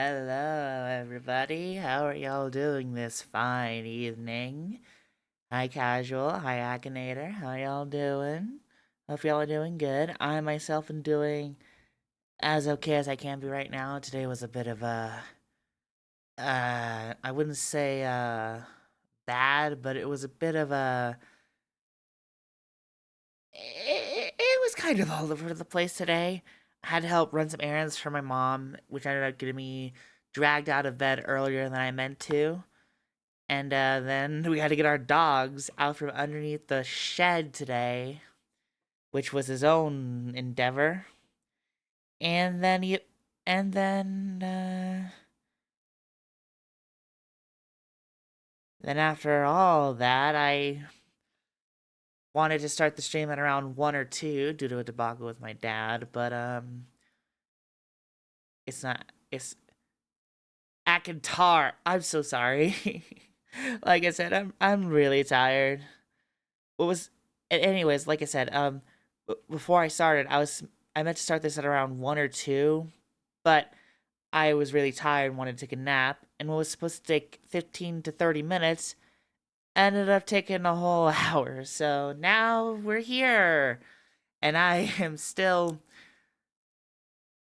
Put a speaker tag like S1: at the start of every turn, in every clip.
S1: Hello, everybody. How are y'all doing this fine evening? Hi, Casual. Hi, Akinator. How y'all doing? Hope y'all are doing good. I myself am doing as okay as I can be right now. Today was a bit of a, I wouldn't say, bad, but it was a bit of a, it was kind of all over the place today. I had to help run some errands for my mom, which ended up getting me dragged out of bed earlier than I meant to. And then we had to get our dogs out from underneath the shed today, which was his own endeavor. And then and then after all that, I wanted to start the stream at around 1 or 2 due to a debacle with my dad, but it's not. It's Akintar. I'm so sorry. Like I said, I'm really tired. What was anyways, like I said, before I started, I meant to start this at around 1 or 2, but I was really tired and wanted to take a nap, and what was supposed to take 15 to 30 minutes ended up taking a whole hour. So now we're here, and I'm still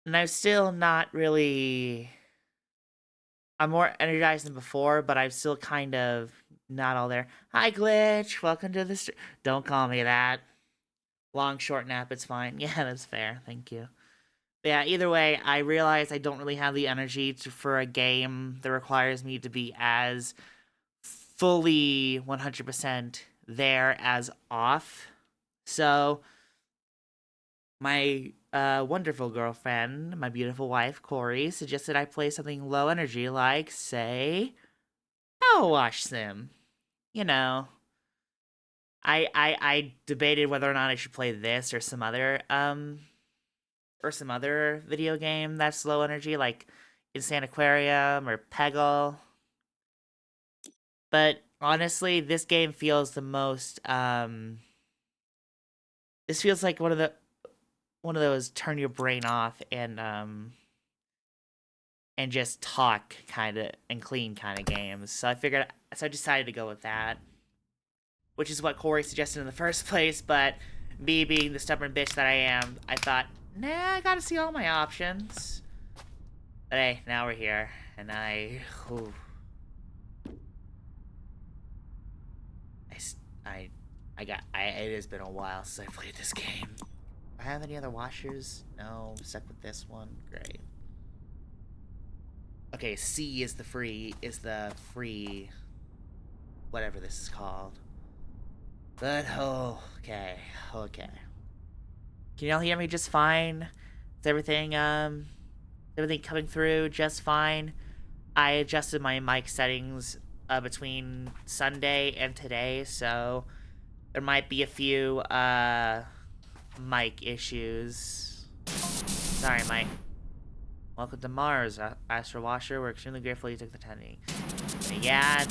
S1: not really. I'm more energized than before, but I'm still kind of not all there. Hi, Glitch. Welcome to the stream. Don't call me that. Long, short nap, it's fine. Yeah, that's fair. Thank you. But yeah, either way, I realize I don't really have the energy for a game that requires me to be as fully 100% there as off. So, my wonderful girlfriend, my beautiful wife, Corey, suggested I play something low energy like, say, PowerWash Sim. You know, I debated whether or not I should play this or some other video game that's low energy, like Insane Aquarium or Peggle. But honestly, this game feels the most. This feels like one of those turn your brain off and just talk kind of and clean kind of games. So I decided to go with that, which is what Corey suggested in the first place. But me being the stubborn bitch that I am, I thought, nah, I gotta see all my options. But hey, now we're here, and whew, it has been a while since I played this game. Do I have any other washers? No, I'm stuck with this one. Great. Okay, C is the free, whatever this is called. But, oh, okay. Can y'all hear me just fine? Everything coming through just fine? I adjusted my mic settings between Sunday and today, so there might be a few mic issues. Sorry, Mike. Welcome to Mars, Astro Washer. We're extremely grateful you took the attending. Yeah,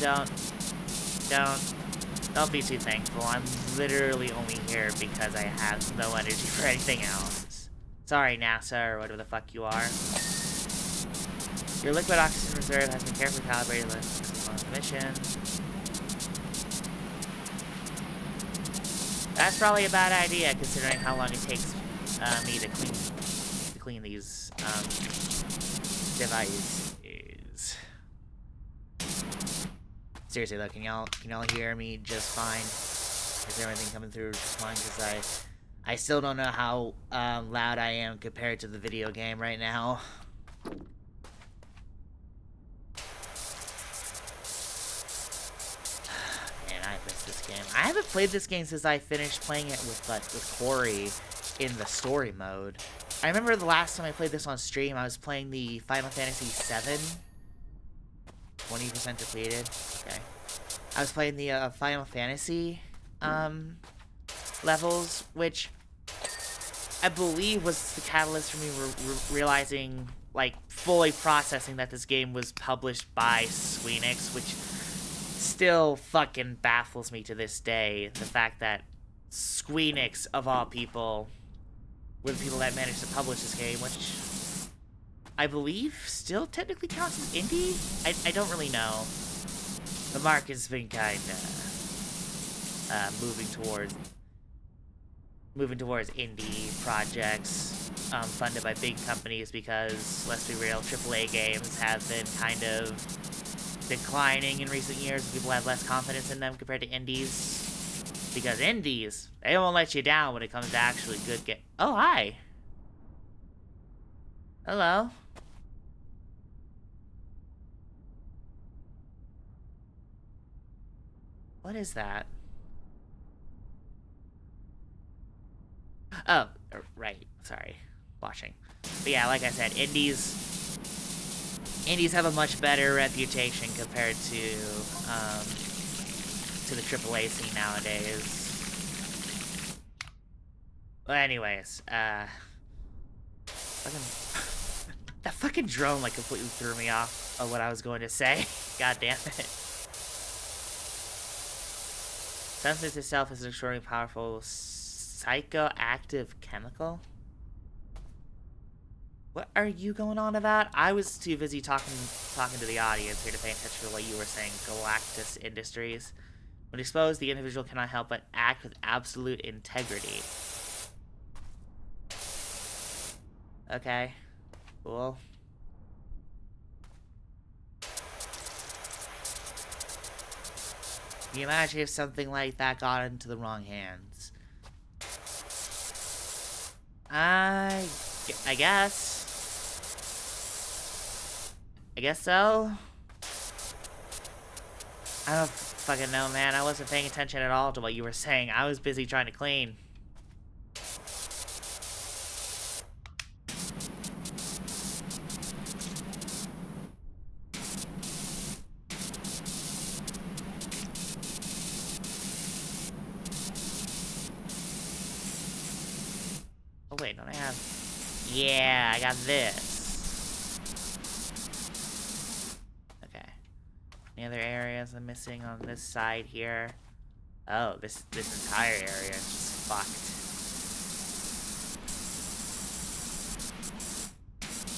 S1: don't be too thankful. I'm literally only here because I have no energy for anything else. Sorry, NASA, or whatever the fuck you are. Your liquid oxygen reserve has been carefully calibrated on the mission. That's probably a bad idea, considering how long it takes me to clean these devices. Seriously, though, can y'all hear me just fine? Is everything coming through just fine? Because I still don't know how loud I am compared to the video game right now. Man, I miss this game. I haven't played this game since I finished playing it with Corey in the story mode. I remember the last time I played this on stream, I was playing the Final Fantasy VII. 20% depleted. Okay. I was playing the Final Fantasy levels, which I believe was the catalyst for me realizing, like, fully processing that this game was published by Squeenix, which still fucking baffles me to this day. The fact that Squeenix, of all people, were the people that managed to publish this game, which I believe still technically counts as indie. I don't really know. The market's been kind of moving towards indie projects funded by big companies because, let's be real, AAA games have been kind of declining in recent years. People have less confidence in them compared to indies. Because indies, they won't let you down when it comes to actually good game. Oh, hi. Hello. What is that? Oh, right. Sorry. Watching. But yeah, like I said, indies have a much better reputation compared to the AAA scene nowadays. Well, anyways, that fucking drone like completely threw me off of what I was going to say. God damn it. Substance itself is an extremely powerful psychoactive chemical. What are you going on about? I was too busy talking to the audience here to pay attention to what you were saying. Galactus Industries. When exposed, the individual cannot help but act with absolute integrity. Okay. Cool. Can you imagine if something like that got into the wrong hands? I guess. I guess so. I don't fucking know, man. I wasn't paying attention at all to what you were saying. I was busy trying to clean. Oh, wait, don't I have... Yeah, I got this. Okay. Any other areas I'm missing on this side here? Oh, this entire area is just fucked.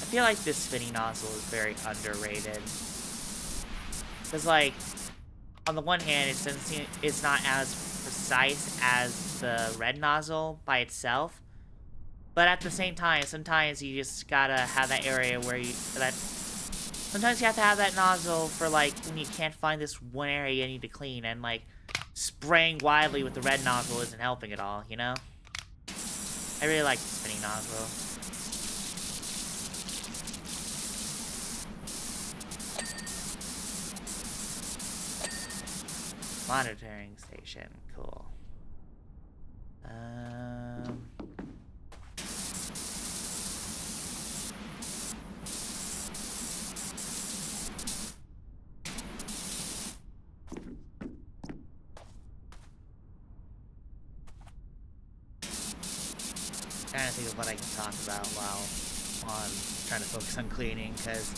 S1: I feel like this spinning nozzle is very underrated. Because, like, on the one hand, it's not as precise as the red nozzle by itself. But at the same time, sometimes you just gotta have that area where sometimes you have to have that nozzle for, like, when you can't find this one area you need to clean, and, like, spraying wildly with the red nozzle isn't helping at all, you know? I really like the spinning nozzle. Monitoring station, cool. Trying to think of what I can talk about while I'm trying to focus on cleaning, because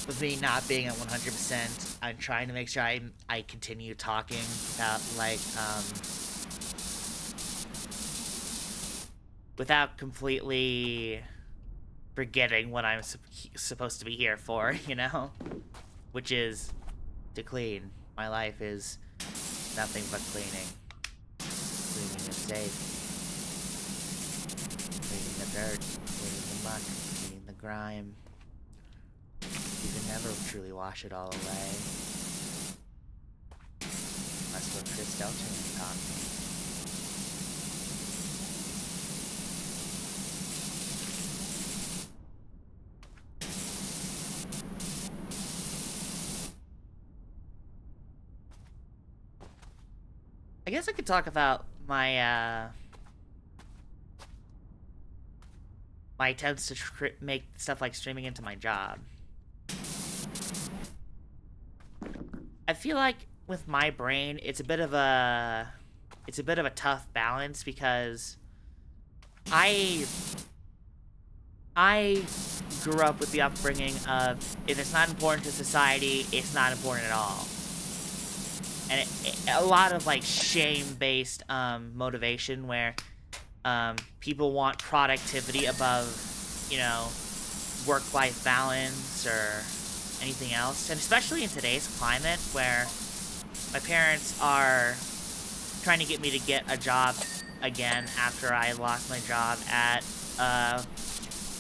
S1: with me not being at 100%, I'm trying to make sure I continue talking without, like, without completely forgetting what I'm supposed to be here for, you know? Which is to clean. My life is nothing but cleaning. Cleaning the safe. Cleaning the dirt. Cleaning the muck. Cleaning the grime. You can never truly wash it all away. That's what Chris Delton taught me. I guess I could talk about my, my attempts to make stuff like streaming into my job. I feel like with my brain, it's a bit of a tough balance, because I grew up with the upbringing of, if it's not important to society, it's not important at all. And a lot of, like, shame-based motivation, where people want productivity above, you know, work-life balance or anything else. And especially in today's climate where my parents are trying to get me to get a job again after I lost my job at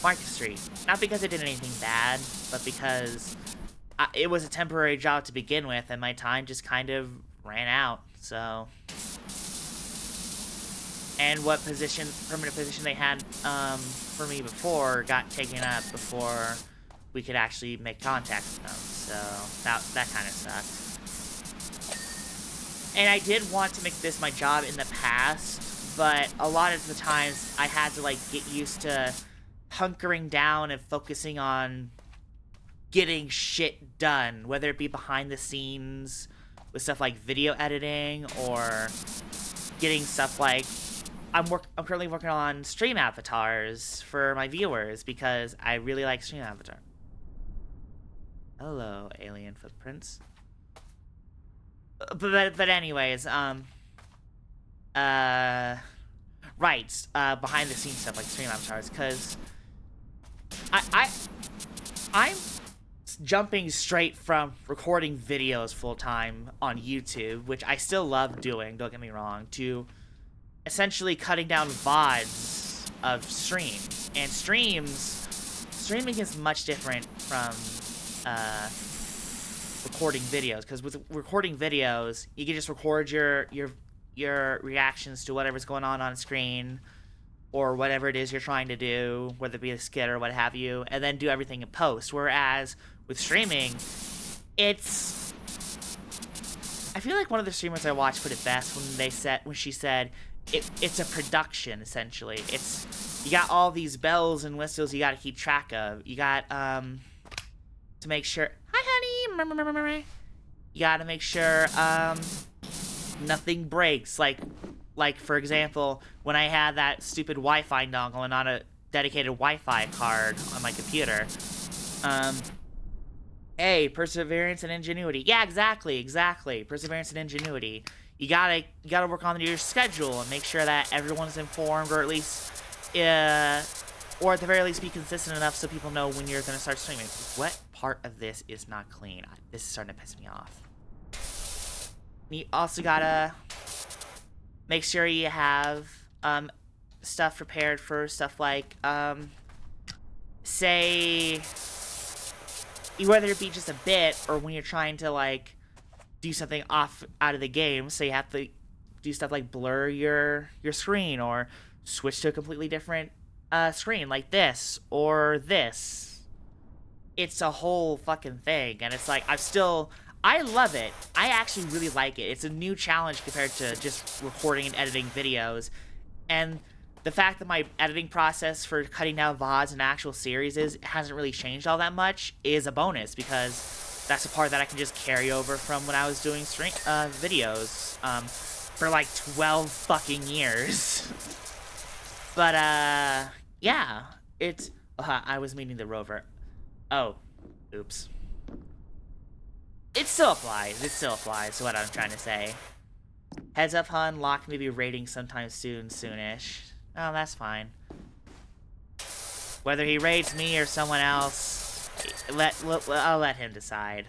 S1: Market Street. Not because I did anything bad, but because it was a temporary job to begin with, and my time just kind of ran out, so... And what permanent position they had for me before got taken up before we could actually make contact with them, so that kind of sucked. And I did want to make this my job in the past, but a lot of the times I had to, like, get used to hunkering down and focusing on getting shit done, whether it be behind the scenes with stuff like video editing or getting stuff like I'm currently working on stream avatars for my viewers because I really like stream avatar. Hello, alien footprints. But anyways, right, behind the scenes stuff like stream avatars, because I'm jumping straight from recording videos full-time on YouTube, which I still love doing, don't get me wrong, to essentially cutting down VODs of streams. And streaming is much different from recording videos, because with recording videos, you can just record your reactions to whatever's going on screen, or whatever it is you're trying to do, whether it be a skit or what have you, and then do everything in post. Whereas with streaming, it's... I feel like one of the streamers I watched put it best when she said it's a production, essentially. You got all these bells and whistles you got to keep track of. You got to make sure... Hi, honey! You got to make sure nothing breaks. Like, for example, when I had that stupid Wi-Fi dongle and not a dedicated Wi-Fi card on my computer. Hey, perseverance and ingenuity. Yeah, exactly. Perseverance and ingenuity. You gotta work on your schedule and make sure that everyone's informed, or at least, or at the very least be consistent enough so people know when you're gonna start streaming. What part of this is not clean? This is starting to piss me off. You also gotta make sure you have stuff prepared for stuff like, say, whether it be just a bit or when you're trying to, like, do something out of the game, so you have to do stuff like blur your screen or switch to a completely different screen, like this or this. It's a whole fucking thing, and it's like, I love it. I actually really like it. It's a new challenge compared to just recording and editing videos. And the fact that my editing process for cutting down VODs and actual series hasn't really changed all that much is a bonus, because that's a part that I can just carry over from when I was doing videos for like 12 fucking years. But, yeah. I was meaning the rover. Oh. Oops. It still applies. Is what I'm trying to say. Heads up, hun. Locke may be raiding sometime soonish. Oh, that's fine. Whether he raids me or someone else, I'll let him decide.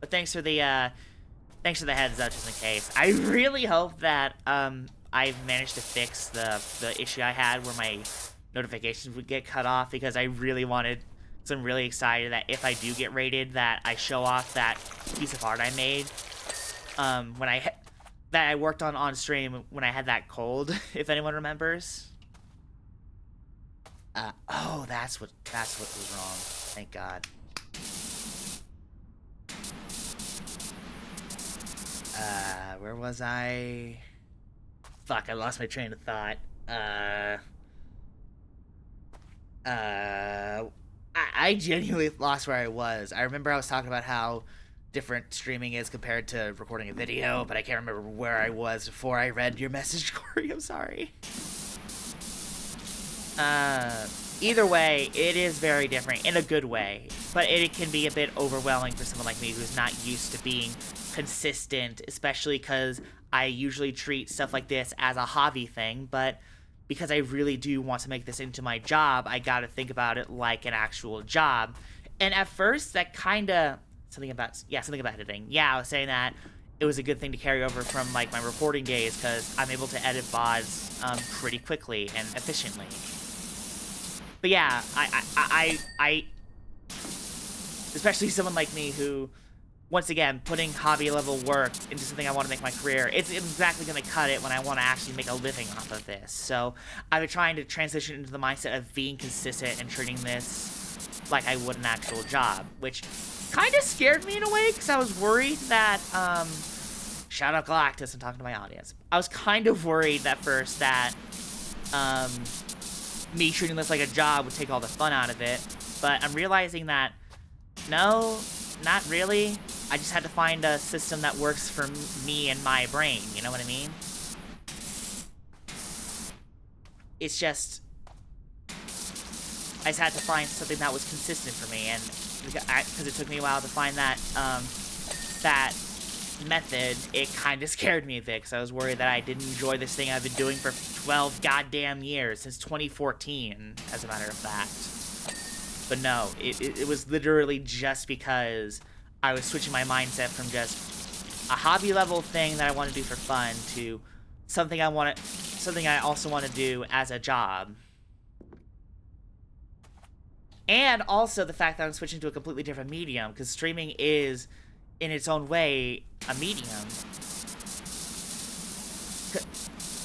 S1: But thanks for the heads up, just in case. I really hope that I've managed to fix the issue I had where my notifications would get cut off, because I really wanted. So I'm really excited that if I do get raided, that I show off that piece of art I made that I worked on stream when I had that cold, if anyone remembers. Oh, that's what was wrong. Thank God. Where was I? Fuck, I lost my train of thought. I genuinely lost where I was. I remember I was talking about how different streaming is compared to recording a video, but I can't remember where I was before I read your message, Corey. I'm sorry. Either way, it is very different in a good way, but it can be a bit overwhelming for someone like me who's not used to being consistent, especially because I usually treat stuff like this as a hobby thing, but because I really do want to make this into my job, I gotta think about it like an actual job. And at first, that kind of something about editing. Yeah, I was saying that it was a good thing to carry over from like my recording days because I'm able to edit VODs pretty quickly and efficiently. But yeah, I especially someone like me who, once again, putting hobby level work into something I want to make my career, it's exactly going to cut it when I want to actually make a living off of this. So I've been trying to transition into the mindset of being consistent and treating this like I would an actual job, which kind of scared me in a way because I was worried that, shout out Galactus, I'm talking to my audience. I was kind of worried at first that, me treating this like a job would take all the fun out of it, but I'm realizing that, no, not really. I just had to find a system that works for me and my brain, you know what I mean? It's just, I just had to find something that was consistent for me, and because it took me a while to find that, that method, it kind of scared me a bit, because I was worried that I didn't enjoy this thing I've been doing for 12 goddamn years, since 2014, as a matter of fact. But no, it was literally just because I was switching my mindset from just a hobby level thing that I want to do for fun to something I also want to do as a job. And also the fact that I'm switching to a completely different medium, because streaming is, in its own way, a medium.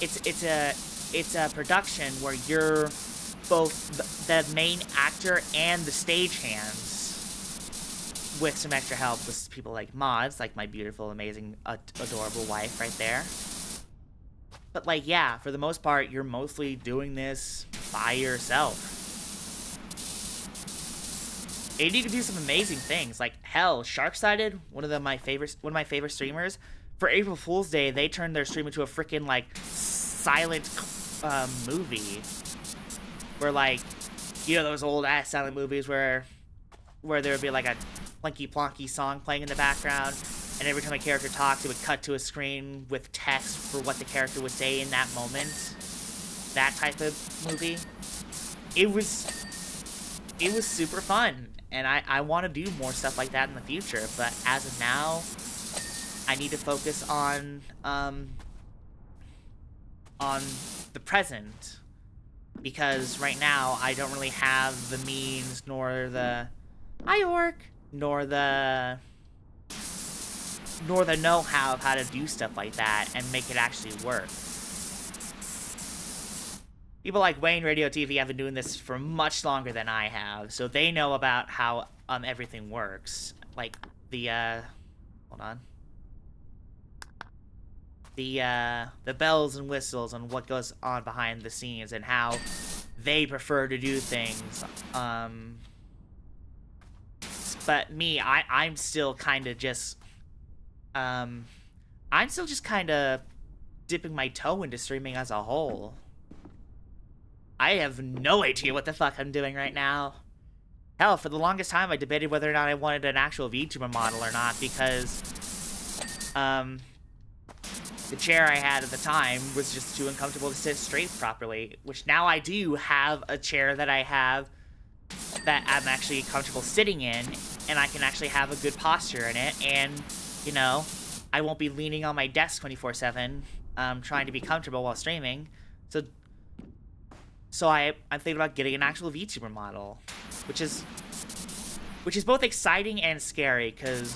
S1: It's a production where you're both the main actor and the stagehands, with some extra help with people like mods, like my beautiful, amazing, adorable wife right there. But like, yeah, for the most part, you're mostly doing this by yourself. And you can do some amazing things. Like, hell, Sharksided, one of my favorite streamers, for April Fool's Day, they turned their stream into a freaking, like, silent movie. Where, like, you know those old-ass silent movies where there would be, like, a plunky-plonky song playing in the background, and every time a character talks, it would cut to a screen with text for what the character would say in that moment. That type of movie. It was super fun. And I want to do more stuff like that in the future, but as of now, I need to focus on the present, because right now I don't really have the means, nor the nor the know-how of how to do stuff like that and make it actually work. People like Wayne Radio TV have been doing this for much longer than I have, so they know about how everything works. Like the hold on. The bells and whistles and what goes on behind the scenes and how they prefer to do things. But me, I'm still kind of just I'm still just kind of dipping my toe into streaming as a whole. I have no idea what the fuck I'm doing right now. Hell, for the longest time, I debated whether or not I wanted an actual VTuber model or not, because, the chair I had at the time was just too uncomfortable to sit straight properly, which now I do have a chair that I have that I'm actually comfortable sitting in, and I can actually have a good posture in it, and, you know, I won't be leaning on my desk 24/7, trying to be comfortable while streaming, So I'm thinking about getting an actual VTuber model, which is both exciting and scary, because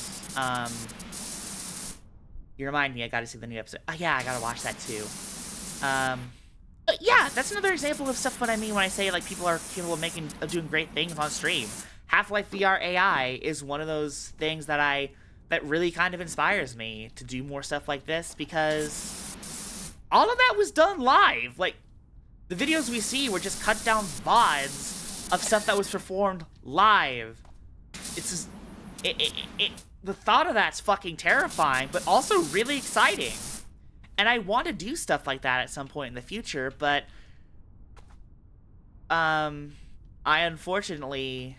S1: you remind me I gotta see the new episode. Oh yeah, I gotta watch that too. Yeah, that's another example of stuff what I mean when I say like people are capable of doing great things on stream. Half-Life VR AI is one of those things that really kind of inspires me to do more stuff like this, because all of that was done live. Like, the videos we see were just cut down VODs of stuff that was performed live. It's just, the thought of that's fucking terrifying, but also really exciting. And I want to do stuff like that at some point in the future, but I unfortunately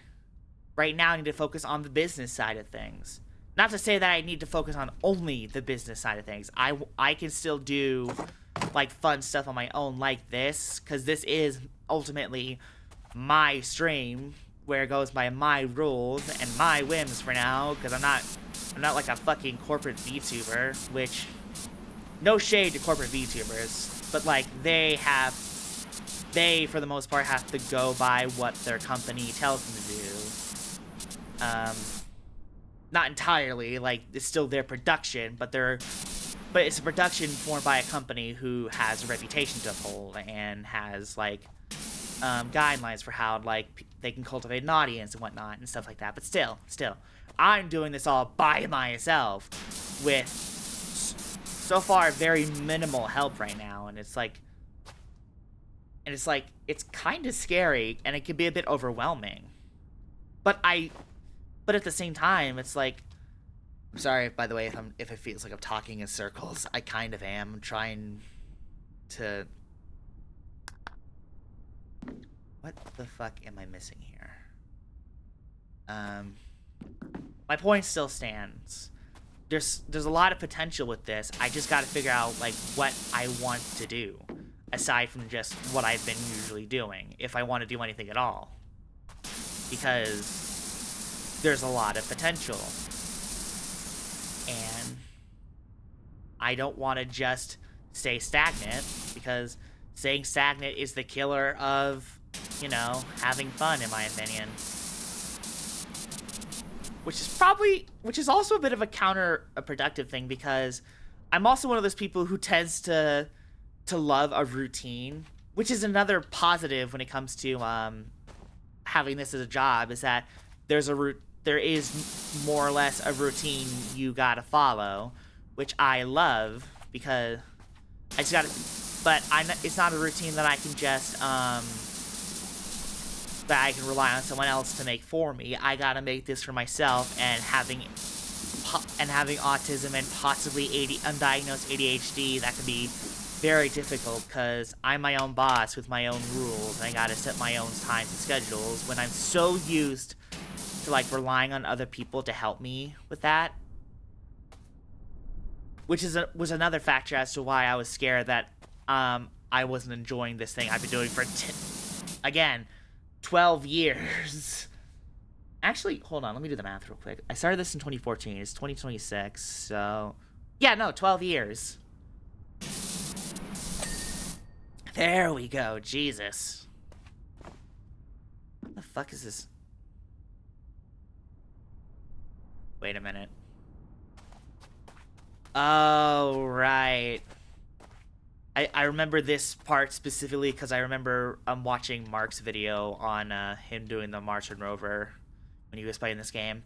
S1: right now need to focus on the business side of things. Not to say that I need to focus on only the business side of things. I can still do like fun stuff on my own like this, because this is ultimately my stream where it goes by my rules and my whims for now, because I'm not like a fucking corporate VTuber, which, no shade to corporate VTubers, but like they for the most part have to go by what their company tells them to do. Not entirely, like it's still their production, but it's a production formed by a company who has a reputation to uphold and has like guidelines for how like they can cultivate an audience and whatnot and stuff like that. But still, I'm doing this all by myself with so far very minimal help right now, and it's it's kind of scary, and it can be a bit overwhelming. But at the same time, it's like, I'm sorry, by the way, if it feels like I'm talking in circles. I kind of am. I'm trying to... What the fuck am I missing here? My point still stands. There's a lot of potential with this. I just gotta figure out, like, what I want to do, aside from just what I've been usually doing, if I want to do anything at all. Because there's a lot of potential. And I don't want to just stay stagnant, because staying stagnant is the killer of, you know, having fun, in my opinion. Which is also a bit of a counterproductive thing, because I'm also one of those people who tends to love a routine, which is another positive when it comes to having this as a job, is that there is more or less a routine you gotta follow, which I love, because I just gotta, but it's not a routine that I can just that I can rely on someone else to make for me. I gotta make this for myself, and having autism and possibly undiagnosed ADHD, that can be very difficult, because I'm my own boss with my own rules, and I gotta set my own times and schedules when I'm so used to like relying on other people to help me with that. Which was another factor as to why I was scared that I wasn't enjoying this thing I've been doing for 12 years. Actually, hold on, let me do the math real quick. I started this in 2014, it's 2026, so... Yeah, no, 12 years. There we go, Jesus. What the fuck is this? Wait a minute. Oh, right. I remember this part specifically because I remember watching Mark's video on him doing the Martian rover when he was playing this game.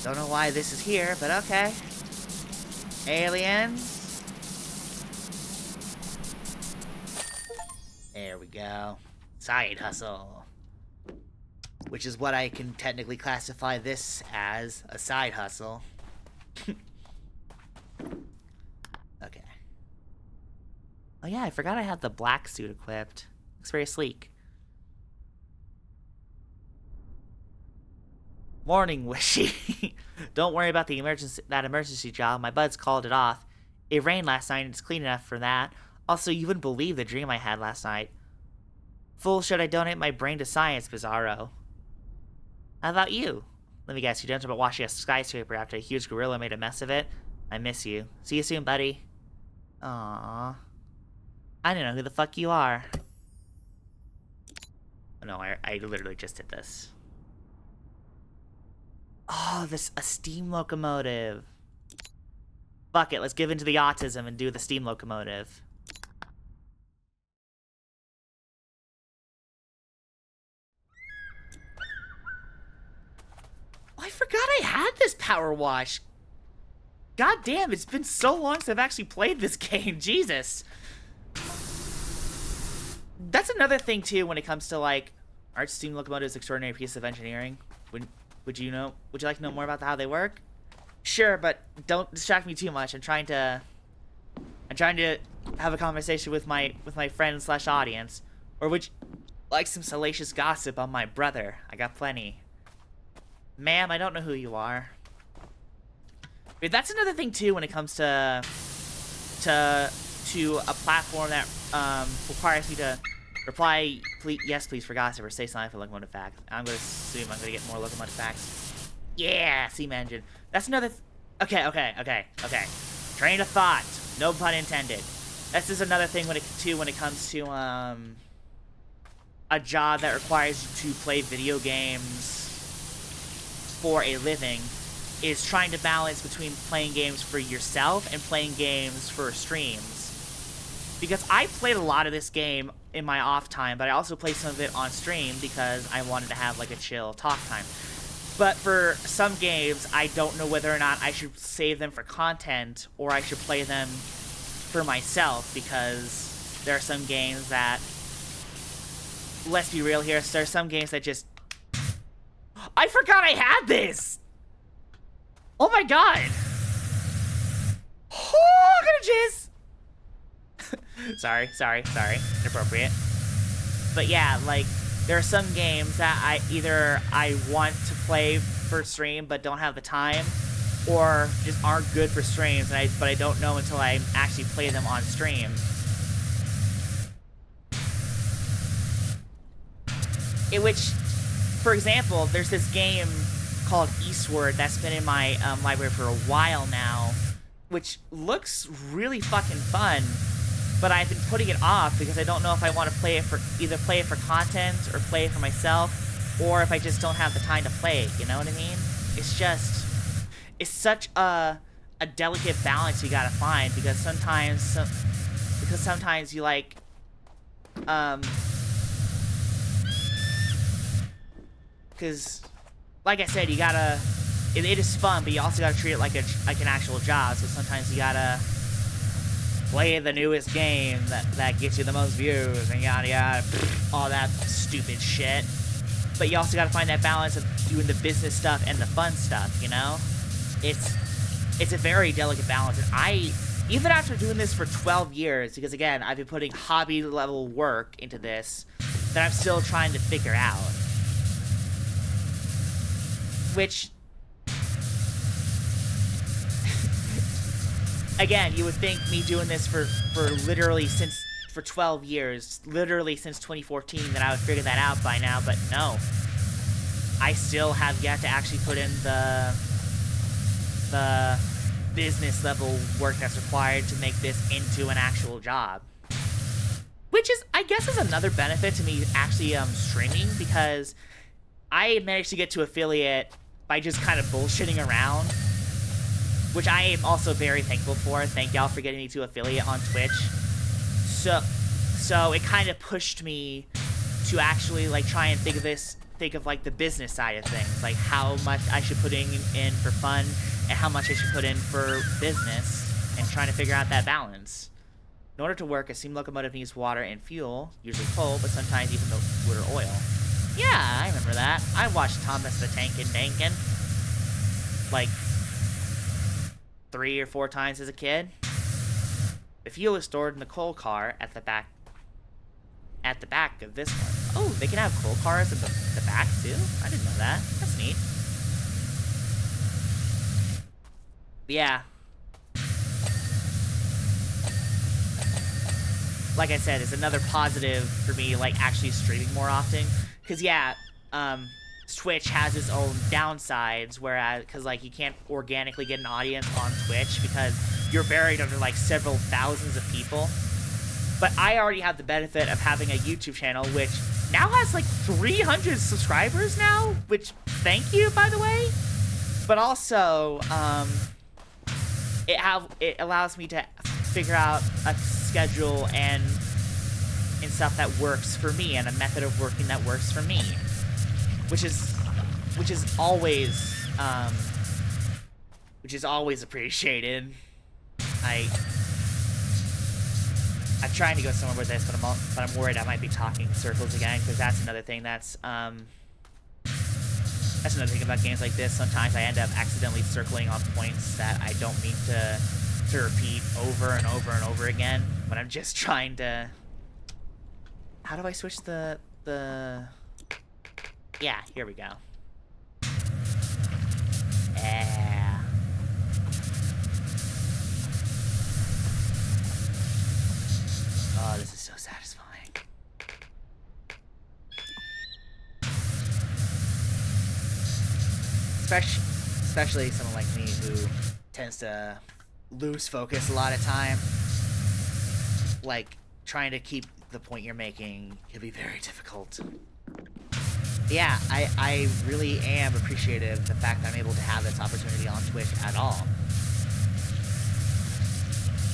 S1: Don't know why this is here, but okay. Aliens. There we go. Side hustle. Which is what I can technically classify this as, a side hustle. Okay. Oh yeah, I forgot I had the black suit equipped. Looks very sleek. Morning, Wishy. Don't worry about that emergency job. My buds called it off. It rained last night and it's clean enough for that. Also, you wouldn't believe the dream I had last night. Fool, should I donate my brain to science, Bizarro? How about you? Let me guess, you dreamt about washing a skyscraper after a huge gorilla made a mess of it? I miss you. See you soon, buddy. Aww. I don't know who the fuck you are. Oh, no, I literally just did this. Oh, a steam locomotive. Fuck it, let's give in to the autism and do the steam locomotive. Oh, I forgot I had this PowerWash. God damn, it's been so long since I've actually played this game. Jesus. That's another thing, too, when it comes to, like, aren't steam locomotives extraordinary piece of engineering? Would you like to know more about how they work? Sure, but don't distract me too much. I'm trying to have a conversation with my friend / audience. Or would you like some salacious gossip on my brother? I got plenty. Ma'am, I don't know who you are. That's another thing too when it comes to a platform that requires me to reply, yes, please, for gossip, or say something for locomotive facts. I'm gonna assume I'm gonna get more locomotive facts. Yeah, steam engine. That's another. Okay. Train of thought. No pun intended. This is another thing when it comes to a job that requires you to play video games for a living, is trying to balance between playing games for yourself and playing games for streams. Because I played a lot of this game in my off time, but I also played some of it on stream because I wanted to have like a chill talk time. But for some games, I don't know whether or not I should save them for content or I should play them for myself, because there are some games that, let's be real here, there are some games that just... I forgot I had this! Oh my god! Oh, I'm gonna jizz! sorry. Inappropriate. But yeah, like, there are some games that I want to play for stream but don't have the time, or just aren't good for streams, but I don't know until I actually play them on stream. In which, for example, there's this game called Eastward that's been in my library for a while now, which looks really fucking fun, but I've been putting it off because I don't know if I want to play it for content or play it for myself, or if I just don't have the time to play it, you know what I mean? It's such a delicate balance you gotta find, because sometimes you like, because, like I said, you gotta, it is fun, but you also gotta treat it like an actual job. So sometimes you gotta play the newest game that gets you the most views and yada, all that stupid shit. But you also gotta find that balance of doing the business stuff and the fun stuff, you know? It's a very delicate balance, and even after doing this for 12 years, because again, I've been putting hobby level work into this, that I'm still trying to figure out. Which, again, you would think me doing this for literally for 12 years, literally since 2014, that I would figure that out by now, but no. I still have yet to actually put in the business level work that's required to make this into an actual job. Which is, I guess, is another benefit to me actually streaming, because I managed to get to affiliate by just kind of bullshitting around, which I am also very thankful for. Thank y'all for getting me to affiliate on Twitch. So it kind of pushed me to actually like try and think of like the business side of things, like how much I should put in for fun and how much I should put in for business, and trying to figure out that balance. In order to work, a steam locomotive needs water and fuel, usually coal, but sometimes even wood or oil. Yeah, I remember that. I watched Thomas the Tankin' Dankin' like 3 or 4 times as a kid. The fuel is stored in the coal car at the back of this one. Oh, they can have coal cars at the back too? I didn't know that. That's neat. Yeah. Like I said, it's another positive for me, like, actually streaming more often. Because, yeah, Twitch has its own downsides, whereas, because, like, you can't organically get an audience on Twitch because you're buried under, like, several thousands of people. But I already have the benefit of having a YouTube channel, which now has, like, 300 subscribers now, which, thank you, by the way. But also, it allows me to figure out a schedule and stuff that works for me, and a method of working that works for me, which is always appreciated. I'm trying to go somewhere with this, but I'm worried I might be talking in circles again, because that's another thing that's another thing about games like this. Sometimes I end up accidentally circling on points that I don't mean to repeat over and over and over again, when I'm just trying to... How do I switch the... Yeah, here we go. Yeah. Oh, this is so satisfying. Especially someone like me who tends to lose focus a lot of time. Like, trying to keep the point you're making can be very difficult. Yeah, I really am appreciative of the fact that I'm able to have this opportunity on Twitch at all.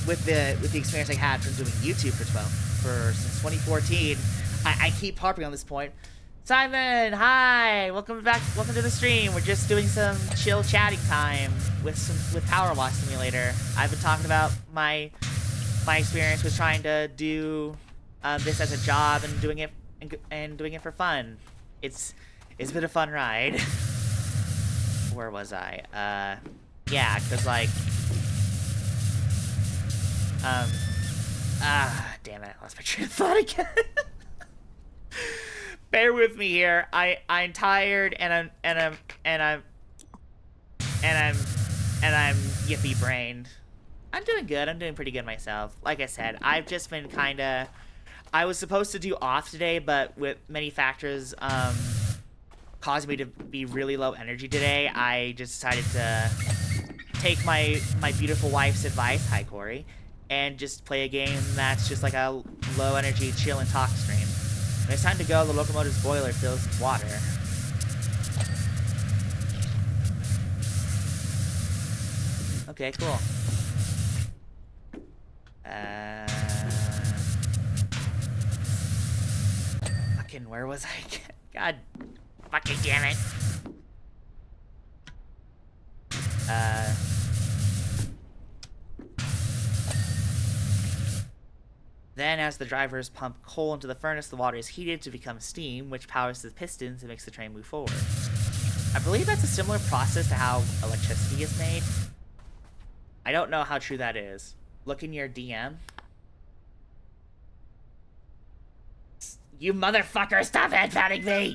S1: With the experience I had from doing YouTube since 2014, I keep harping on this point. Simon, hi, welcome back, welcome to the stream. We're just doing some chill chatting time with PowerWash Simulator. I've been talking about my experience with trying to do this as a job and doing it for fun. It's been a fun ride. Where was I? Yeah, cause like, damn it, I lost my train of thought again. Bear with me here. I'm tired and I'm yippy brained. I'm doing good. I'm doing pretty good myself. Like I said, I've just been kinda. I was supposed to do off today, but with many factors causing me to be really low energy today, I just decided to take my beautiful wife's advice, hi Corey, and just play a game that's just like a low energy chill and talk stream. When it's time to go, the locomotive's boiler fills with water. Okay, cool. Fucking, where was I? God fucking damn it. Then, as the drivers pump coal into the furnace, the water is heated to become steam, which powers the pistons and makes the train move forward. I believe that's a similar process to how electricity is made. I don't know how true that is. Look in your DM. You motherfucker, stop headpatting me!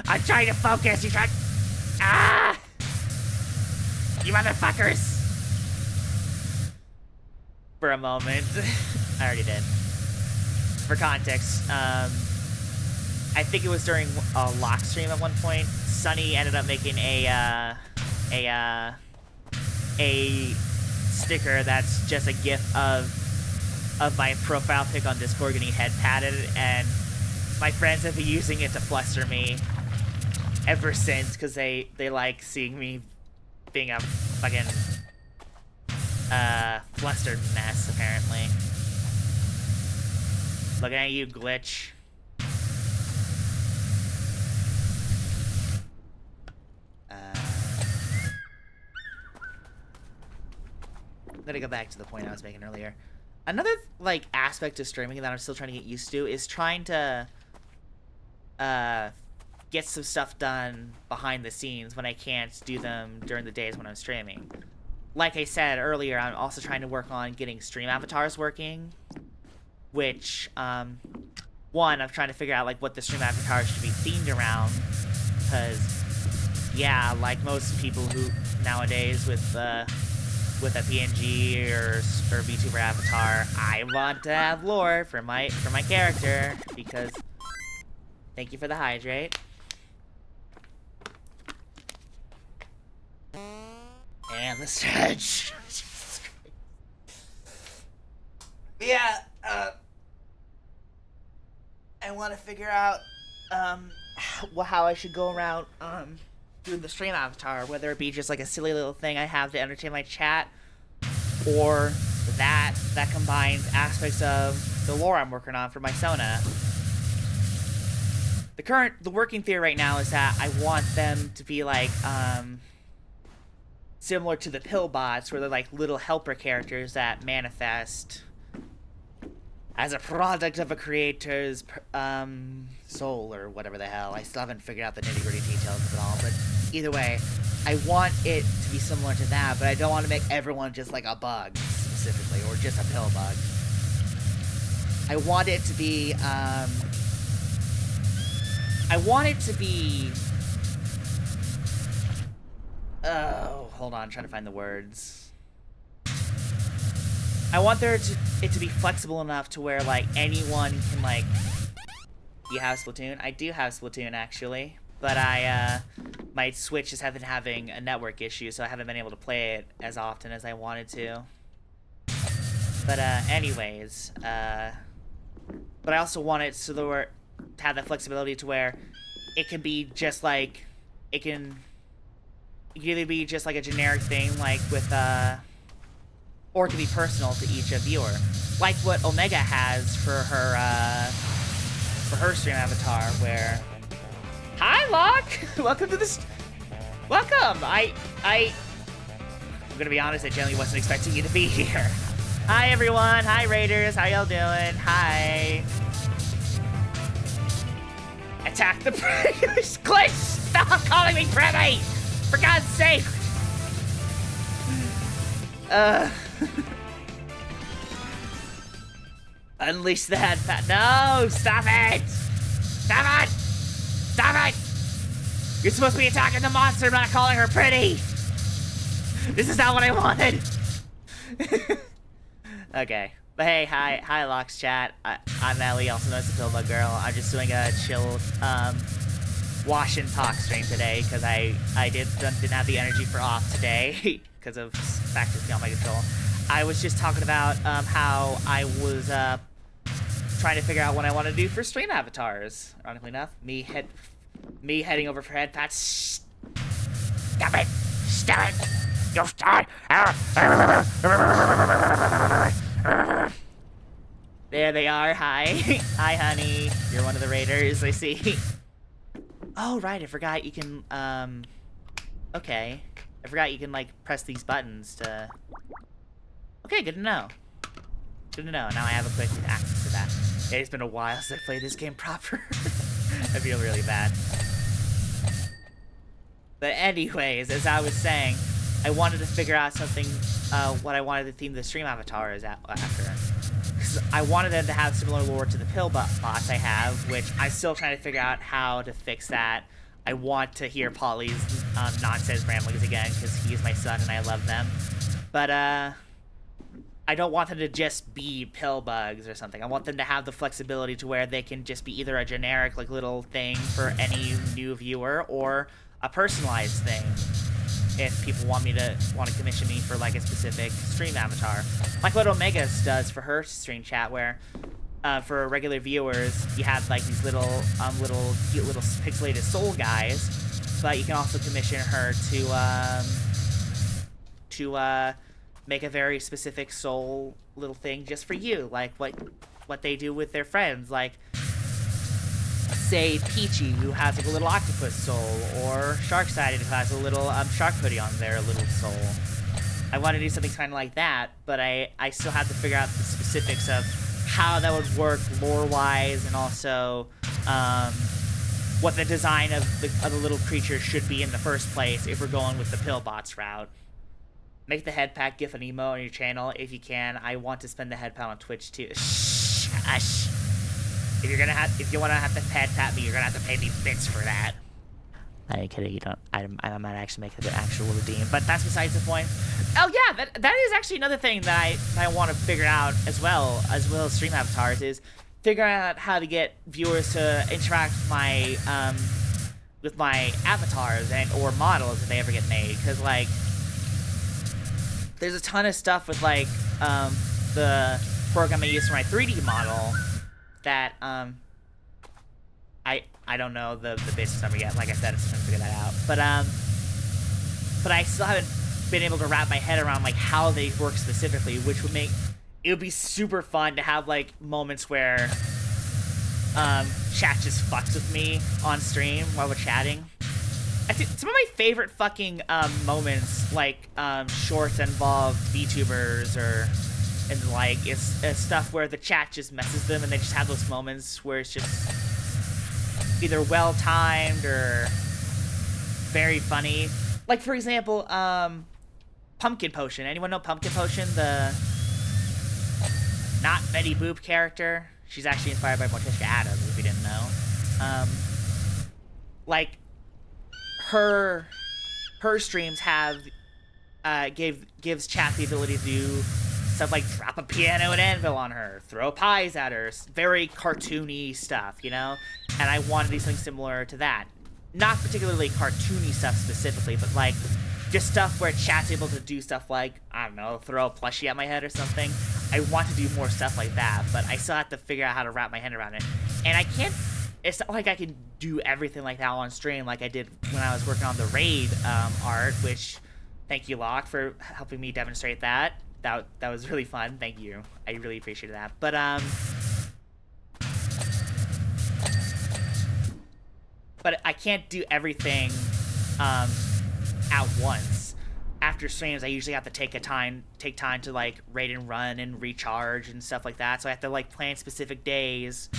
S1: I'm trying to focus, you try- Ah! You motherfuckers! For a moment. I already did. For context, I think it was during a lock stream at one point. Sunny ended up making a sticker that's just a gif of my profile pic on Discord getting head patted, and my friends have been using it to fluster me ever since, because they like seeing me being a fucking flustered mess, apparently. Looking at you, Glitch. I'm gonna go back to the point I was making earlier. Another, like, aspect of streaming that I'm still trying to get used to is trying to get some stuff done behind the scenes when I can't do them during the days when I'm streaming. Like I said earlier, I'm also trying to work on getting stream avatars working, which, one, I'm trying to figure out, like, what the stream avatars should be themed around, because, yeah, like most people who, nowadays, with a PNG or VTuber avatar, I want to have lore for my character, because, thank you for the hydrate. And the stretch. Yeah, I want to figure out how I should go around doing the stream avatar, whether it be just like a silly little thing I have to entertain my chat, or that combines aspects of the lore I'm working on for my Sona. The working theory right now is that I want them to be like similar to the pill bots, where they're like little helper characters that manifest as a product of a creator's soul, or whatever the hell. I still haven't figured out the nitty-gritty details of it all, but either way, I want it to be similar to that, but I don't want to make everyone just like a bug, specifically, or just a pill bug. I want it to be, oh, hold on, I'm trying to find the words. I want it to be flexible enough to where like anyone can like. You have Splatoon? I do have Splatoon actually, but my Switch has been having a network issue, so I haven't been able to play it as often as I wanted to. But anyways, but I also want it so that to have that flexibility to where it can be just like it can either be just like a generic thing like with or it can be personal to each viewer, like what Omega has for her stream avatar. Where, hi Locke, welcome to this. Welcome. I'm gonna be honest, I generally wasn't expecting you to be here. Hi everyone. Hi Raiders. How y'all doing? Hi. Attack the previous glitch! Stop calling me pretty! For God's sake! Unleash the head pat. No! Stop it! Stop it! Stop it! You're supposed to be attacking the monster, not calling her pretty! This is not what I wanted! Okay. But hey, hi Locks chat. I'm Ellie, also known as the Pillbug Girl. I'm just doing a chill wash and talk stream today because I didn't have the energy for off today because of factors beyond my control. I was just talking about how I was trying to figure out what I want to do for stream avatars. Ironically enough, me heading over for head pats. Stop it! Stop it! You stop! There they are. Hi. Hi, honey. You're one of the raiders, I see. Oh, right. I forgot you can, okay. I forgot you can, like, press these buttons to... Okay, good to know. Good to know. Now I have a quick access to that. It's been a while since I played this game proper. I feel really bad. But anyways, as I was saying, I wanted to figure out something, what I wanted to theme the stream avatar is after. Because I wanted them to have similar lore to the pill bots I have, which I'm still trying to figure out how to fix that. I want to hear Polly's nonsense ramblings again, because he is my son and I love them. But, I don't want them to just be pill bugs or something. I want them to have the flexibility to where they can just be either a generic, like, little thing for any new viewer, or a personalized thing. If people want to commission me for like a specific stream avatar, like what Omega does for her stream chat, where for regular viewers you have like these little pixelated soul guys, but you can also commission her to make a very specific soul little thing just for you, like what they do with their friends, like say Peachy, who has like a little octopus soul, or Shark-Sided, who has a little shark hoodie on their little soul. I want to do something kind of like that, but I still have to figure out the specifics of how that would work lore-wise, and also what the design of the little creature should be in the first place if we're going with the Pillbots route. Make the head pat gif an emo on your channel if you can. I want to spend the head pat on Twitch too. Shush. If you want to have to head pat me, you're gonna have to pay me bits for that. I'm kidding. You don't. I might actually make it an actual redeem, but that's besides the point. Oh yeah, that is actually another thing that I want to figure out as well as stream avatars, is figuring out how to get viewers to interact with my avatars or models if they ever get made, because like there's a ton of stuff with like the program I use for my 3D model that I don't know the basics number yet. Like I said, it's trying to figure that out. But I still haven't been able to wrap my head around like how they work specifically, which would make it would be super fun to have like moments where chat just fucks with me on stream while we're chatting. I think some of my favorite fucking moments, like shorts involve VTubers and like it's stuff where the chat just messes them and they just have those moments where it's just either well timed or very funny. Like for example, Pumpkin Potion. Anyone know Pumpkin Potion? The not Betty Boop character. She's actually inspired by Morticia Adams, if you didn't know. Like her streams have gives chat the ability to do Stuff like drop a piano and anvil on her, throw pies at her, very cartoony stuff, you know? And I wanted to do something similar to that. Not particularly cartoony stuff specifically, but like just stuff where chat's able to do stuff like, I don't know, throw a plushie at my head or something. I want to do more stuff like that, but I still have to figure out how to wrap my head around it. And I can't, it's not like I can do everything like that on stream like I did when I was working on the raid art, which, thank you, Locke, for helping me demonstrate that. That was really fun. Thank you. I really appreciated that. But I can't do everything at once. After streams, I usually have to take time to like raid and run and recharge and stuff like that. So I have to like plan specific days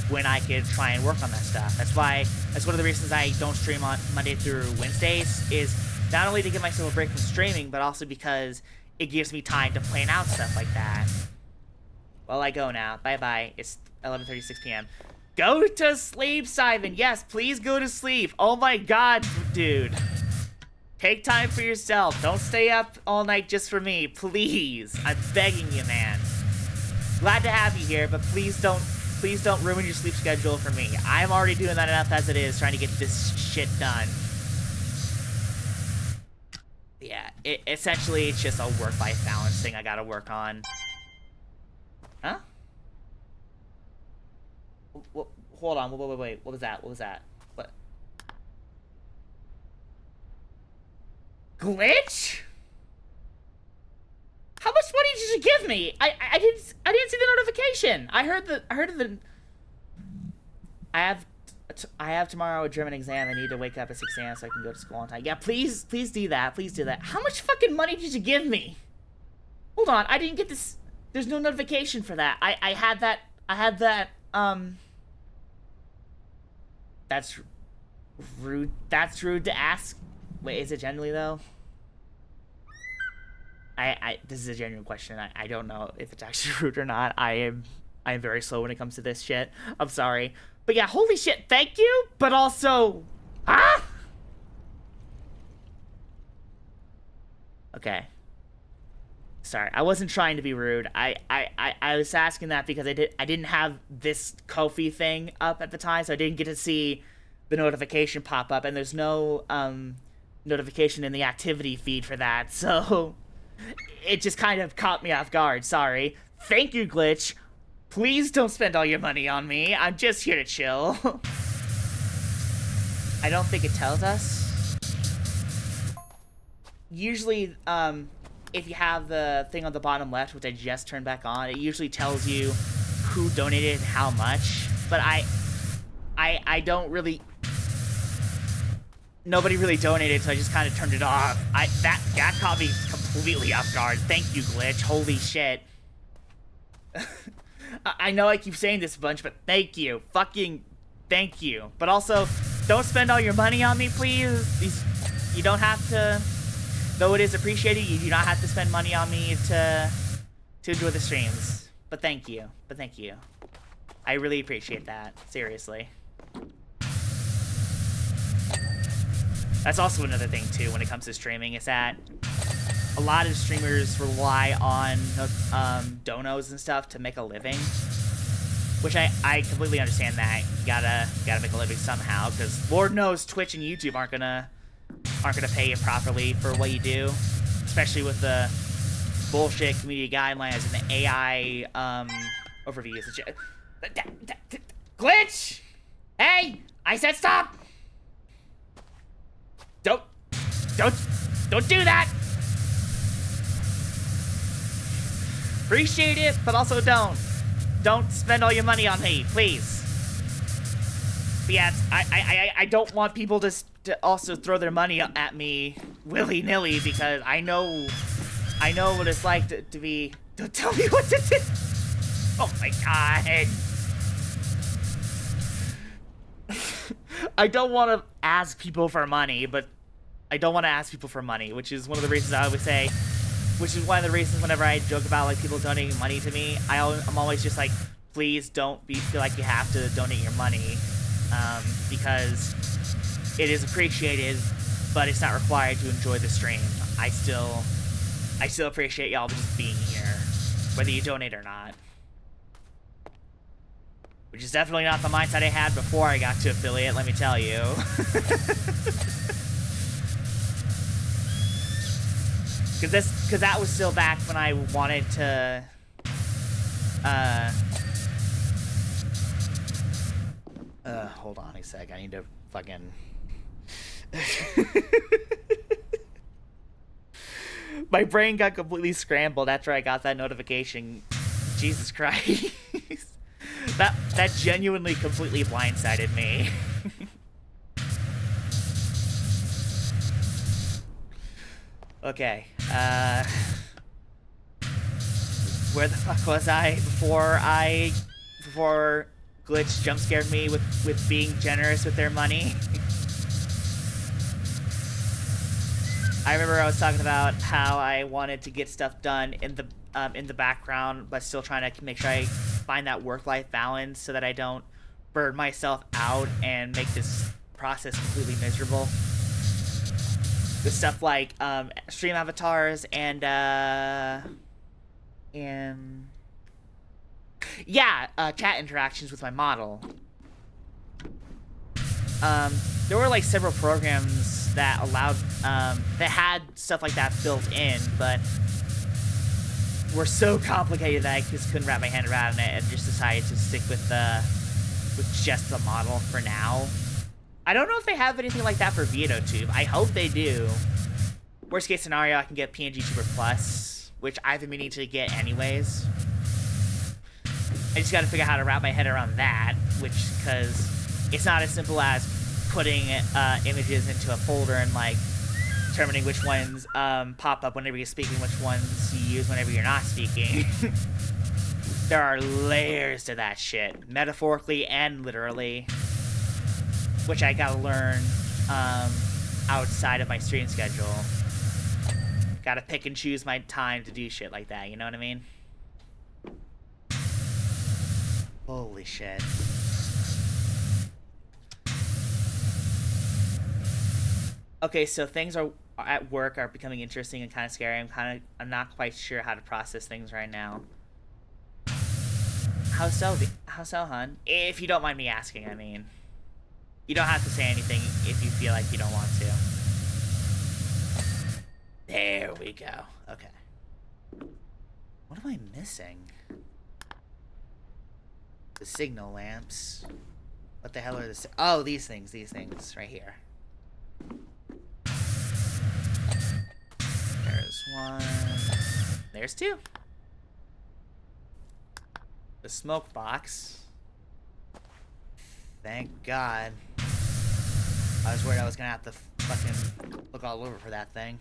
S1: when I could try and work on that stuff. That's one of the reasons I don't stream on Monday through Wednesdays, is not only to give myself a break from streaming, but also because it gives me time to plan out stuff like that. Well, I go now. Bye-bye. It's 11:36 p.m. Go to sleep, Simon. Yes, please go to sleep. Oh my god, dude. Take time for yourself. Don't stay up all night just for me. Please. I'm begging you, man. Glad to have you here, but please don't ruin your sleep schedule for me. I'm already doing that enough as it is, trying to get this shit done. Yeah, essentially, it's just a work-life balance thing I gotta work on. Huh? Hold on, wait, what was that? What? Glitch? How much money did you give me? I didn't see the notification. I heard of the. I have tomorrow a German exam. I need to wake up at 6 a.m. so I can go to school on time. Yeah, please do that. Please do that. How much fucking money did you give me? Hold on, I didn't get this. There's no notification for that. I had that. That's rude. That's rude to ask. Wait, is it generally though? This is a genuine question. I don't know if it's actually rude or not. I'm very slow when it comes to this shit. I'm sorry. But yeah, holy shit, thank you, but also, huh? Okay. Sorry, I wasn't trying to be rude. I was asking that because I didn't have this Ko-fi thing up at the time, so I didn't get to see the notification pop up, and there's no notification in the activity feed for that, so it just kind of caught me off guard. Sorry. Thank you, Glitch. Please don't spend all your money on me. I'm just here to chill. I don't think it tells us. Usually, if you have the thing on the bottom left, which I just turned back on, it usually tells you who donated and how much. But I don't really... Nobody really donated, so I just kind of turned it off. That caught me completely off guard. Thank you, Glitch. Holy shit. I know I keep saying this a bunch, but thank you. Fucking thank you. But also, don't spend all your money on me, please. You don't have to... Though it is appreciated, you do not have to spend money on me to enjoy the streams. But thank you. I really appreciate that. Seriously. That's also another thing, too, when it comes to streaming, is that a lot of streamers rely on donos and stuff to make a living. Which I completely understand that. You gotta make a living somehow, because Lord knows Twitch and YouTube aren't gonna pay you properly for what you do, especially with the bullshit community guidelines and the AI overviews. Glitch! Hey! I said stop! Don't do that! Appreciate it, but also don't spend all your money on me, please. But yeah, I don't want people to also throw their money at me willy-nilly, because I know what it's like to be... Don't tell me what to do! Oh my god! I don't want to ask people for money, but I don't want to ask people for money, which is one of the reasons I always say... Which is one of the reasons whenever I joke about, like, people donating money to me, I'm always just like, please don't feel like you have to donate your money, because it is appreciated, but it's not required to enjoy the stream. I still appreciate y'all just being here. whether you donate or not. Which is definitely not the mindset I had before I got to affiliate, let me tell you. Because that was still back when I wanted to, hold on a sec, I need to fucking... My brain got completely scrambled after I got that notification. Jesus Christ. That genuinely completely blindsided me. Okay, where the fuck was I before Glitch jump scared me with being generous with their money? I remember I was talking about how I wanted to get stuff done in the background, but still trying to make sure I find that work-life balance so that I don't burn myself out and make this process completely miserable. With stuff like stream avatars and chat interactions with my model. There were like several programs that allowed that had stuff like that built in, but were so complicated that I just couldn't wrap my hand around it and just decided to stick with just the model for now. I don't know if they have anything like that for VideoTube. I hope they do. Worst case scenario, I can get PNG Tuber Plus, which I've been meaning to get anyways. I just gotta figure out how to wrap my head around that, because it's not as simple as putting images into a folder and like determining which ones pop up whenever you're speaking, which ones you use whenever you're not speaking. There are layers to that shit, metaphorically and literally, which I gotta learn outside of my stream schedule. Gotta pick and choose my time to do shit like that, you know what I mean? Holy shit. Okay, so things are at work are becoming interesting and kind of scary. I'm not quite sure how to process things right now. How so, hun? If you don't mind me asking, I mean. You don't have to say anything if you feel like you don't want to. There we go. Okay. What am I missing? The signal lamps. What the hell are the... Oh, these things right here. There's one. There's two. The smoke box. Thank God. I was worried I was gonna have to fucking look all over for that thing.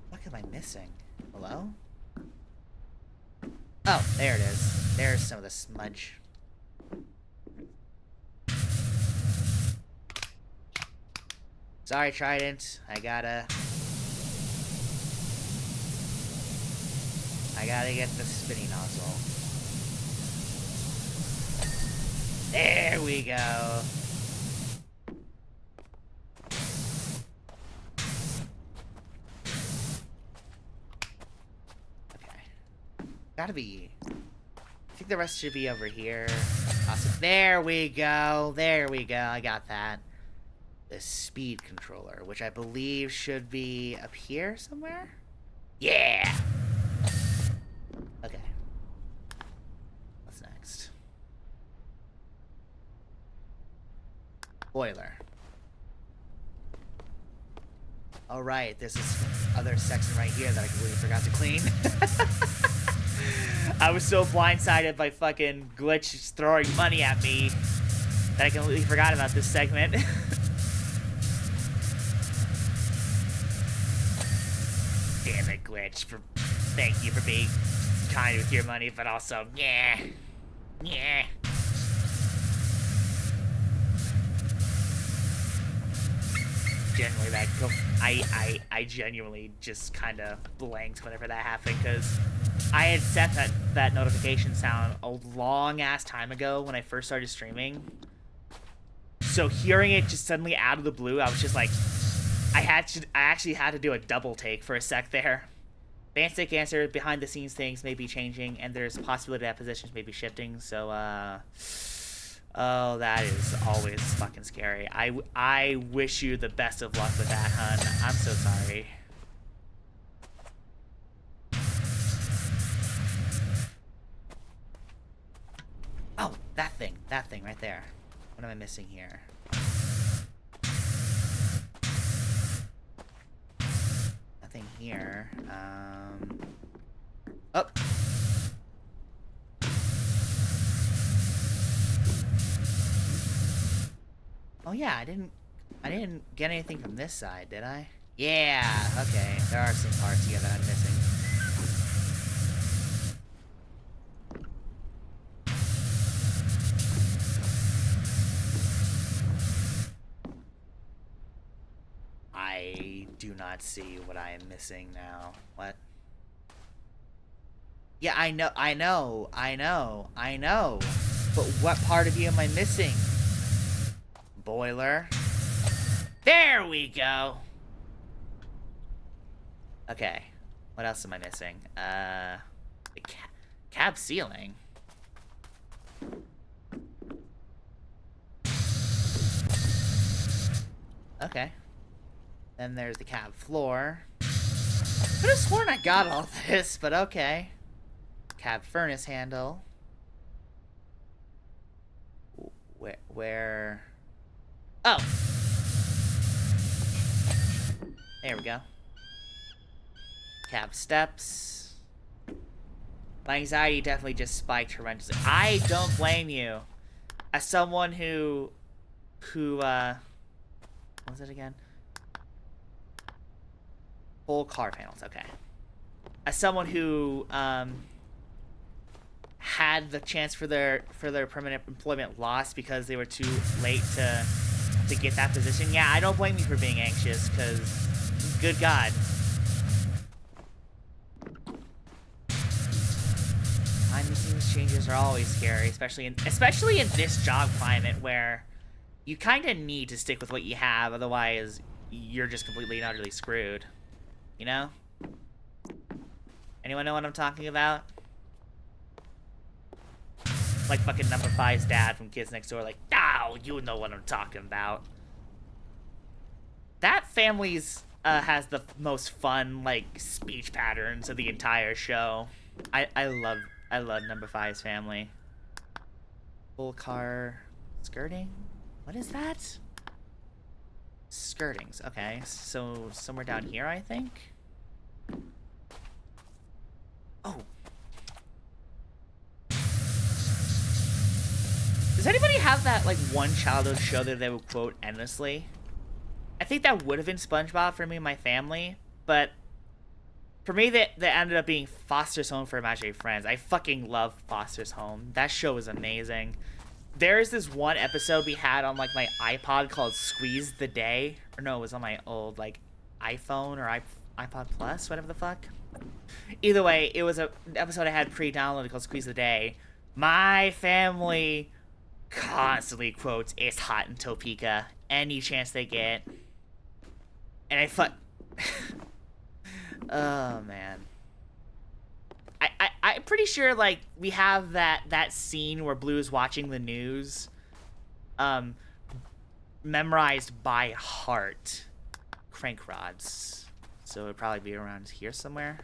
S1: What am I missing? Hello? Oh, there it is. There's some of the smudge. Sorry, Trident. I gotta get the spinning nozzle. There we go. Okay. Gotta be... I think the rest should be over here. Awesome. There we go. There we go. I got that. The speed controller, which I believe should be up here somewhere? Yeah! Okay. What's next? Boiler. Alright, there's this other section right here that I completely forgot to clean. I was so blindsided by fucking Glitch throwing money at me that I completely forgot about this segment. Damn it, Glitch. Thank you for being kind with your money, but also, yeah. Generally, I genuinely just kind of blanked whenever that happened, because I had set that notification sound a long ass time ago when I first started streaming. So hearing it just suddenly out of the blue, I was just like, I actually had to do a double take for a sec there. Fantastic answer, behind the scenes things may be changing, and there's a possibility that positions may be shifting, so, oh, that is always fucking scary. I wish you the best of luck with that, hun. I'm so sorry. Oh, that thing right there. What am I missing here? Nothing here. Oh. Oh yeah, I didn't get anything from this side, did I? Yeah, okay. There are some parts here that I'm missing. I do not see what I am missing now. What? Yeah, I know. But what part of you am I missing? Boiler. There we go. Okay. What else am I missing? The cab ceiling. Okay. Then there's the cab floor. Could have sworn I got all this, but okay. Cab furnace handle. Where? Oh! There we go. Cab steps. My anxiety definitely just spiked horrendously. I don't blame you. As someone who what was it again? Full car panels, okay. As someone who had the chance for their permanent employment lost because they were too late to get that position, yeah, I don't blame you for being anxious, because good God. Behind the scenes changes are always scary, especially in this job climate where you kind of need to stick with what you have, otherwise you're just completely and utterly screwed. You know? Anyone know what I'm talking about? Like fucking Number 5's dad from Kids Next Door, like, oh, you know what I'm talking about. That family's has the most fun, like, speech patterns of the entire show. I love Number 5's family. Full car skirting? What is that? Skirtings, okay. So somewhere down here, I think. Oh. Does anybody have that, like, one childhood show that they would quote endlessly? I think that would have been SpongeBob for me and my family, but for me, that ended up being Foster's Home for Imaginary Friends. I fucking love Foster's Home. That show is amazing. There's this one episode we had on, like, my iPod called Squeeze the Day. Or no, it was on my old, like, iPhone or iPod Plus, whatever the fuck. Either way, it was an episode I had pre-downloaded called Squeeze the Day. My family constantly quotes It's Hot in Topeka any chance they get. And oh, man. I'm pretty sure, like, we have that scene where Blue's watching the news memorized by heart. Crank rods. So it'd probably be around here somewhere.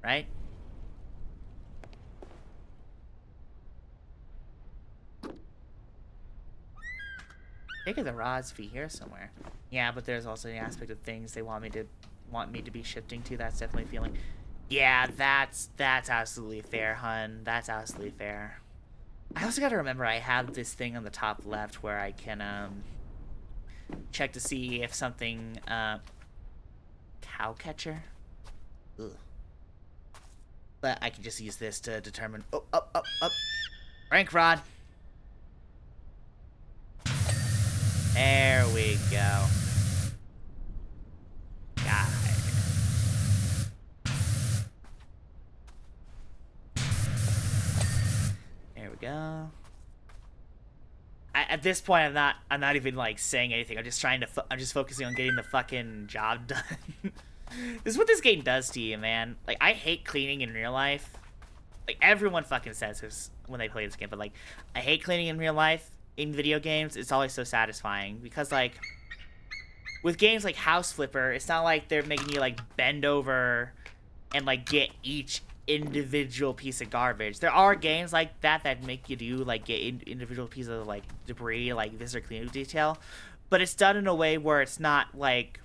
S1: Right? I think the rods be here somewhere. Yeah, but there's also the aspect of things they want me to be shifting to. That's definitely feeling. Yeah, that's absolutely fair, hun. That's absolutely fair. I also gotta remember I have this thing on the top left where I can check to see if something cow catcher. Ugh. But I can just use this to determine. Oh, up. Rank rod. There we go. God. at this point, I'm not even like saying anything. I'm just trying to. I'm just focusing on getting the fucking job done. This is what this game does to you, man. Like, I hate cleaning in real life. Like, everyone fucking says this when they play this game, but like, I hate cleaning in real life. In video games, it's always so satisfying because like, with games like House Flipper, it's not like they're making you like bend over and like get each individual piece of garbage. There are games like that make you do like get individual pieces of like debris, like visitor cleanup detail, but it's done in a way where it's not like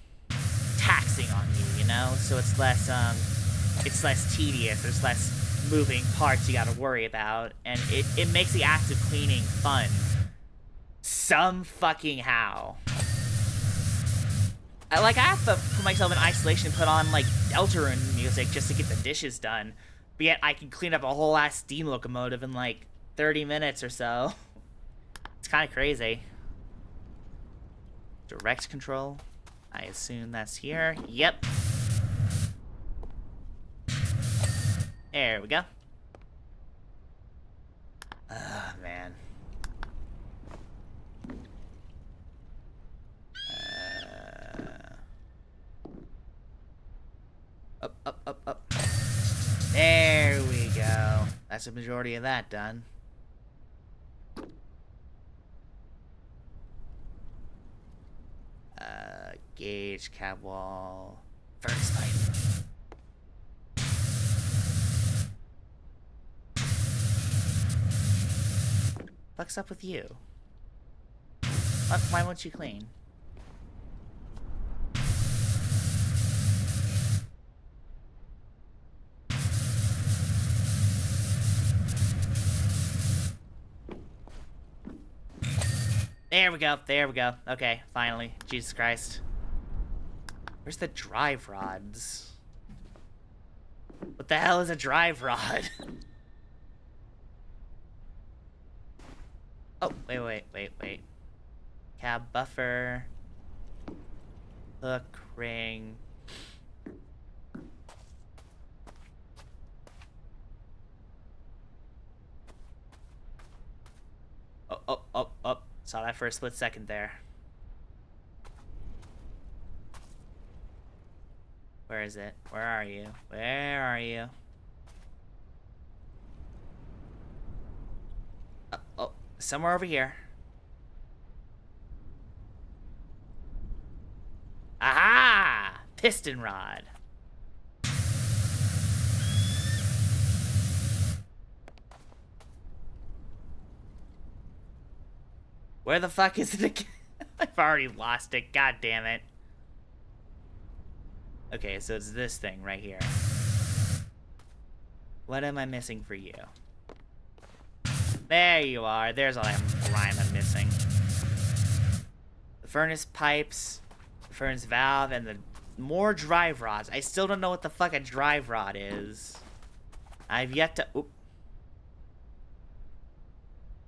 S1: taxing on you, you know? So it's less tedious. There's less moving parts you gotta worry about, and it makes the act of cleaning fun. Some fucking how. I have to put myself in isolation and put on, like, Deltarune music just to get the dishes done. But yet I can clean up a whole ass steam locomotive in, like, 30 minutes or so. It's kind of crazy. Direct control. I assume that's here. Yep. There we go. Ah, man. Up. There we go. That's the majority of that done. Gauge, cab wall, furnace pipe. What's up with you? Why won't you clean? There we go. Okay, finally. Jesus Christ. Where's the drive rods? What the hell is a drive rod? Oh, wait. Cab buffer. Hook, ring. Oh. Saw that for a split second there. Where is it? Where are you? Where are you? Oh, somewhere over here. Aha! Piston rod. Where the fuck is it again? I've already lost it. God damn it. Okay, so it's this thing right here. What am I missing for you? There you are. There's all that grime I'm missing. The furnace pipes, the furnace valve, and the more drive rods. I still don't know what the fuck a drive rod is. I've yet to... Oop.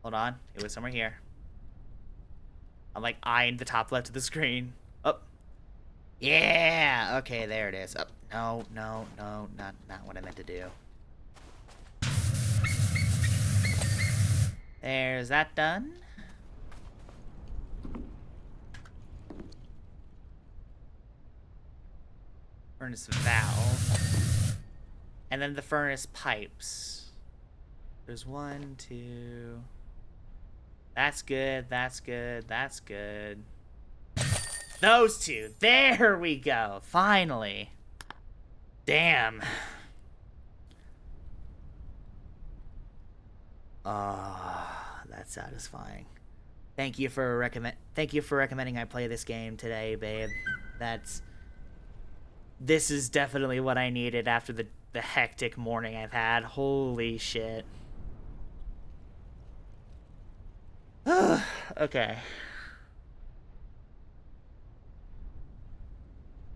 S1: Hold on. It was somewhere here. I'm like eyeing the top left of the screen. Oh. Yeah! Okay, there it is. Oh, no, not what I meant to do. There's that done. Furnace valve. And then the furnace pipes. There's 1, 2... That's good. Those two. There we go. Finally. Damn. Oh, that's satisfying. Thank you for recommending I play this game today, babe. This is definitely what I needed after the hectic morning I've had. Holy shit. Okay.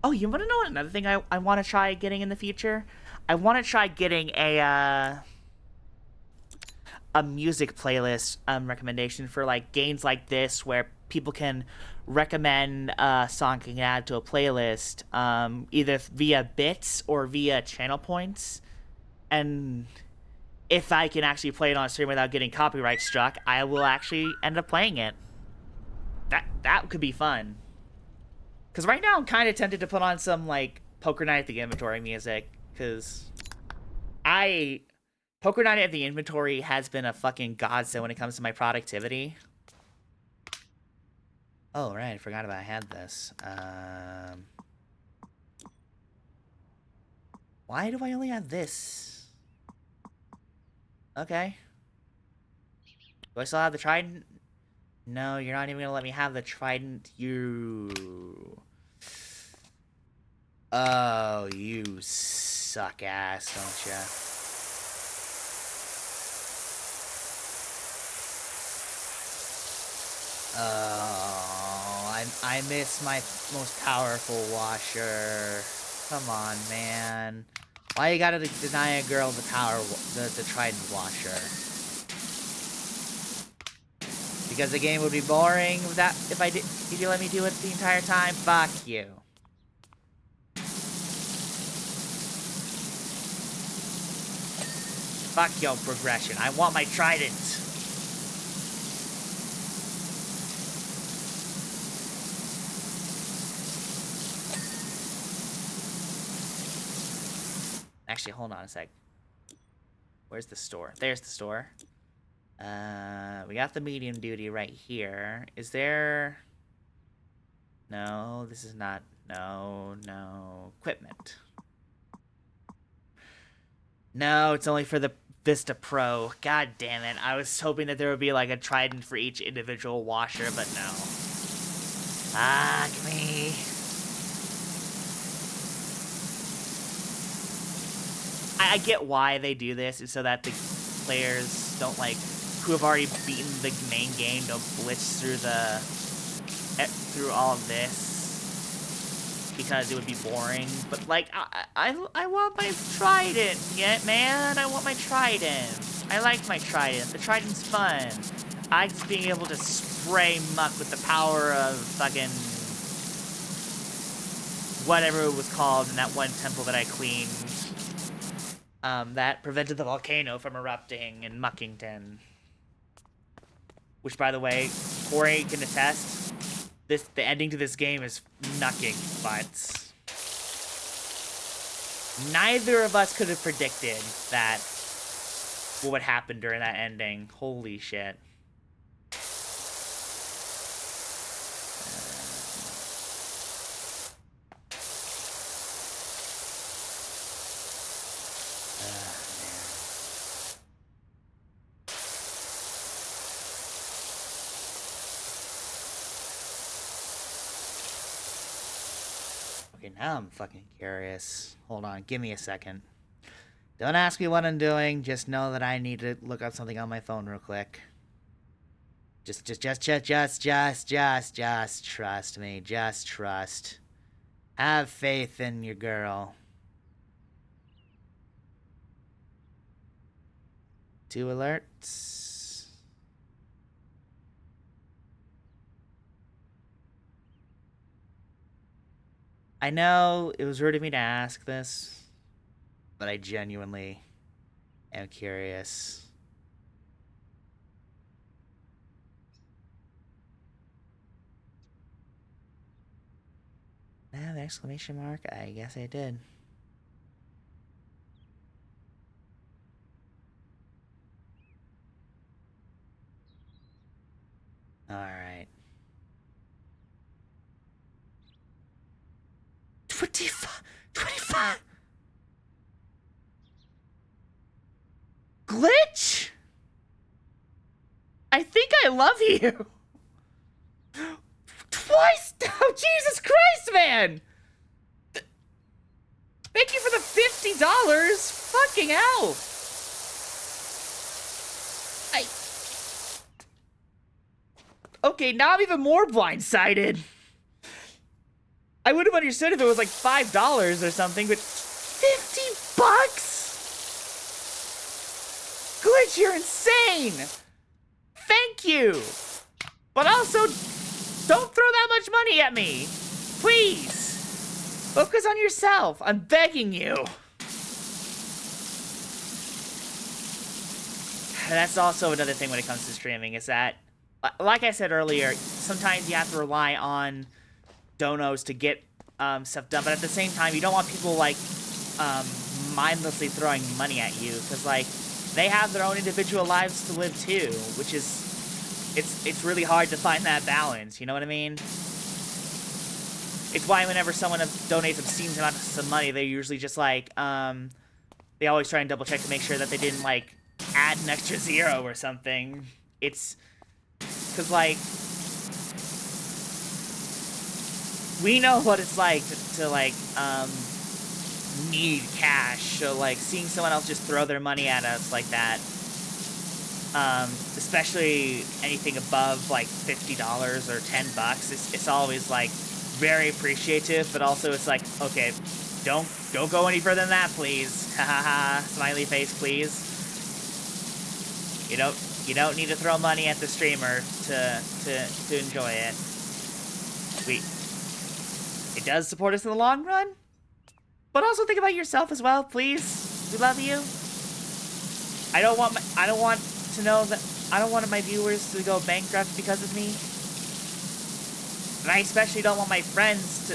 S1: Oh, you want to know another thing I want to try getting in the future? I want to try getting a music playlist recommendation for like games like this where people can recommend a song and add to a playlist either via bits or via channel points. And if I can actually play it on stream without getting copyright struck, I will actually end up playing it. That could be fun. Because right now I'm kind of tempted to put on some, like, Poker Night at the Inventory music. Because Poker Night at the Inventory has been a fucking godsend when it comes to my productivity. Oh, right. I forgot about I had this. Why do I only have this? Okay. Do I still have the trident? No, you're not even gonna let me have the trident. You... Oh, you suck ass, don't ya? Oh, I miss my most powerful washer. Come on, man. Why you gotta deny a girl the the trident washer? Because the game would be boring without if you let me do it the entire time. Fuck you. Fuck your progression. I want my trident. Actually, hold on a sec. Where's the store? There's the store. We got the medium duty right here. Is there... No, this is not... No. Equipment. No, it's only for the Vista Pro. God damn it. I was hoping that there would be like a trident for each individual washer, but no. Fuck me. I get why they do this, is so that the players don't, like, who have already beaten the main game don't blitz through all of this, because it would be boring. But, like, I want my trident, man. I want my trident. I like my trident. The trident's fun. I like just being able to spray muck with the power of fucking whatever it was called in that one temple that I cleaned. That prevented the volcano from erupting in Muckington. Which, by the way, Corey can attest, the ending to this game is nucking butts. Neither of us could have predicted that what would happen during that ending. Holy shit. Now I'm fucking curious. Hold on, give me a second. Don't ask me what I'm doing, just know that I need to look up something on my phone real quick. Just trust me. Just trust. Have faith in your girl. 2 alerts. I know it was rude of me to ask this, but I genuinely am curious. Ah, the exclamation mark? I guess I did. Alright. 25 Glitch? I think I love you. Twice? Oh, Jesus Christ, man. Thank you for the $50. Fucking hell. Okay, now I'm even more blindsided. I would have understood if it was like $5 or something, but $50? Glitch, you're insane! Thank you! But also, don't throw that much money at me! Please! Focus on yourself, I'm begging you! that's also another thing when it comes to streaming is that, like I said earlier, sometimes you have to rely on donos to get stuff done, but at the same time, you don't want people like mindlessly throwing money at you because like they have their own individual lives to live too, which is it's really hard to find that balance. You know what I mean? It's why whenever someone donates obscene amounts of money, they're usually just like they always try and double check to make sure that they didn't like add an extra zero or something. It's because like we know what it's like to like need cash, so like seeing someone else just throw their money at us like that, especially anything above like $50 or $10, it's always like very appreciative, but also it's like, okay, don't go any further than that, please. Ha ha ha, smiley face, please. You don't need to throw money at the streamer to enjoy it. It does support us in the long run, but also think about yourself as well, please. We love you. I don't want my viewers to go bankrupt because of me. And I especially don't want my friends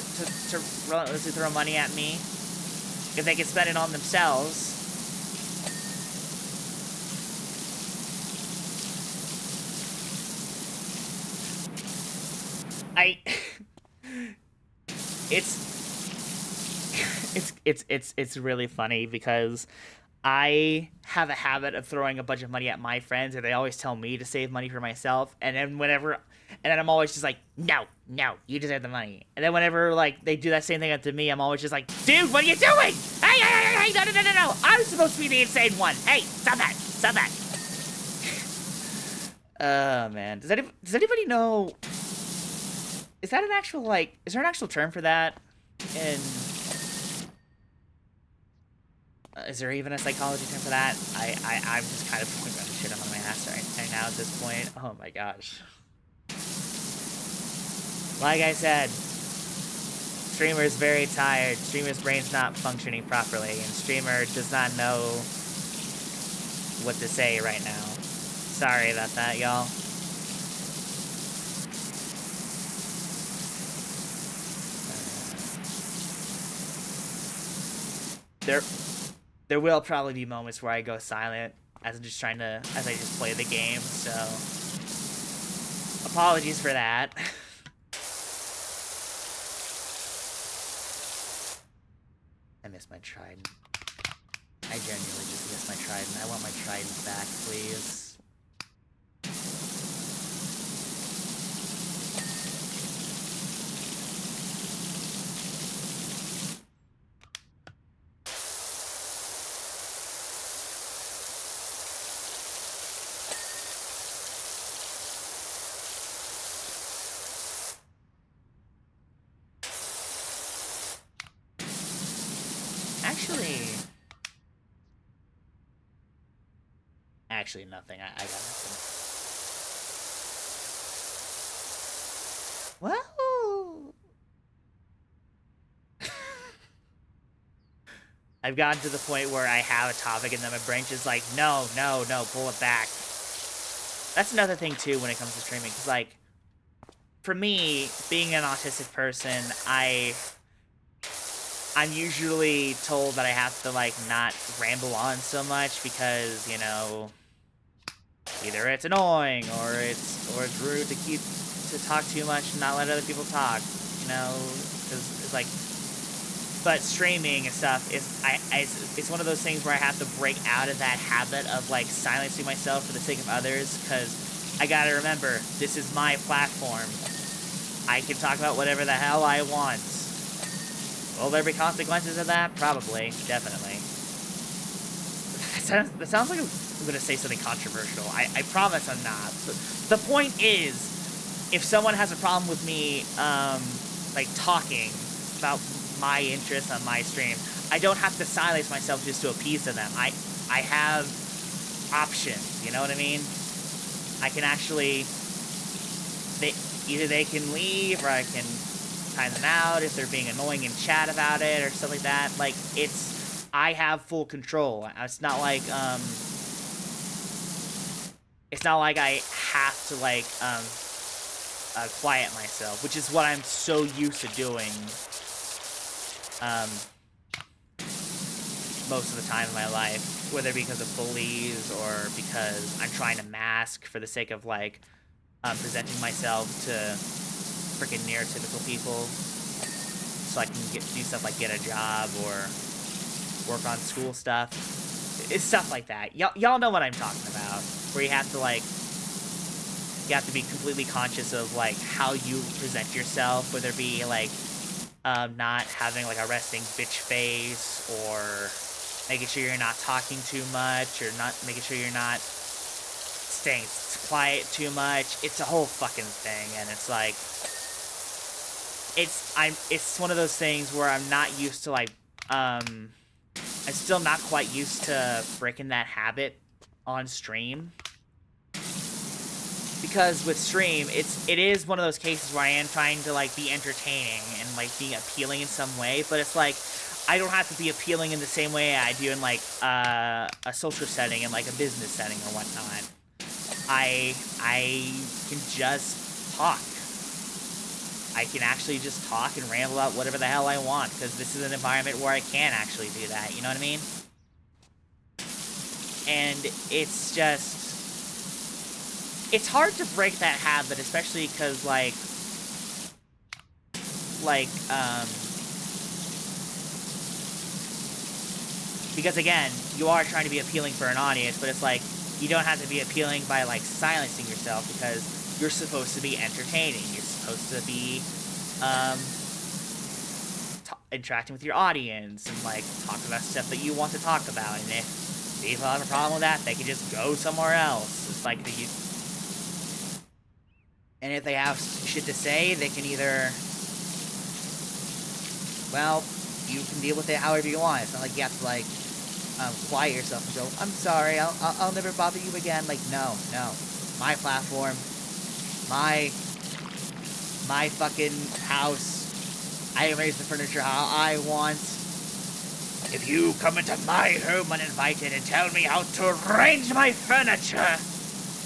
S1: to relentlessly throw money at me if they can spend it on themselves. It's really funny because I have a habit of throwing a bunch of money at my friends, and they always tell me to save money for myself. And then I'm always just like, no, you deserve the money. And then whenever like they do that same thing to me, I'm always just like, dude, what are you doing? Hey, no! I'm supposed to be the insane one. Hey, stop that. Oh man, does anybody know? Is there an actual term for that? Is there even a psychology term for that? I'm just kind of pulling around the shit up on my ass right now at this point. Oh my gosh. Like I said, streamer's very tired. Streamer's brain's not functioning properly, and streamer does not know what to say right now. Sorry about that, y'all. There will probably be moments where I go silent as I just play the game, so apologies for that. I miss my trident. I genuinely just miss my trident. I want my trident back, please. Actually, nothing. I got nothing. Well, I've gotten to the point where I have a topic and then my brain just like, no, pull it back. That's another thing too when it comes to streaming, because like, for me, being an autistic person, I'm usually told that I have to like not ramble on so much because, you know, either it's annoying or it's rude to talk too much and not let other people talk, you know, because it's like, but streaming and stuff it's one of those things where I have to break out of that habit of like silencing myself for the sake of others, because I gotta remember, this is my platform. I can talk about whatever the hell I want. Will there be consequences of that? Probably. Definitely. That sounds like I'm going to say something controversial. I promise I'm not. The point is, if someone has a problem with me, like, talking about my interests on my stream, I don't have to silence myself just to appease to them. I have options, you know what I mean? I can actually... Either they can leave, or I can time them out if they're being annoying in chat about it, or stuff like that. Like, I have full control. It's not like, it's not like I have to like quiet myself, which is what I'm so used to doing most of the time in my life, whether because of bullies or because I'm trying to mask for the sake of like presenting myself to freaking neurotypical people, so I can do stuff like get a job or work on school stuff. It's stuff like that. Y'all know what I'm talking about, where you have to be completely conscious of like how you present yourself, whether it be like not having like a resting bitch face, or making sure you're not talking too much, or not making sure you're not staying quiet too much. It's a whole fucking thing, and it's like it's one of those things where I'm not used to like I'm still not quite used to breaking that habit on stream. Because with stream, it is one of those cases where I am trying to like be entertaining and like being appealing in some way, but it's like I don't have to be appealing in the same way I do in like a social setting and like a business setting or whatnot. I can just talk. I can actually just talk and ramble out whatever the hell I want, because this is an environment where I can actually do that, you know what I mean? And it's just... it's hard to break that habit, especially because, because, again, you are trying to be appealing for an audience, but it's like, you don't have to be appealing by, like, silencing yourself, because you're supposed to be entertaining. You're supposed to be, interacting with your audience, and, like, talk about stuff that you want to talk about, and if people have a problem with that, they can just go somewhere else. It's like, and if they have shit to say, they can either... well, you can deal with it however you want. It's not like you have to, like, quiet yourself and go, I'm sorry, I'll never bother you again. Like, no. My platform. My fucking house. I arrange the furniture how I want. If you come into my home uninvited and tell me how to arrange my furniture,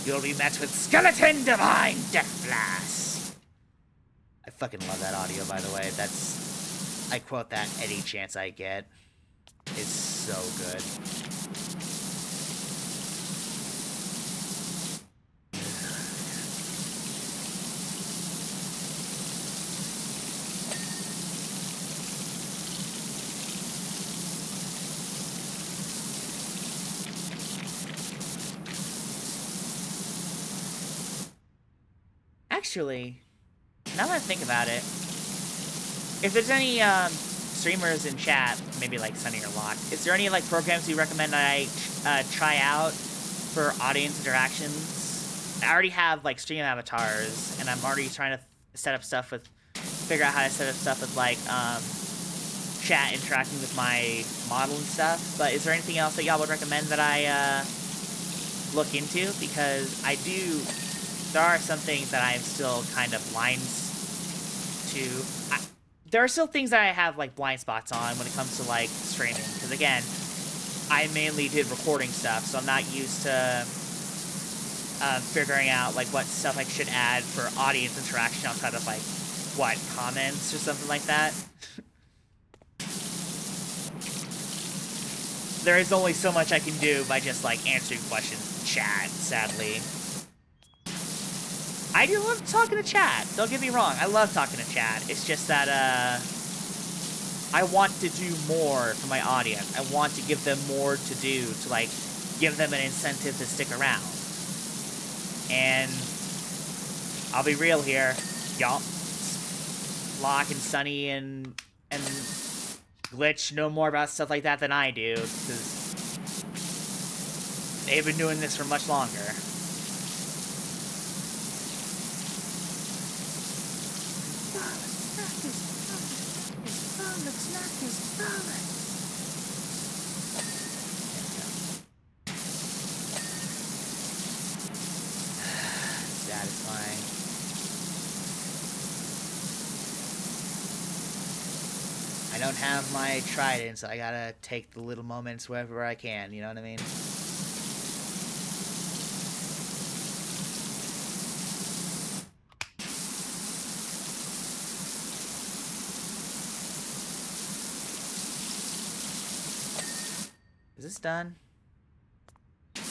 S1: you'll be met with skeleton divine death blast. I fucking love that audio, by the way. I quote that any chance I get. It's so good. Actually, now that I think about it, if there's any streamers in chat, maybe like Sunny or Locke, is there any like programs you recommend I try out for audience interactions? I already have like stream avatars, and I'm already trying to figure out how to set up stuff with like chat interacting with my model and stuff. But is there anything else that y'all would recommend that I look into? Because there are some things that I'm still kind of blind to. There are still things that I have, like, blind spots on when it comes to, like, streaming. Because, again, I mainly did recording stuff, so I'm not used to figuring out, like, what stuff I should add for audience interaction outside of, like, what, comments or something like that. There is only so much I can do by just, like, answering questions in chat, sadly. I do love talking to chat. Don't get me wrong. I love talking to chat. It's just that, I want to do more for my audience. I want to give them more to do to, like, give them an incentive to stick around. And I'll be real here. Y'all, Locke and Sunny and Glitch know more about stuff like that than I do, because they've been doing this for much longer. Satisfying. I don't have my trident, so I gotta take the little moments wherever I can, you know what I mean? Is this done? No,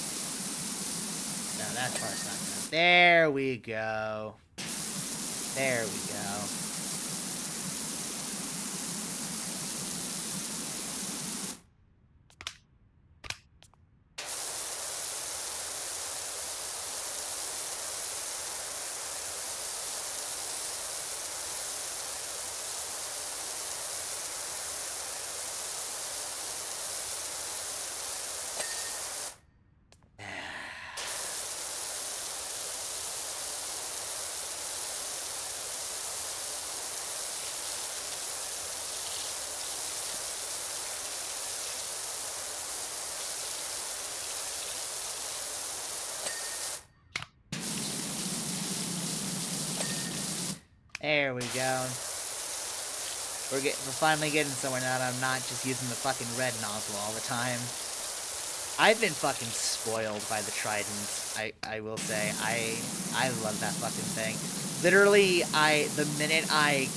S1: that part's not done. There we go. There we go. There we go. We're finally getting somewhere now that I'm not just using the fucking red nozzle all the time. I've been fucking spoiled by the Trident. I will say I love that fucking thing. Literally, the minute I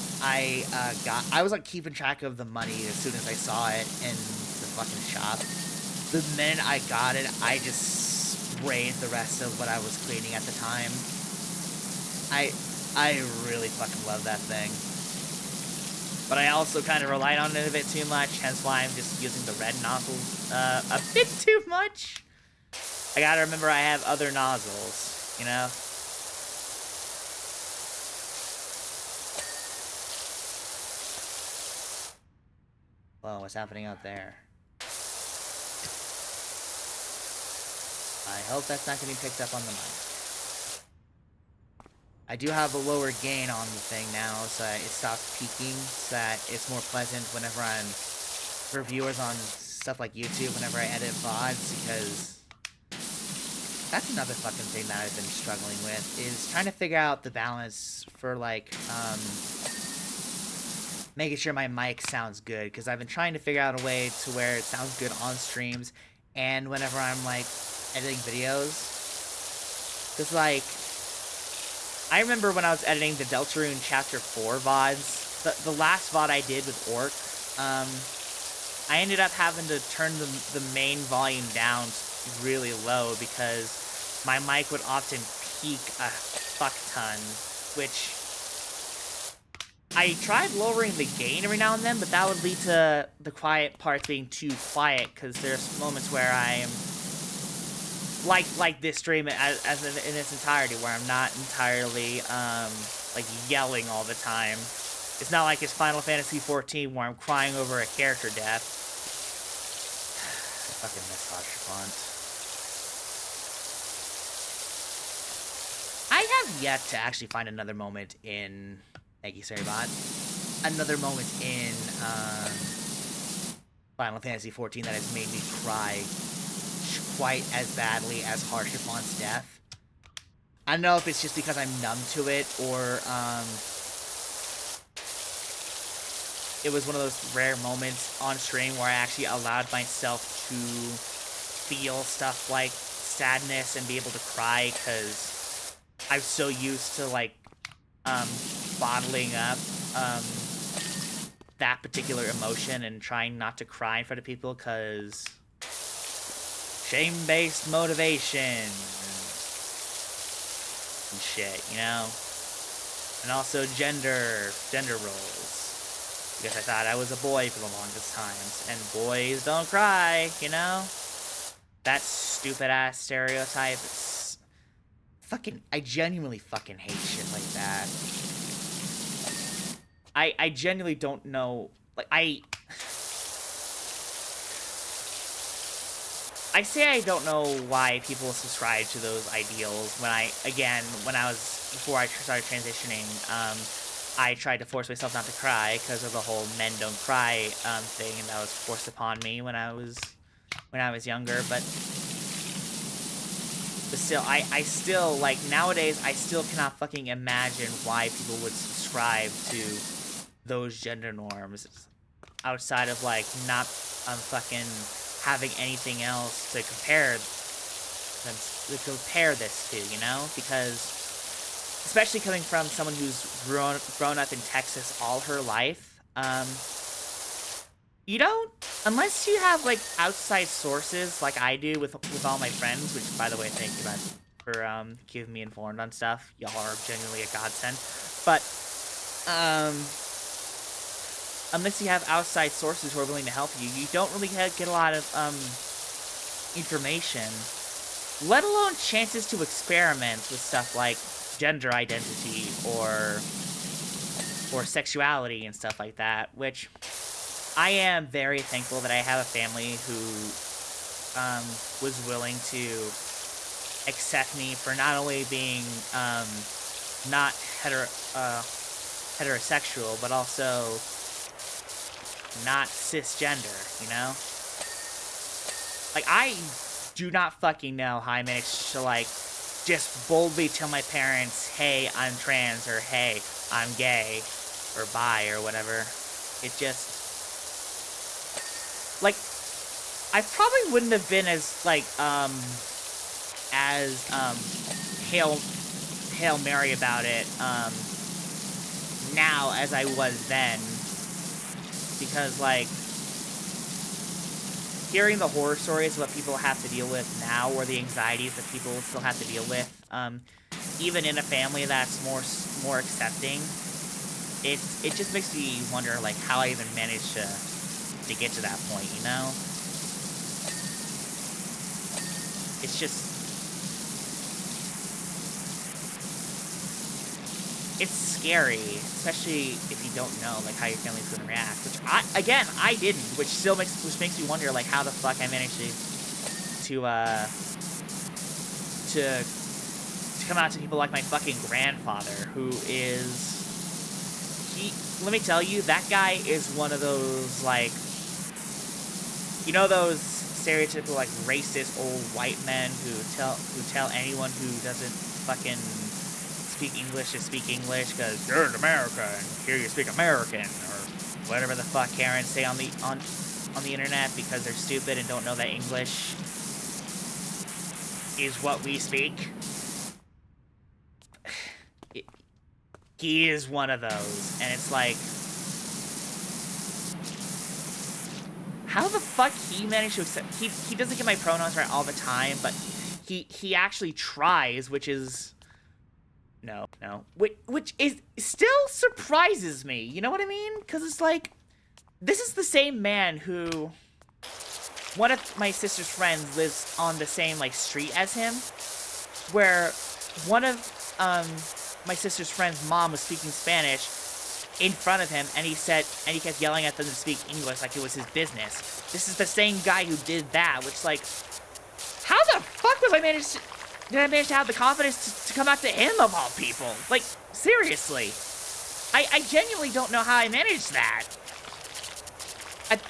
S1: was like keeping track of the money as soon as I saw it in the fucking shop. The minute I got it, I just sprayed the rest of what I was cleaning at the time. I really fucking love that thing. But I also kind of relied on it a bit too much, hence why I'm just using the red nozzles a bit too much. I gotta remember I have other nozzles, you know? Whoa, what's happening out there? I hope that's not getting picked up on the mic. I do have a lower gain on the thing now, so it stops peaking, so that it's more pleasant whenever I'm for viewers on stuff like YouTube, whenever I edit VODs, because that's another fucking thing that I've been struggling with, is trying to figure out the balance for, like, making sure my mic sounds good, because I've been trying to figure out a way to where it sounds good on streams, and whenever I'm, like, editing videos. Because, like, I remember when I was editing the Deltarune Chapter 4 VODs, the last VOD I did with Orc, I ended up having to turn the main volume down really low because my mic would often peak a fuck ton, which I tried lowering the gain every now and then, but that would lead to the quiet parts being too quiet, because there's moments where I'm like this stream as in its entirety, where I'm not entirely like yelling all the time. It's not like it's Final Fantasy XIV where I'm crying over a character death. I fucking miss Harshafont. I have yet to actually find another moment in thank you, Saribot. Another moment in Final Fantasy XIV that has made me cry quite as badly as Harshafont's death. I don't know if it's just because I'm numb to it, or it was one of those rare moments on stream where I actually allowed myself to feel stuff like sadness and be able to cry, because I'm so used to, like, bottling up that particular emotion and trying not to cry in front of people, because shame-based motivation and shit, you know? And also gender roles. Because I thought I was a boy for the longest times, and boys don't cry, you know? That stupid-ass stereotype. It's fucking, I genuinely fucking hate shit like that. I genuinely don't know, like, I say I don't know why people subscribe to those ideals when before I started transitioning, I tried to force myself not to cry because of the whole men don't cry thing, and that was forced upon me when I was younger, but still, I still, like, nowadays, I still cannot fucking imagine why people would subscribe to those gender norms outside of, like, not fucking having anything else to compare this to, you know? Because, especially coming from someone who's grown up in Texas all her life, You don't, unless you have like outside sources like I do with all my friends, which by the way, thank you guys for keeping me informed on stuff. Y'all are genuinely a godsend. But unless you have outside sources who are willing to help you, you don't really get a lot of information, let alone chances to experiment with stuff like gender identity or sexuality and stuff like that, which I am very thankful that I have a family who was willing to accept me for not only being not heterosexual, but also not cisgender, you know? Like, I do not fucking know how I managed to, like, just boldly tell my parents, hey, I'm trans, or hey, I'm gay, or bi, or whatever. It just... like, I probably wouldn't have been as, like, Hail Mary about it, now as I was then. Because, like, hearing the horror stories of what people have to deal with now, or the anxieties that people still have to deal with, even in a family that's more accepting, it just makes me wonder, like, how I even managed to get to that point, you know? It's just... it's scary, especially if you don't know, like, how your family's gonna react, which I didn't, which makes me wonder, like, how the fuck I managed to come out to people like my fucking grandfather, who is... let me tell you, that guy is one of those, like, you know those stereotypical, like, racist old white men who tell anyone who doesn't fucking speak English to speak English because you're an American, here you speak American, or whatever the fuck Karens say on the internet because they're stupid and don't know that English is what we speak. He is one of those, and it's like, how the fuck he managed to accept... He doesn't get my pronouns right all the time, but he actually tries, which is... No. Which is still surprises me, you know what I mean? Because it's like, this is the same man who... one of my sister's friends lives on the same, like, street as him, where one of my sister's friend's mom was speaking Spanish in front of him, and he kept yelling at them to speak English like it was his business. This is the same guy who did that, which, like, how the fuck did I manage to have the confidence to come out to him of all people? Like, seriously. I genuinely don't know how I managed that. At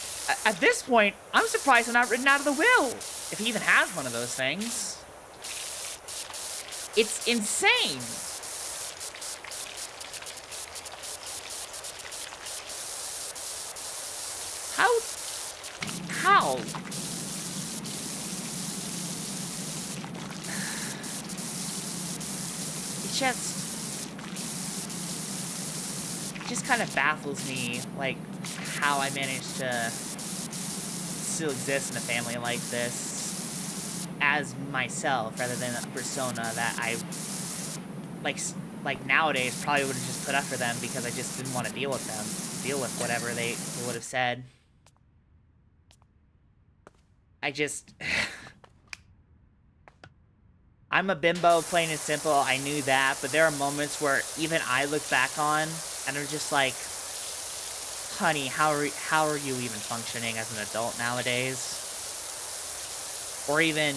S1: this point, I'm surprised I'm not written out of the will, if he even has one of those things. It's insane. How? It just kind of baffles me, like, how I managed to still exist in a family like this as myself, rather than a persona that I, like nowadays, probably would have just put up for them because I just didn't want to deal with them, deal with whatever they would have said. I'm a bimbo, plain and simple, I knew that, but there are moments where even I look back on, and I'm just like, honey, how are you even functioning as an adult nowadays? Or even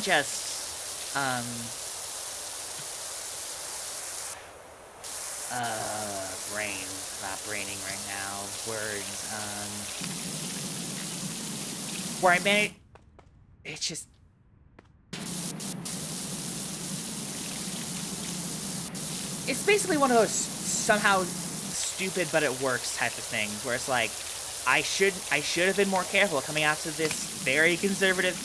S1: just, brains, not braining right now, words, where I managed... it's just... it's basically one of those somehow stupid but it works type of things, where it's like, I should have been more careful coming out to this very conservative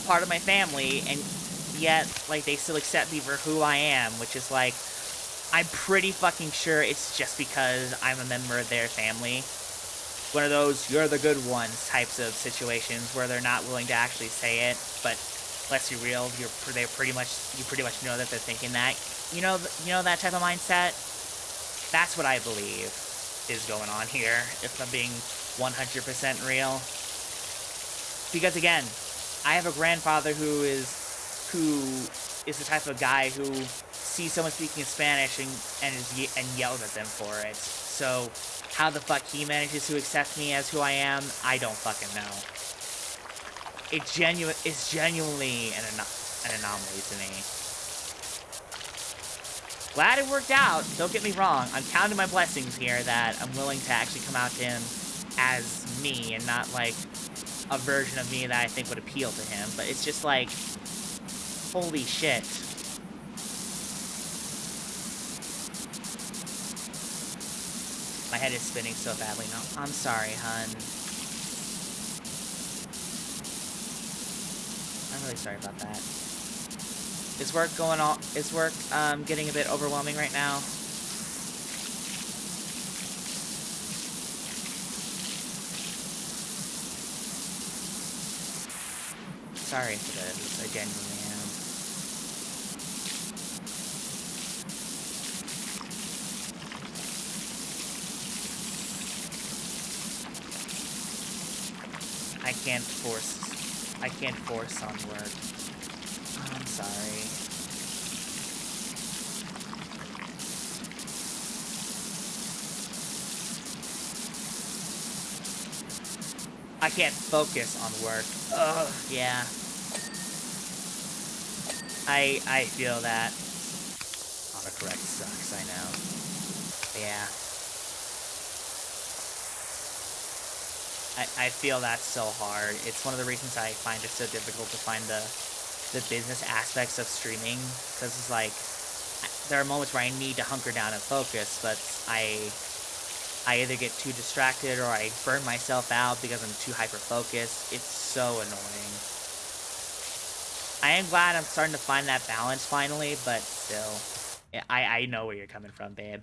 S1: part of my family, and yet, like, they still accept me for who I am, which is like, I'm pretty fucking sure it's just because I'm a member of their family. One of those "you're the good ones" types of situations where they're not willing to actually say it, but let's be real, you pretty much know that they're thinking that. You know that type of mindset. That's what I believe is going on here. If I'm being 100% real, because again, I have a grandfather who is the type of guy who sees someone speaking Spanish and yells at them for it. So how the fuck he manages to accept me as who I am, I don't fucking know. It's genuinely an anomaly to me. Glad it worked out. Don't get me wrong. I'm counting my blessings here that I'm willing to actually come out to him as me and not like a version of me that I think would appeal to him. But it's just like, holy shit. My head is spinning so badly now. I'm sorry, hun. I'm really sorry about that. Is work getting a bit overwhelming right now? Sorry for this. I genuinely am. I can't force on work. I'm sorry. I can't focus on work. Ugh, yeah. I feel that. Autocorrect sucks, I know. Yeah. I feel that so hard. It's one of the reasons I find it so difficult to find the business aspects of streaming, because it's like, there are moments where I need to hunker down and focus, but I either get too distracted or I burn myself out because I'm too hyper-focused. It's so annoying. I am glad I'm starting to find that balance finally, but still, I know where you're coming from, babe.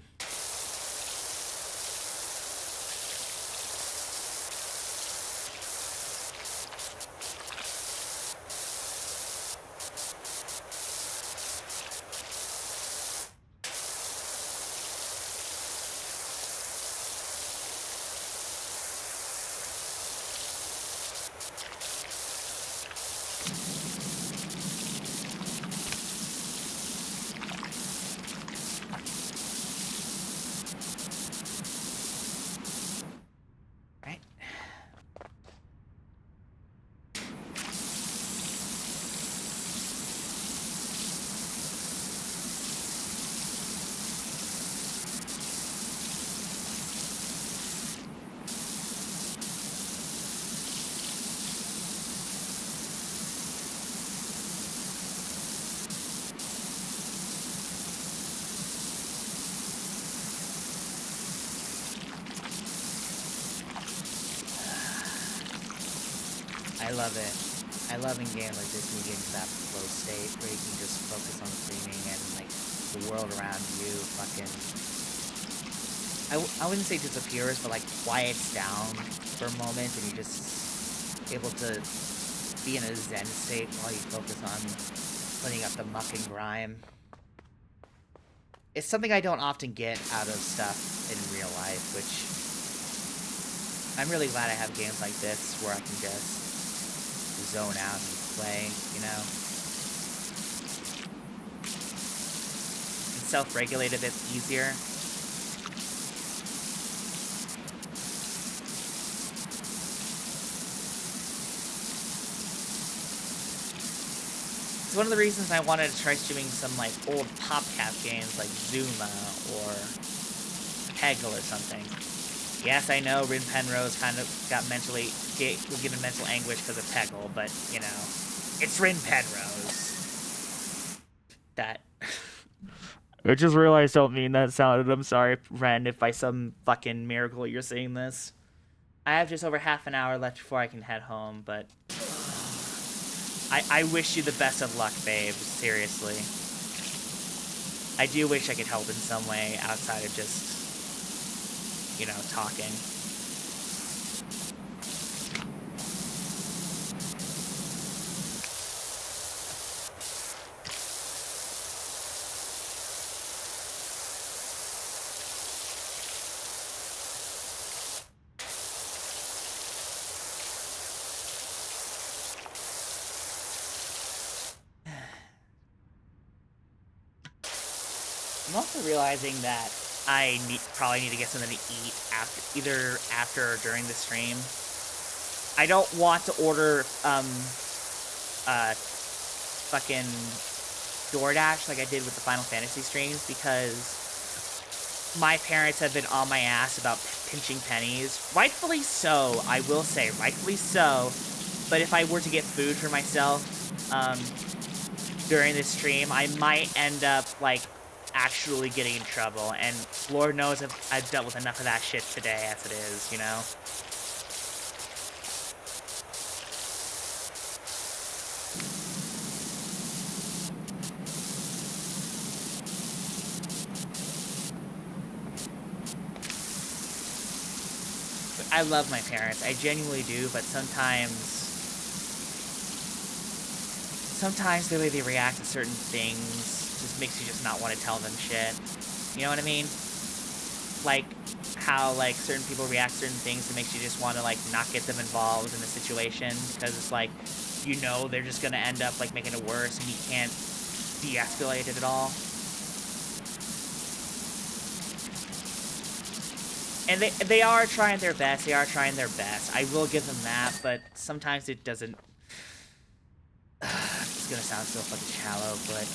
S1: I love it. I love in games like this when you get into that flow state where you can just focus on streaming and like the world around you fucking, I wouldn't say disappears, but like quiets down for a moment and you're just able to be in a zen state while you focus on cleaning up the muck and grime. It's something I don't often get out of stuff in real life, which I'm really glad I have games like this where I can just zone out and play, you know? And self-regulate a bit easier. It's one of the reasons I wanted to try streaming some, like, old PopCap games like Zuma or Peggle or something. Yes, I know Rin Penrose kind of was given mental anguish because of Peggle, but, you know, it's Rin Penrose. That. I just realized I don't mean that sounded. I'm sorry, Ren, if by some fucking miracle you're seeing this. I have just over half an hour left before I can head home, but I wish you the best of luck, babe. Seriously. I do wish I could help in some way outside of just, you know, talking. I'm also realizing that I probably need to get something to eat either after or during the stream. I don't want to order fucking DoorDash like I did with the Final Fantasy streams because my parents have been on my ass about pinching pennies. Rightfully so, I will say, rightfully so. But if I were to get food for myself during this stream, I might end up like actually getting in trouble, and Lord knows if I've dealt with enough of that shit today as it is, you know? I love my parents, I genuinely do, but sometimes the way they react to certain things just makes you just not want to tell them shit. You know what I mean? Like, how, like, certain people react to certain things that makes you just want to, like, not get them involved in the situation, because it's like, you know they're just gonna end up, like, making it worse, and you can't de-escalate it at all. And they are trying their best, I will give them that, but sometimes it doesn't... It's gonna sound so fucking shallow, but...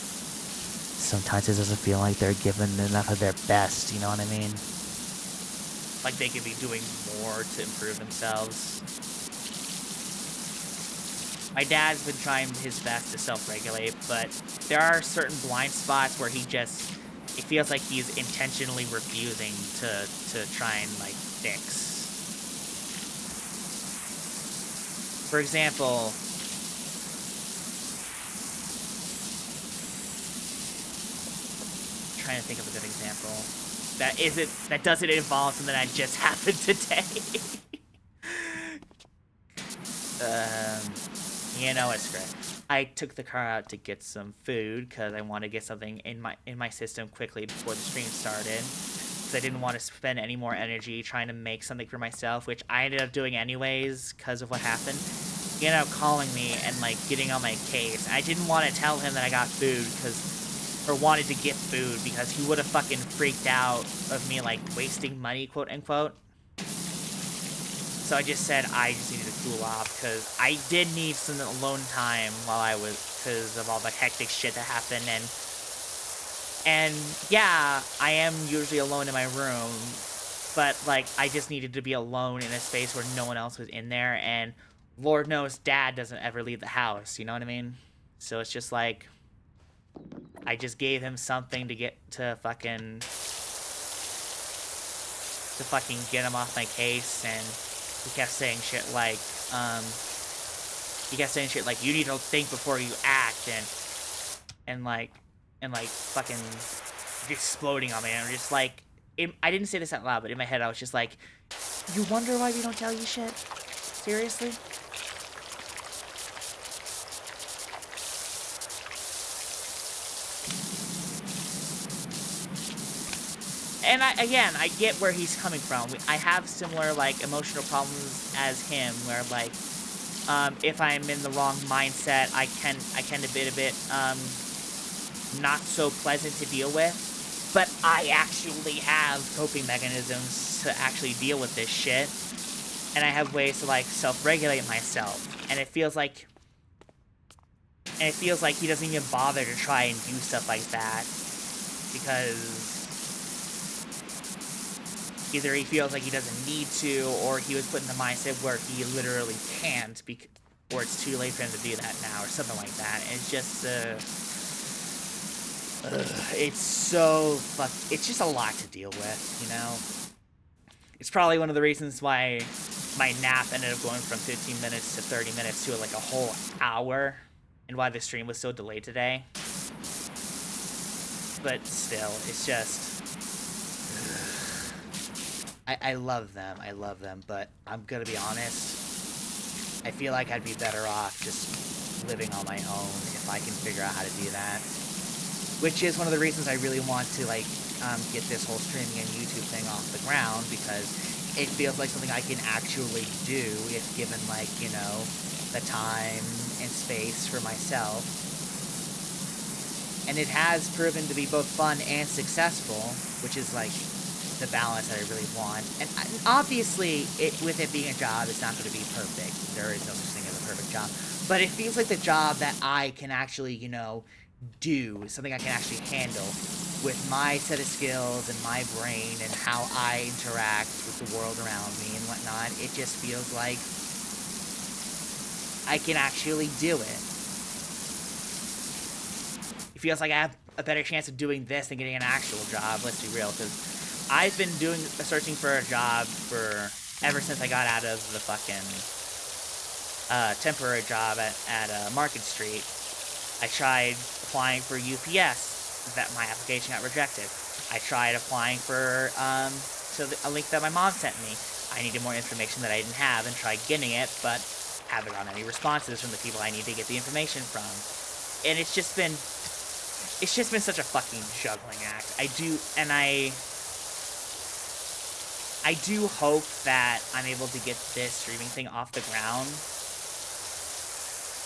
S1: sometimes it doesn't feel like they're giving enough of their best, you know what I mean? Like they could be doing more to improve themselves. My dad's been trying his best to self-regulate, but there are certain blind spots where he just... it feels like he's intentionally refusing to try and, like, fix. For example... I'm trying to think of a good example. That doesn't involve something that just happened today. You know it's great. I took the car out to get some food because I wanted to get something in my system quickly before the stream started. Because I didn't want to spend any more energy trying to make something for myself, which I ended up doing anyways because of what happened. He ended up calling me and, like, getting on my case. I didn't want to tell him that I got food or wanted to get food because he would have fucking freaked out of me, like, wasting money, quote unquote. So I just said I just needed to cool off because I did need some alone time because of all the hectic shit that happened, and yeah, I am usually alone in my room, but, like, I just needed to be alone in a space where no one else was in there, and Lord knows Dad doesn't ever leave the house, you know what I mean? So it's just like, I just gave him something to fucking get him off my case, and he kept saying shit like, you need to think before you act, and fucking exploding on me, and I'm just like, I didn't say this out loud, but in my head I was just like, you wonder why we don't tell you shit? Seriously? And I get where he's coming from. I have similar, like, emotional problems as him, where, like, if I'm in the wrong mindset, I can be a bit, not so pleasant to deal with. But I actually have coping mechanisms to actually deal with this shit. And I have ways to, like, self-regulate myself. And it feels like he doesn't even bother to try and do stuff like that. Because either he feels like he doesn't need to, or he was put in the mindset where he literally can't, or it's too late for him to do that now, or something like that. And it's just, it's just a lot to deal with, you know? It's probably one of the reasons why my nap ended up going from 15 minutes to 30 minutes to, like, a whole hour, and why the stream was so delayed today. but still, it's just... I love them, but I'm gonna be honest, I feel like I'd be better off just living on my own if I can figure out how to do that. Which is one of the reasons I really want to, like, get this whole streaming and YouTube thing off the ground, because it feels like something I can actually do if given, like, you know, the time and space for myself. And it has proven to be both fun and successful, which is, like, the balance that I really want. And obviously, with it being a job, it's not going to be perfect. There is no such thing as a perfect job. But it feels like the job that I can actually, you know, do, something I can actually handle with my set of skills and my brain and how I interact with the world around me and whatnot. It just feels like I can actually do it. It feels like I have a better chance of doing this than getting an actual job, let's be real, because I've been searching for a job ever since I got out of the fucking temporary job at Market Street. I tried applying for UPS, that my application got rejected. I tried applying for a link that my mom sent me. I needed more information that I didn't have and tried getting it, but haven't gotten any responses from the people I need to get the information from. And it's just been such a fucking juggling act. I do hope that I'm able to get this streaming thing off the ground.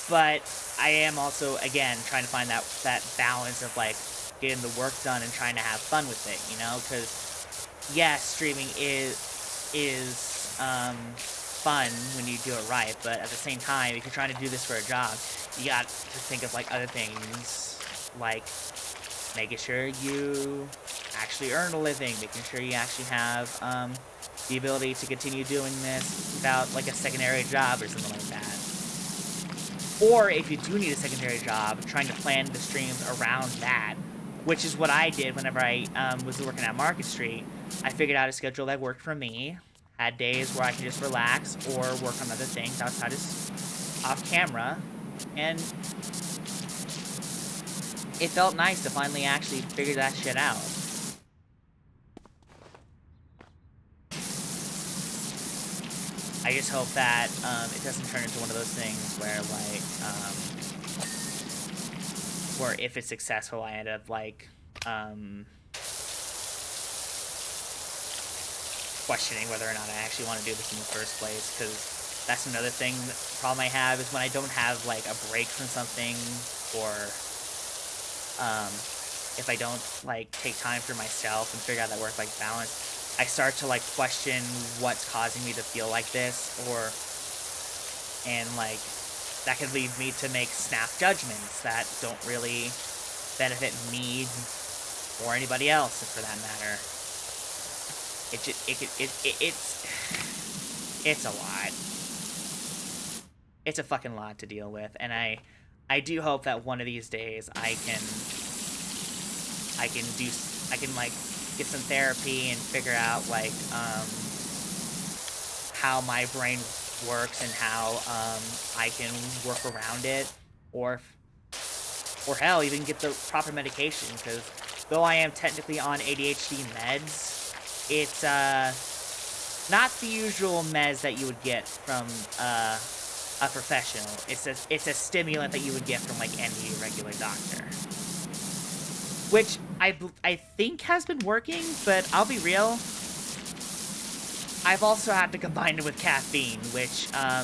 S1: But I am also, again, trying to find that balance of, like, getting the work done and trying to have fun with it, you know? Because, yes, streaming is fun when you do it right, but at the same time, if you're trying to do this for a job, you got to think of, like, other things, like making sure you actually earn a living, making sure you actually have the ability to continue doing this without, like, a secondary job or something like that. Or if you do need a secondary job, trying to plan the streams around that, which is what I did whenever I was working at Market Street. I figured out a schedule that worked for me, had days where I could just relax or work on other things outside off camera, and it felt nice to finally actually figure that shit out. I just hope that it doesn't turn into one of those things where, like, where if it's successful, I end up, like, questioning whether or not I actually want to do this in the first place, because that's another thing, the problem I have is when I don't have, like, a break from something, or, if I don't, like, take time for myself and figure out that work-life balance, I start to, like, question what's causing me to feel like this, and, like, that could lead me to make snap judgments that don't really benefit me or anybody else, for that matter. It's a lot. It's a fucking lot to deal with, and I do hope that one of these days I can like get some therapy and figure out, like, how my brain works and how I can work around it, or hell, even get the proper medication, because though I am technically on ADHD meds, it's not the usual meds that you would get from a professional. It's a stimulant that you would get from, like, any regular doctor, which I think has been working, but I'll be real, I've also had to combine it with caffeine, which I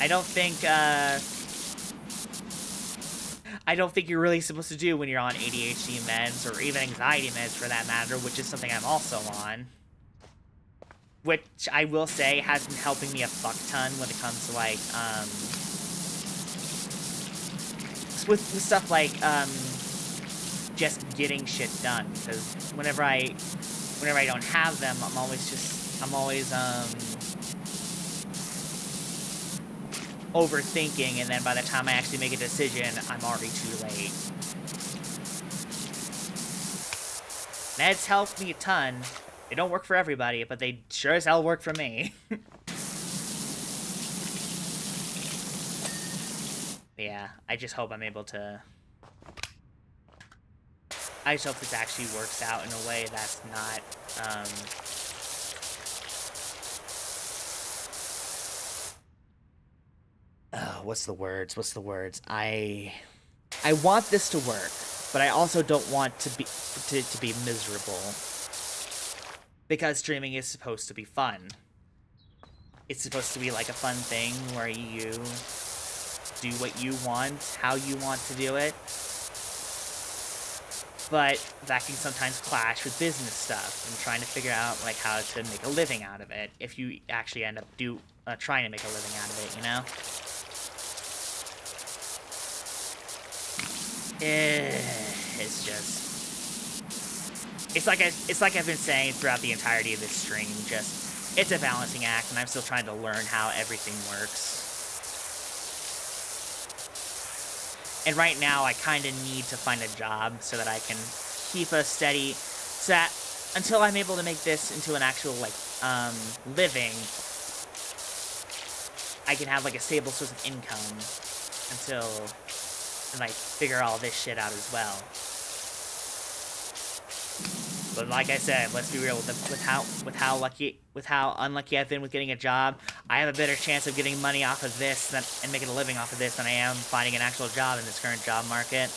S1: don't think you're really supposed to do when you're on ADHD meds, or even anxiety meds for that matter, which is something I'm also on. Which I will say has been helping me a fuck ton when it comes to, like, with stuff like, just getting shit done, because whenever I don't have them, I'm always overthinking, and then by the time I actually make a decision, I'm already too late. Meds help me a ton. They don't work for everybody, but they sure as hell work for me. Yeah, I just hope I'm able to I just hope this actually works out in a way that's not, what's the words? I want this to work, but I also don't want to be miserable. Because streaming is supposed to be fun. It's supposed to be like a fun thing where you do what you want, how you want to do it. But that can sometimes clash with business stuff and trying to figure out like how to make a living out of it if you actually end up trying to make a living out of it, you know? It's just... It's like I've been saying throughout the entirety of this stream, just... It's a balancing act, and I'm still trying to learn how everything works. And right now, I kind of need to find a job so that I can keep a steady... So that until I'm able to make this into an actual, like, living, I can have, like, a stable source of income until... And, like, figure all this shit out as well. But like I said, let's be real with how unlucky I've been with getting a job. I have a better chance of getting money off of this and making a living off of this than I am finding an actual job in this current job market.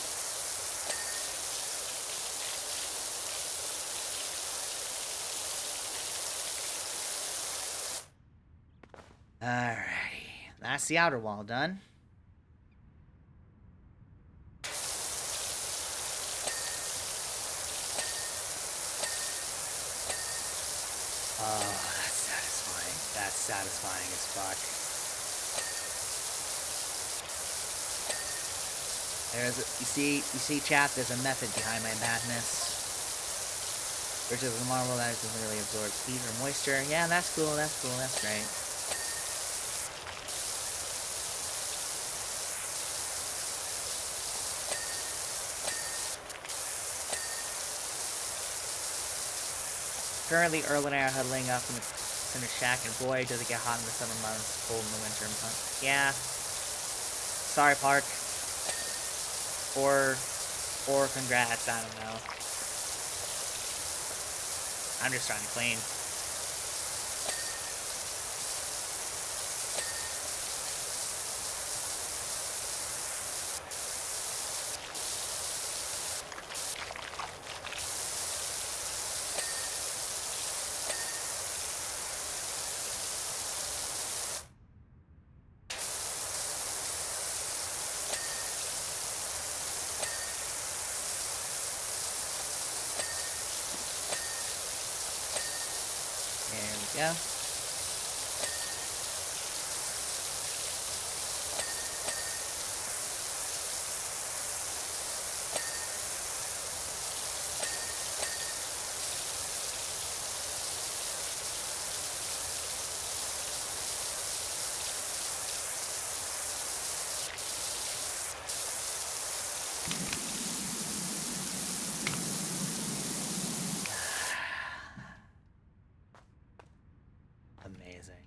S1: Alrighty, that's the outer wall done. Oh, that's satisfying. That's satisfying as fuck. You see, chat, there's a method behind my madness. Which is a marble that doesn't really absorb heat or moisture. Yeah, that's cool, that's great. Currently, Earl and I are huddling up in the shack, and boy, does it get hot in the summer months, cold in the winter months. Yeah. Sorry, Park. Or congrats, I don't know. I'm just trying to clean. Yeah. Amazing.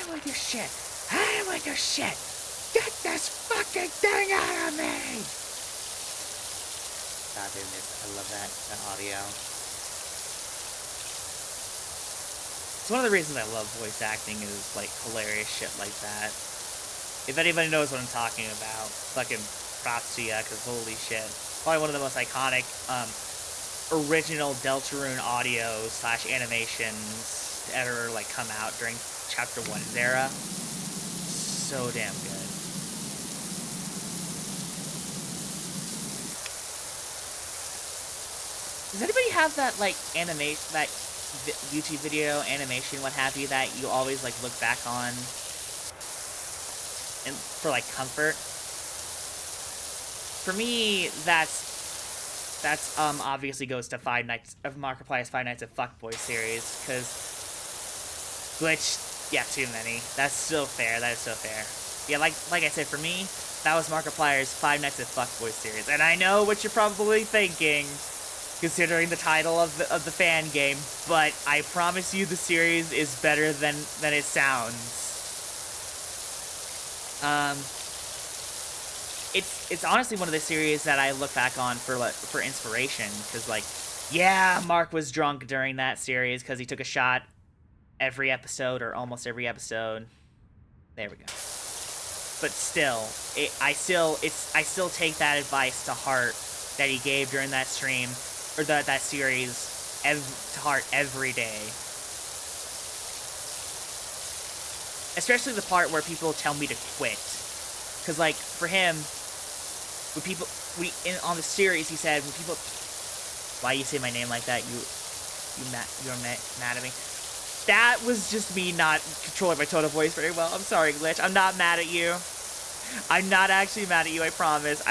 S1: With your shit. Hit him with your shit. Get this fucking thing out of me. God damn it. I love that audio. It's one of the reasons I love voice acting is, like, hilarious shit like that. If anybody knows what I'm talking about, fucking props to ya, because holy shit. Probably one of the most iconic, original Deltarune audio / animations to ever, like, come out during Chapter 1's era. So damn good. Does anybody have that, like, animation, that YouTube video, animation, what have you, that you always, like, look back on and for, like, comfort? For me, that's obviously goes to Markiplier's Five Nights at Fuckboy series, because Glitch, yeah, too many. That's so fair, that is so fair. Yeah, like I said, for me, that was Markiplier's Five Nights at Fuckboy series, and I know what you're probably thinking, considering the title of the fan game, but I promise you the series is better than it sounds. It's honestly one of the series that I look back on for inspiration, because, like, yeah, Mark was drunk during that series because he took a shot every episode, or almost every episode. There we go. But still, I still take that advice to heart that he gave during that stream, or that series, to heart every day. Especially the part where people tell me to quit, because, like, for him, on the series, he said, when people, why you say my name like that? You're mad at me. That was just me not controlling my tone of voice very well. I'm sorry, Glitch. I'm not mad at you. I'm not actually mad at you, I promise.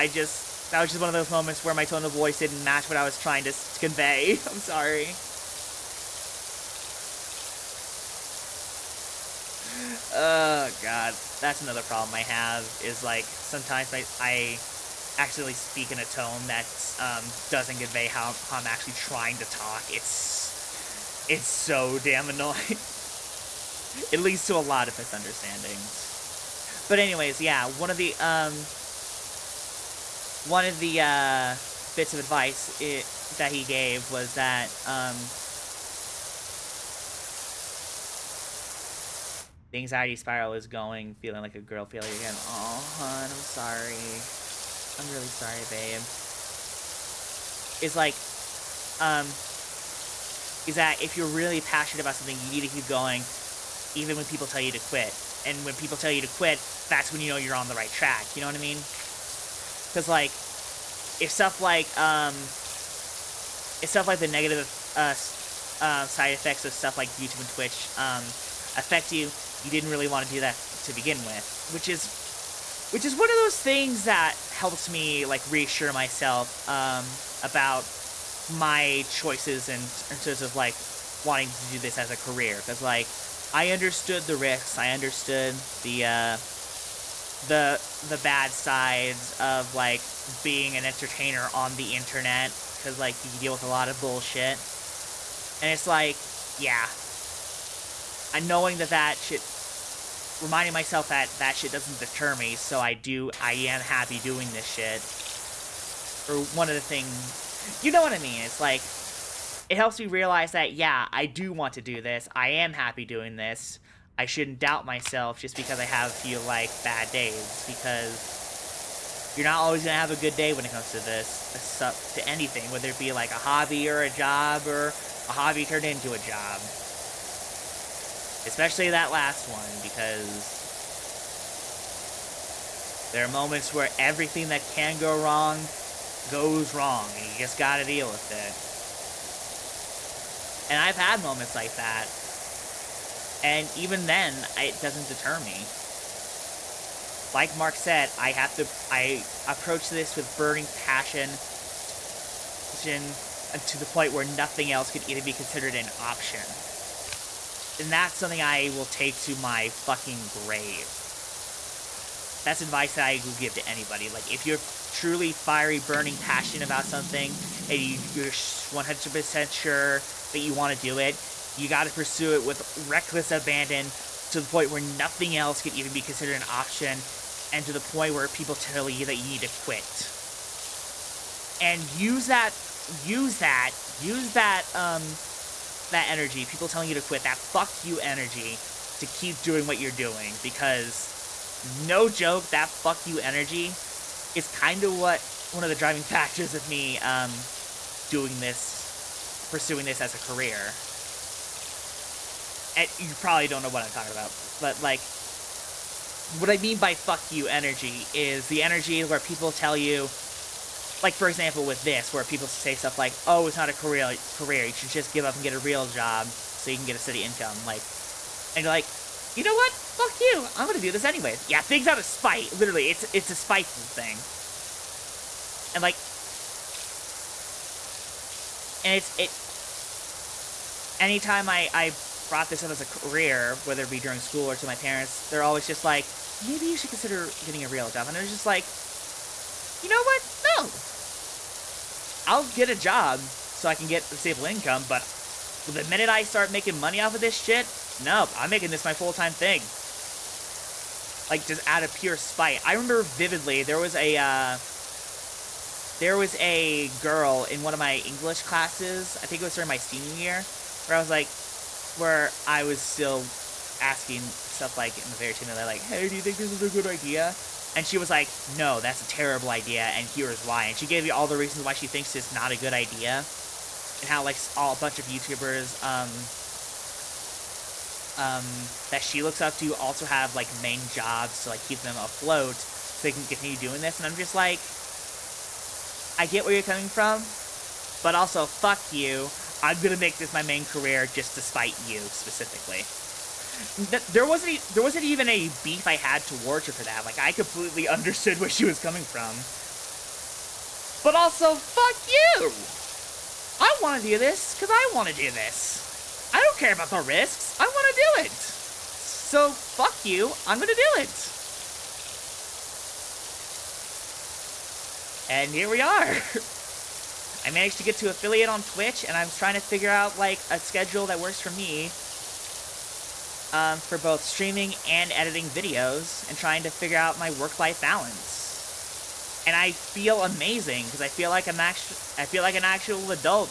S1: That was just one of those moments where my tone of voice didn't match what I was trying to convey. I'm sorry. Oh, God. That's another problem I have, is, like, sometimes I accidentally speak in a tone that doesn't convey how I'm actually trying to talk. It's so damn annoying. It leads to a lot of misunderstandings. But anyways, yeah, one of the bits of advice that he gave was that the anxiety spiral is going, feeling like a girl failure again. Oh, hon, I'm sorry. I'm really sorry, babe. Is like, is that if you're really passionate about something, you need to keep going, even when people tell you to quit. And when people tell you to quit, that's when you know you're on the right track. You know what I mean? Because, like, if stuff like the negative side effects of stuff like YouTube and Twitch affect you, you didn't really want to do that to begin with, which is one of those things that helps me, like, reassure myself about my choices in terms of, like, wanting to do this as a career, because, like, I understood the risks, I understood the bad sides of, like, being an entertainer on the internet, because, like, you deal with a lot of bullshit, and it's like, yeah, and knowing that shit, reminding myself that shit doesn't deter me, so I am happy doing this shit, or one of the things, you know what I mean, it's like, it helps me realize that, yeah, I do want to do this, I am happy doing this, I shouldn't doubt myself just because I have a few, like, bad days, because you're not always gonna have a good day when it comes to to anything, whether it be, like, a hobby or a job, or a hobby turned into a job. Especially that last one, because there are moments where everything that can go wrong goes wrong, and you just gotta deal with it. And I've had moments like that, and even then, it doesn't deter me. Like Mark said, I approach this with burning passion, to the point where nothing else could even be considered an option. And that's something I will take to my fucking grave. That's advice that I will give to anybody. Like, if you're truly fiery, burning passion about something, and you're 100% sure that you want to do it, you gotta pursue it with reckless abandon, to the point where nothing else could even be considered an option, and to the point where people tell you that you need to quit. And use that that energy, people telling you to quit, that fuck you energy, to keep doing what you're doing, because no joke, that fuck you energy is kind of what one of the driving factors of me pursuing this as a career. And you probably don't know what I'm talking about, but like, what I mean by fuck you energy is the energy where people tell you, like, for example, with this, where people say stuff like, oh, it's not a career, you should just give up and get a real job so you can get a steady income, like, and you're like, you know what, fuck you, I'm gonna do this anyways. Yeah, things out of spite, literally, it's a spiteful thing. And like, and anytime I brought this up as a career, whether it be during school or to my parents, they're always just like, maybe you should consider getting a real job. And they're just like, you know what? No. I'll get a job so I can get a stable income, but the minute I start making money off of this shit, no, I'm making this my full-time thing. Like, just out of pure spite. I remember vividly, there was a girl in one of my English classes, I think it was during my senior year, where I was still asking stuff like, in the very timid, like, hey, do you think this is a good idea? And she was like, no, that's a terrible idea, and here's why. And she gave me all the reasons why she thinks it's not a good idea, and how, like, a bunch of YouTubers, that she looks up to also have, like, main jobs to, like, keep them afloat so they can continue doing this. And I'm just like, I get where you're coming from, but also, fuck you. I'm gonna make this my main career just to spite you, specifically. There wasn't even a beef I had towards her for that. Like, I completely understood where she was coming from. But also, fuck you! I want to do this because I want to do this. I don't care about the risks. I want to do it. So, fuck you. I'm gonna do it. And here we are. I managed to get to affiliate on Twitch, and I'm trying to figure out, like, a schedule that works for me for both streaming and editing videos, and trying to figure out my work-life balance. And I feel amazing, because I feel like an actual adult.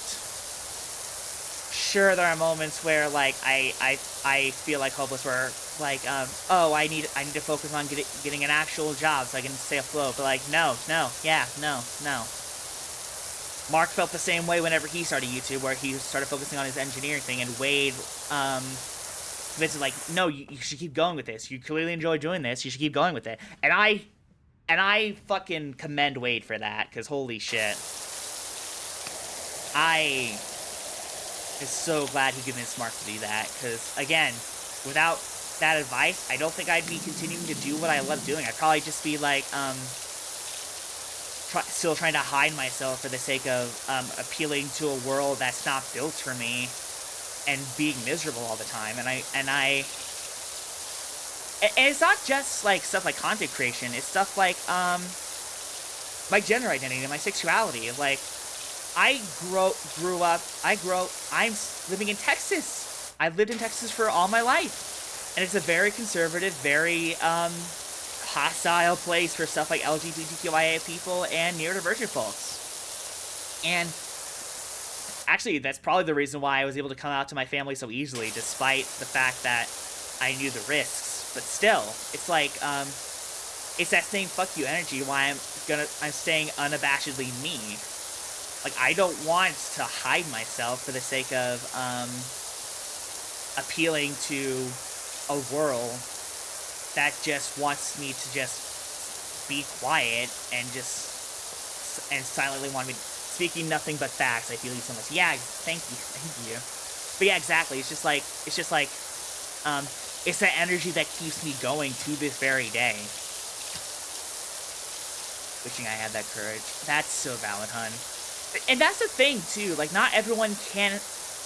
S1: Sure, there are moments where, like, I feel like hopeless, where, like, oh, I need to focus on getting an actual job so I can stay afloat, but, like, no. Mark felt the same way whenever he started YouTube, where he started focusing on his engineering thing, and Wade, convinced him, like, no, you should keep going with this. You clearly enjoy doing this. You should keep going with it. And I fucking commend Wade for that, because holy shit. I am so glad he convinced Mark to do that, because, again, without that advice, I don't think I'd be continuing to do what I love doing. I'd probably just be, like, still trying to hide myself for the sake of appealing to a world that's not built for me, and being miserable all the time. And it's not just like stuff like content creation. It's stuff like my gender identity and my sexuality. Like, I'm living in Texas. I've lived in Texas for all my life, and it's a very conservative, very hostile place for stuff like LGBTQIA people and neurodivergent folks. And actually, that's probably the reason why I was able to come out to my family so easily, despite the fact that I knew the risks. But still, it's like, it's that same fuck you energy why I'm staying unabashedly me. Like, I don't want to hide myself for the sake of appealing to a world that just wants me to just be quiet and silently want me speaking nothing but facts. I feel you so much. Yeah, thank you. But yeah, exactly. It's just like it's that energy that keeps me going to this very day. Wishing I had that courage. That's so valid, hun. And that's the thing too. Like, not everyone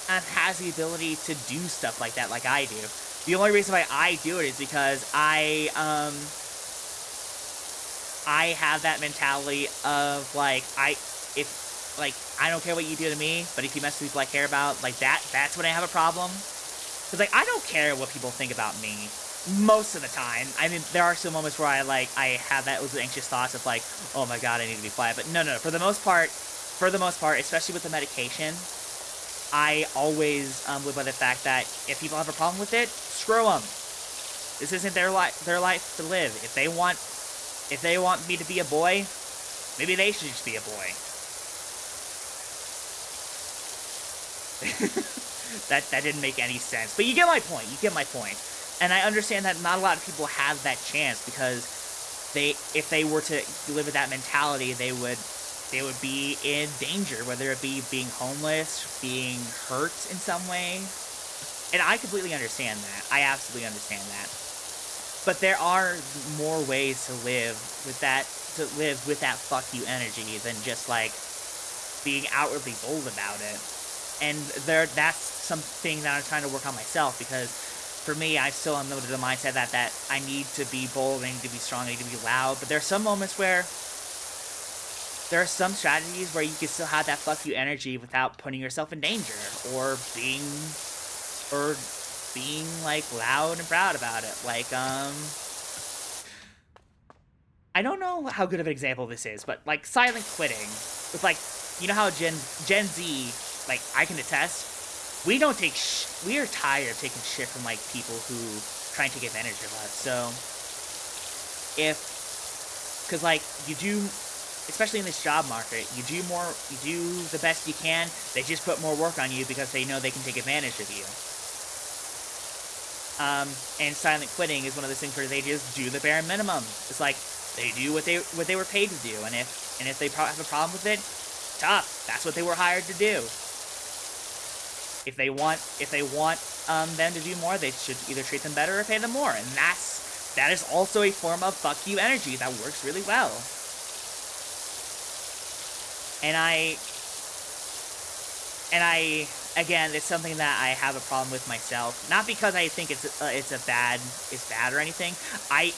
S1: has the ability to do stuff like that, like I do. The only reason why I do it is because I have that mentality of, like, I don't care what you do to me, but if you mess with people I care about, like, that's when I have a problem. Because, like, I don't care what people think about me most of the time. I mean, there are still moments where I have those anxious thoughts of, like, oh my god, I need to be quiet. But no, for the most part, especially with the medication, I always live by the fact that if people have a problem with it, screw them. This isn't their life to live. If they want me to be a boy, maybe they should just be a boy. that didn't make any sense. But you get my point. You get my point. And I understand that not a lot of people have that chance because if they were to live with that mentality, they would be in danger, whether it be being homeless, being hurt in some way. And I completely understand that. I absolutely understand that. But there are more ways to live with that fuck you energy than just like being outwardly bold about it. And that's something that I'm trying to work on myself, because for me, I still am limited to the mindset that I need to be bold, I need to be strong, I need to be loud. But there are some moments where there are some strategies where you can still have that fuck you energy without putting yourself in danger or being like loud and proud about it. Like I don't know how good of an example this is, but like silent quitting with like, you know how Gen Z, like I can attest, we don't take we are tired of taking shit from like people who try and take advantage of us. So because like you do, especially in this job market, you do the best you can, they just put more work on you because they know they can take advantage of you. And silent quitting is one of those things where they just do the bare minimum. It's like they do what they were paid to do, and if they have a problem with it, tough. That's what they were hired to do. If they want them to do more, they should either treat them better or pay them more, and that is also a form of fuck you energy that works really well. And I again, it's something that I have a problem with myself. Not because I think it's bad or anything. I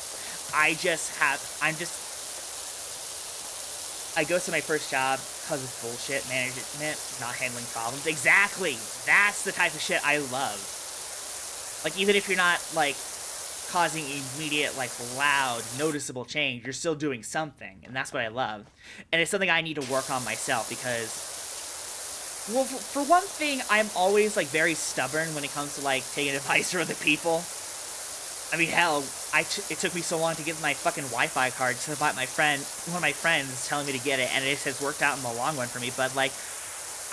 S1: go to my first job because of bullshit management, not handling problems. Exactly. That's the type of shit I love. Like, even if you're not like causing immediate, like, loud, noticeable change, you're still doing something, and that's what I love. And it's something I need to work on myself because, well, for one thing, I'm always like very stubborn when it comes to like taking advice from other people. I mean, hell, it took me so long to get my fucking Wi-Fi card to one of my friends telling me to get it, and it has worked out in the long run for me. But like,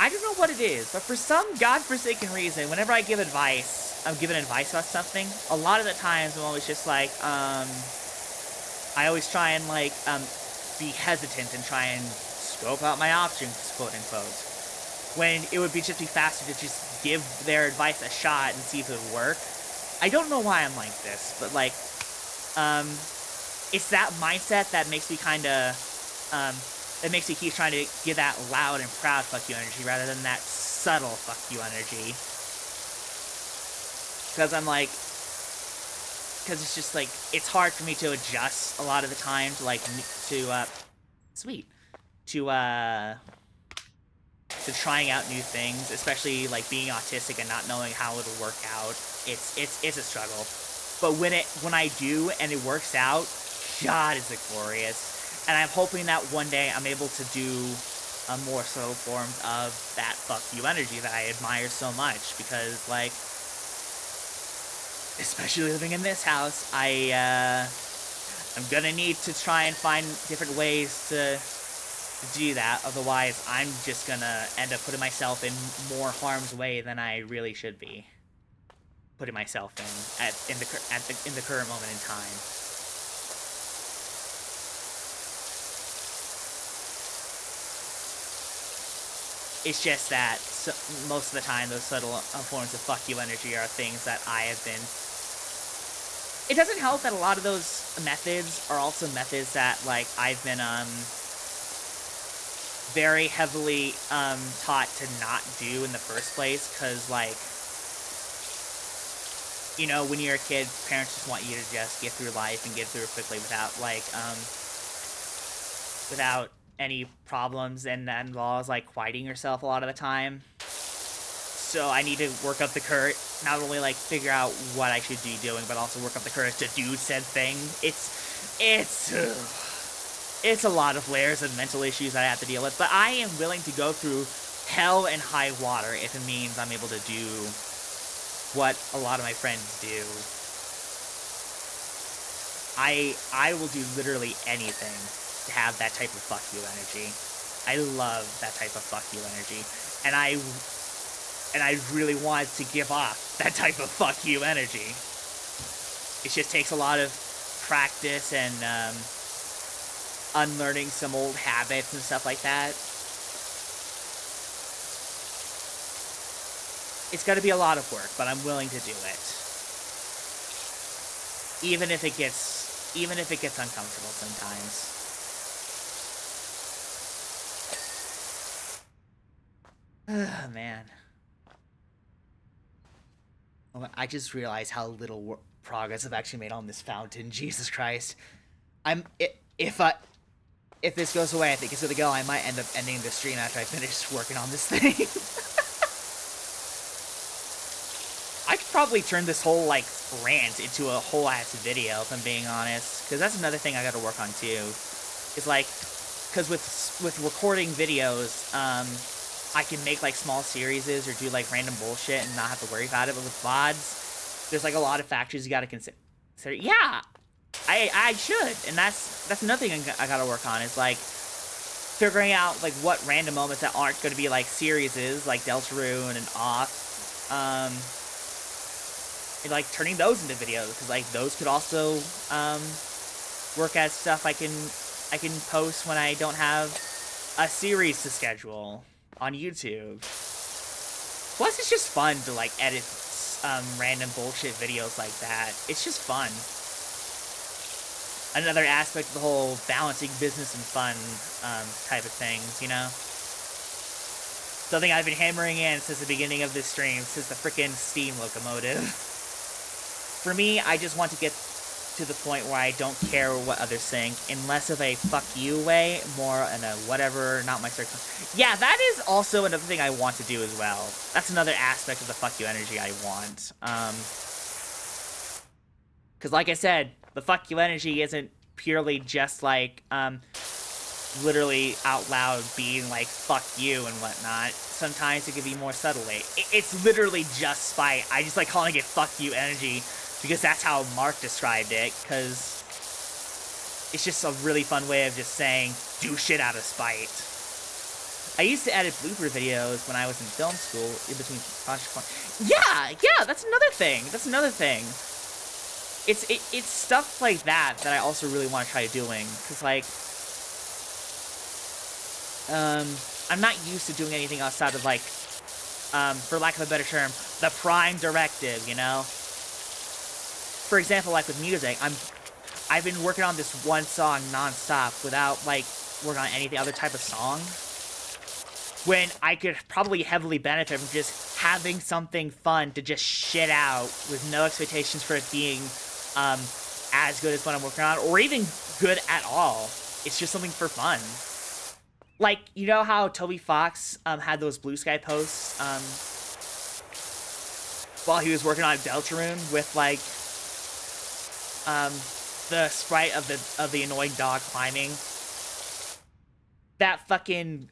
S1: I don't know what it is, but for some godforsaken reason, whenever I give advice, I'm given advice about something, a lot of the times I'm always just like, I always try and like be hesitant and try and scope out my options, quote unquote. When it would just be faster to just give their advice a shot and see if it would work. I don't know why I'm like this, but like, it's that mindset that makes me kind of, that makes me keep trying to give that loud and proud fuck you energy rather than that subtle fuck you energy. Because I'm like, because it's just like, it's hard for me to adjust a lot of the time to like, to trying out new things, especially like being autistic and not knowing how it'll work out. It's a struggle. But when I do and it works out, God, is it glorious. And I'm hoping that one day I'm able to do more subtle forms of that fuck you energy that I admire so much, because like, especially living in this house, I'm gonna need to try and find different ways to do that. Otherwise, I'm just gonna end up putting myself in more harm's way than I really should be putting myself in the current moment in time. It's just that most of the time, those subtle forms of fuck you energy are things that I have been. It doesn't help that a lot of those methods are also methods that like I've been very heavily taught to not do in the first place, because like, you know, when you're a kid, parents just want you to just get through life and get through it quickly without like without any problems, and that involves like quieting yourself a lot of the time. So I need to work up the courage, not only like figure out what I should be doing, but also work up the courage to do said thing. It's a lot of layers of mental issues that I have to deal with, but I am willing to go through hell and high water if it means I'm able to do what a lot of my friends do. I will do literally anything to have that type of fuck you energy. I love that type of fuck you energy. And I really want to give off that type of fuck you energy. It just takes a lot of practice and unlearning some old habits and stuff like that. It's got to be a lot of work, but I'm willing to do it. Even if it gets uncomfortable sometimes. Oh, man. I just realized how little progress I've actually made on this fountain. Jesus Christ. If this goes away, I think it's gonna go. I might end up ending the stream after I finish working on this thing. I could probably turn this whole, like, rant into a whole ass video, if I'm being honest. Because that's another thing I gotta work on, too. It's like, because with recording videos, I can make, like, small series or do, like, random bullshit and not have to worry about it. But with VODs, there's, like, a lot of factors you gotta consider. Yeah! I should. And that's another thing I gotta work on, is, like, figuring out, like, what random moments that aren't gonna be, like, series, like Deltarune and Off, and, like, turning those into videos, because, like, those could also work as stuff I can post when I don't have a series to schedule on YouTube. Plus, it's just fun to, like, edit random bullshit videos like that. It's just fun. Another aspect of the whole balancing business and fun type of things, you know? Something I've been hammering in since the beginning of this stream, since the frickin' Steam locomotive. For me, I just want to get to the point where I don't care what others think, in less of a fuck you way, more in a whatever, not my circle. Yeah, that is also another thing I want to do as well. That's another aspect of the fuck you energy I want. Because like I said, the fuck you energy isn't purely just like, literally out loud being like, fuck you and whatnot. Sometimes it can be more subtly. It's literally just spite. I just like calling it fuck you energy because that's how Mark described it, because it's just a really fun way of just saying, do shit out of spite. I used to edit blooper videos when I was in film school, in between projects. Yeah, that's another thing. It's stuff like that that I also really want to try doing, because, like, I'm not used to doing anything outside of, like, for lack of a better term, the prime directive, you know? For example, like with music, I've been working on this one song non-stop without, like, working on any other type of song, when I could probably heavily benefit from just having something fun to just shit out with no expectations for it being as good as what I'm working on, or even good at all. It's just something for fun. Like, you know how Toby Fox had those Blue Sky posts while he was working on Deltarune with, like, the sprite of the annoying dog climbing. That fucking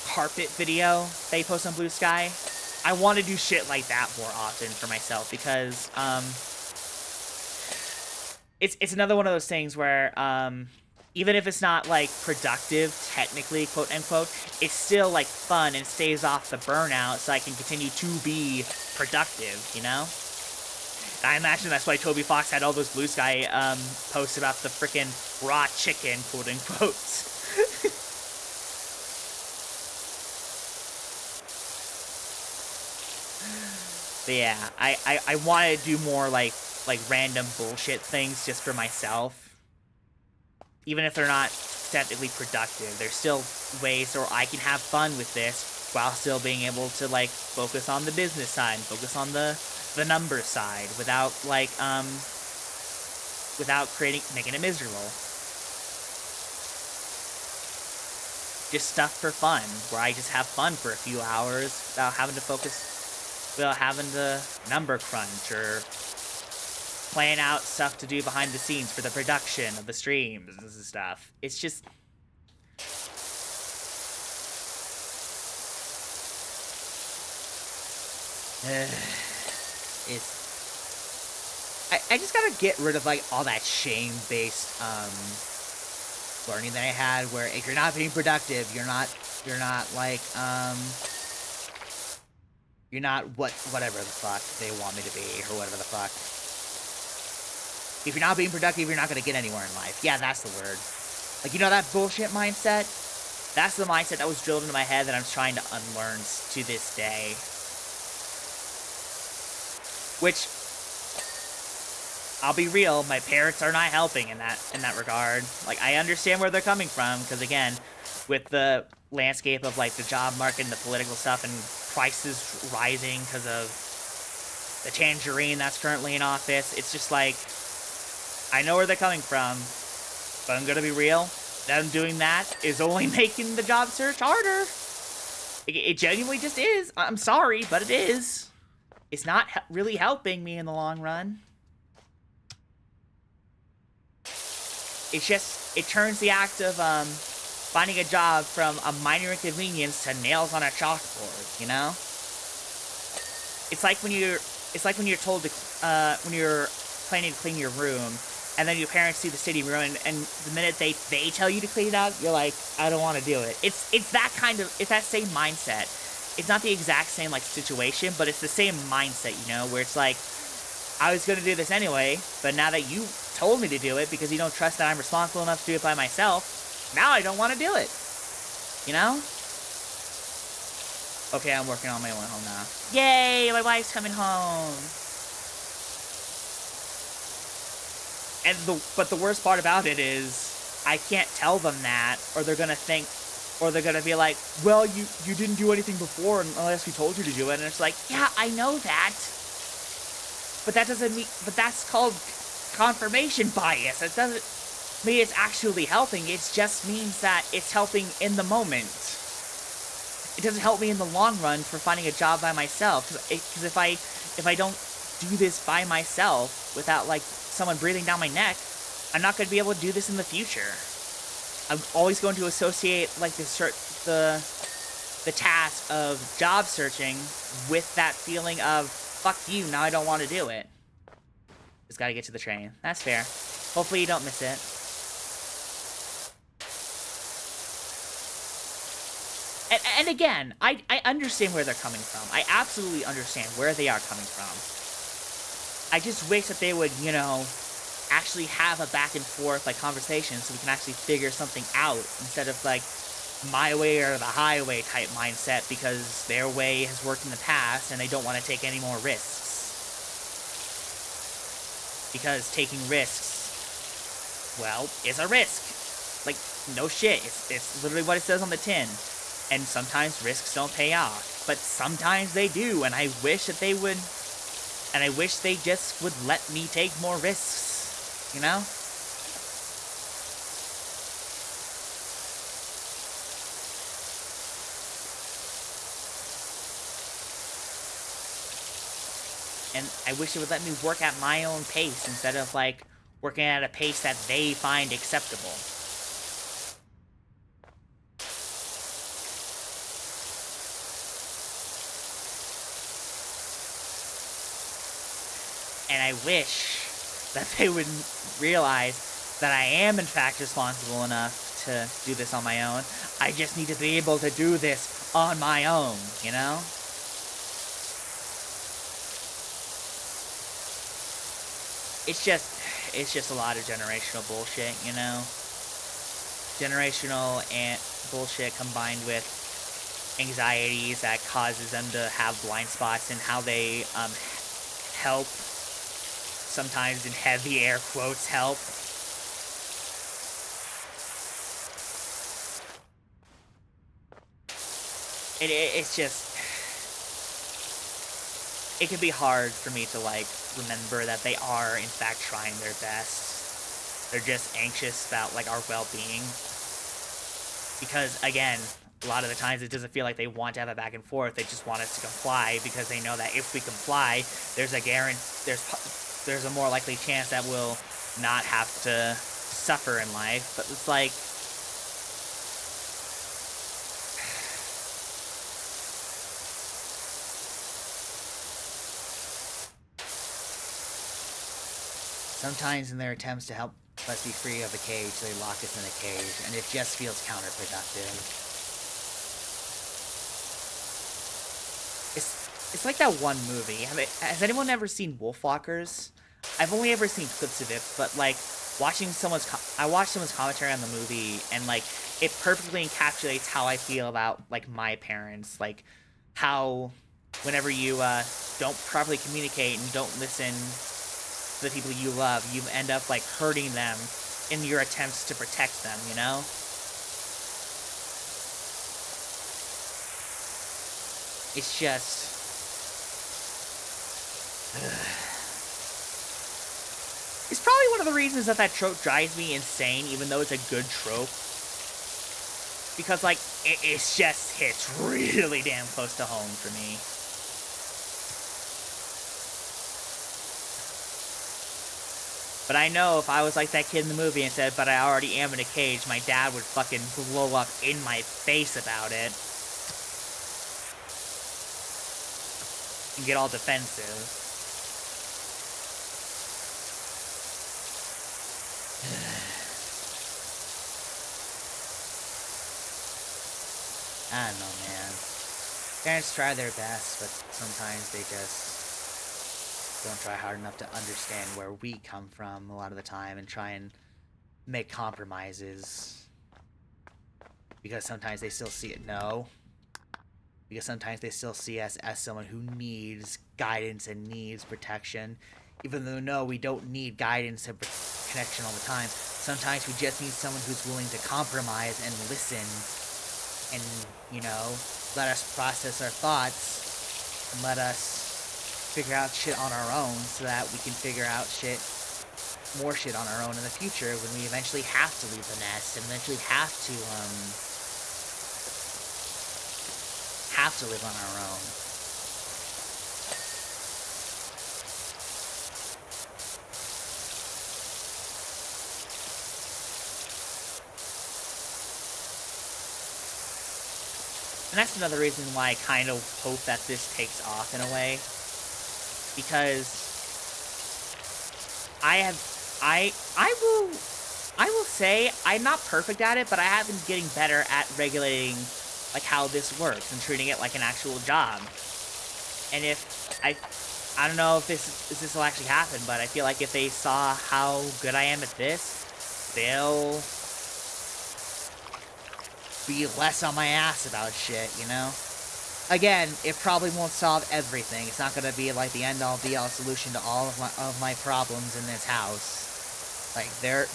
S1: carpet video they post on Blue Sky. I want to do shit like that more often for myself, because it's another one of those things where even if it's not, like, productive, technically, quote-unquote, it's still, like, fun and stays off the burnout so I can continue to be productive, you know? And I imagine that's why Toby Fox had all those Blue Sky posts about the frickin' raw chicken, quote-unquote. But yeah, I want to do more, like random bullshit things just for myself. Even if they're not technically productive, there's still ways where I can have fun with this while still being able to, like, focus on the business side, focus on the number side, without, like, without making it miserable. Just stuff for fun, where I just have fun for a few hours without having to number crunch or plan out stuff to do behind the scenes for the production of the streams and stuff. It's just... It's I just gotta get rid of like all that shame-based learning that I had, where if you're not being productive, you're not like you're not whatever the fuck they want me to be, or whatever the fuck. If you're not being productive, you're not gonna get anywhere in life. Yeah, that's the word. Like, you know, that bullshit mindset? That's the mindset that was drilled into my head that I'm trying to unlearn to this day. Which, I'll be real, my parents are not helping in that regard. Like, I understand where they're coming from, because again, with the landscape of like the job market and the political stuff and prices rising because of the tangerine that's currently in office, it's just like, I know where they're coming from, but I'm gonna be real, them doing that is only making the job search harder. It genuinely just is. I'm sorry, but it is. It's not really helping me in the long run. It's just, it turns the act of finding a job from a minor inconvenience to nails on a chalkboard, you know? It's like when you're told to when you're planning to clean your room, and then your parents see the city room, and the minute they tell you to clean it out, you're like, I don't want to do it. It's that same mindset. It's not the exact same like situation, but it's the same mindset, you know, where it's like, I was gonna do this anyway, but now that you told me to do it because you don't trust that I'm responsible enough to do it by myself, now I don't want to do it. You know? Okay, I'm working on my way home now. Yay, my wife's coming home. And but the worst part about it is, I can't tell them that, or they're gonna think, or they're gonna be like, well, you didn't do anything before unless we told you to do it, and it's like, yeah, I know that. But that doesn't mean, but that's called confirmation bias. It doesn't mean it's actually helping. It just means that it's helping in the moment. It doesn't help me in the long run for finding a job by myself. Because if I don't do this by myself without like someone breathing down my neck, I'm not going to be able to do this in the future. I'm always going to associate like the task of job searching with that feeling of, fuck you, now I don't want to do it. Just gotta get to the train. That's fair. Hopefully you don't miss it. And again, I understand where they're coming from. I absolutely understand where they are coming from. I just wish that they would, you know, actually have a back and forth like conversation so we can actually figure something out instead of like my way or the highway type mindset because their way has worked in the past and they don't want to take any more risks. Because taking risks, well, is a risk. Like, no shit, it's literally what it says on the tin. And sometimes risks don't pay off, but sometimes they do, and I wish that they would, and I wish they just would let me take more risks, you know? And I wish it would let me work at my own pace instead of, like, working at a pace that they find acceptable. And I wish that they would realize that I am, in fact, responsible enough to do this on my own. I just need to be able to do this on my own, you know? It's just a lot of generational bullshit, you know? Generational and bullshit combined with anxieties that causes them to have blind spots in how they help, sometimes in heavy air quotes, help. It's just, it can be hard for me to, like, remember that they are, in fact, trying their best. They're just anxious about, like, our well-being. Because, again, a lot of the times it doesn't feel like they want to have a back and forth. They just want us to comply because they know that if we comply, there's a more likely chance that we'll not have to suffer in life. But it's like, Sometimes in their attempts to help us be free of a cage, they lock us in a cage, and it just feels counterproductive. It's like that one movie. Has anyone ever seen Wolfwalkers? I've only ever seen clips of it, but like I watched someone's commentary on the movie, and like it perfectly encapsulates how I feel about like my parents, like how whenever you don't properly communicate and don't listen to the people you love, you end up like hurting them in your attempts to protect them, you know? It's just it's probably one of the reasons that trope drives me insane, even though it's a good trope. Because, like, it just hits really damn close to home for me. But I know if I was like that kid in the movie and said, but I already am in a cage, my dad would fucking blow up in my face about it. And get all defensive. I don't know, man. Parents try their best, but sometimes they just don't try hard enough to understand where we come from a lot of the time and try and make compromises. Because sometimes they still see it because sometimes they still see us as someone who needs guidance and needs protection. Even though, no, we don't need guidance and connection all the time. Sometimes we just need someone who's willing to compromise and listen and, you know, let us process our thoughts and let us figure out shit on our own so that we can figure out more shit on our own in the future when we eventually have to leave the nest and eventually have to live on our own. And that's another reason why I kind of hope that this takes off in a way. Because I will say I'm not perfect at it, but I have been getting better at regulating like how this works and treating it like an actual job. And if I don't know if this will actually happen, but I feel like if they saw how good I am at this, they'll be less on my ass about shit, you know? Again, it probably won't solve everything. It's not gonna be like the end-all be-all solution to all of my problems in this house. Like there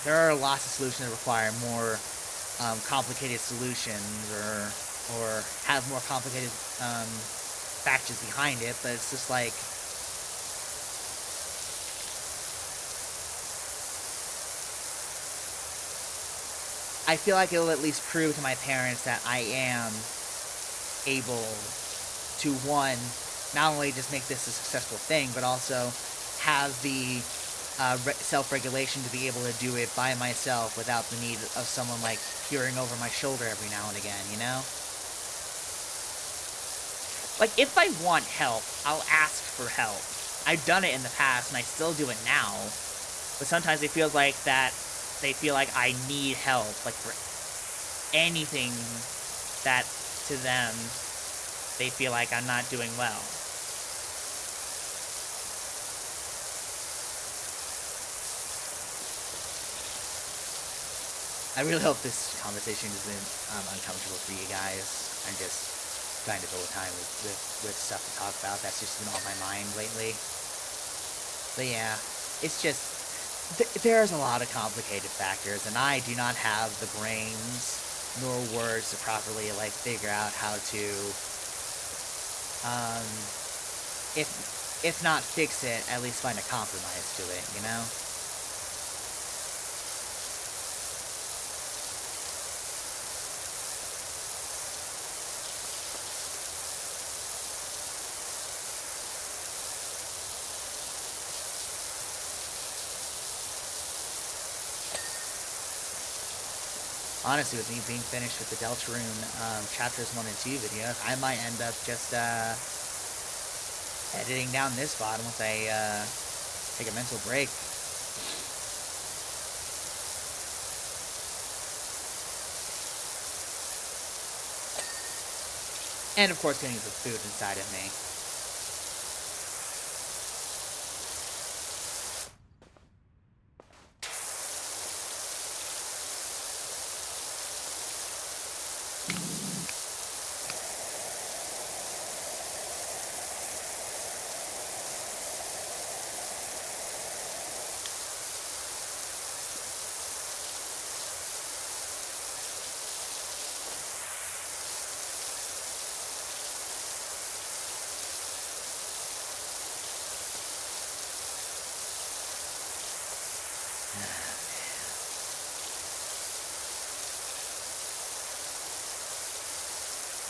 S1: are lots of solutions that require more complicated solutions or have more complicated factors behind it, but it's just like I feel like it'll at least prove to my parents that I am able to, one, not only just make this a successful thing, but also have the self-regulation to be able to do it by myself without the need of someone, like, peering over my shoulder every now and again, you know? Like, if I want help, I'll ask for help. I've done it in the past, and I still do it now, but sometimes it feels like that they feel like I need help, like, for anything that, to them, they feel like I'm not doing well. I really hope this conversation isn't uncomfortable for you guys. I'm just trying to fill the time with stuff to talk about. That's just been on my mind lately. But yeah, it's just there's a lot of complicated factors, and I do not have the brains nor words to properly like figure out how to, if not fix it, at least find a compromise to it, you know? Honestly, with me being finished with the Deltarune chapters 1 and 2 videos, I might end up just editing down this VOD once I Take a mental break. And of course getting the food inside of me.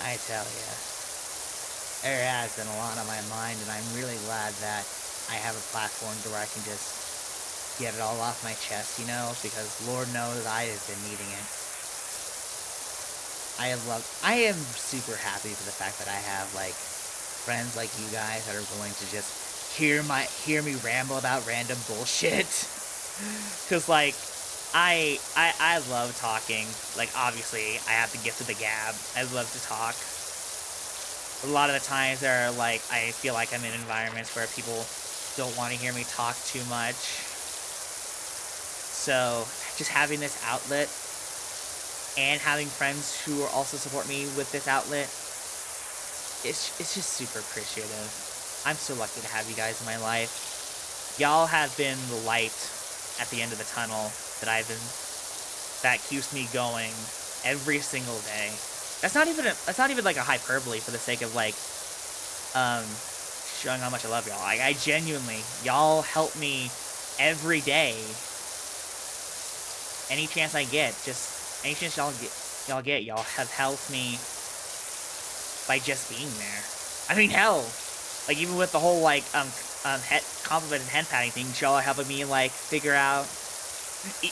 S1: I tell ya, there has been a lot on my mind, and I'm really glad that I have a platform where I can just get it all off my chest, you know, because Lord knows I have been needing it. I am super happy for the fact that I have, like, friends like you guys that are willing to just hear me ramble about random bullshit. Cause, like, I love talking. Like, obviously, I have the gift of the gab. I love to talk. A lot of the times there are, like, I feel like I'm in environments where people don't want to hear me talk too much. So, just having this outlet and having friends who also support me with this outlet, it's just super appreciative. I'm so lucky to have you guys in my life. Y'all have been the light at the end of the tunnel that keeps me going every single day. That's not even like a hyperbole for the sake of, like, showing how much I love y'all. Like, I genuinely, y'all help me every day. Any chance I get, just any chance y'all have helped me by just being there. I mean, hell, like, even with the whole, like, compliment and head patting thing, y'all are helping me, like, figure out,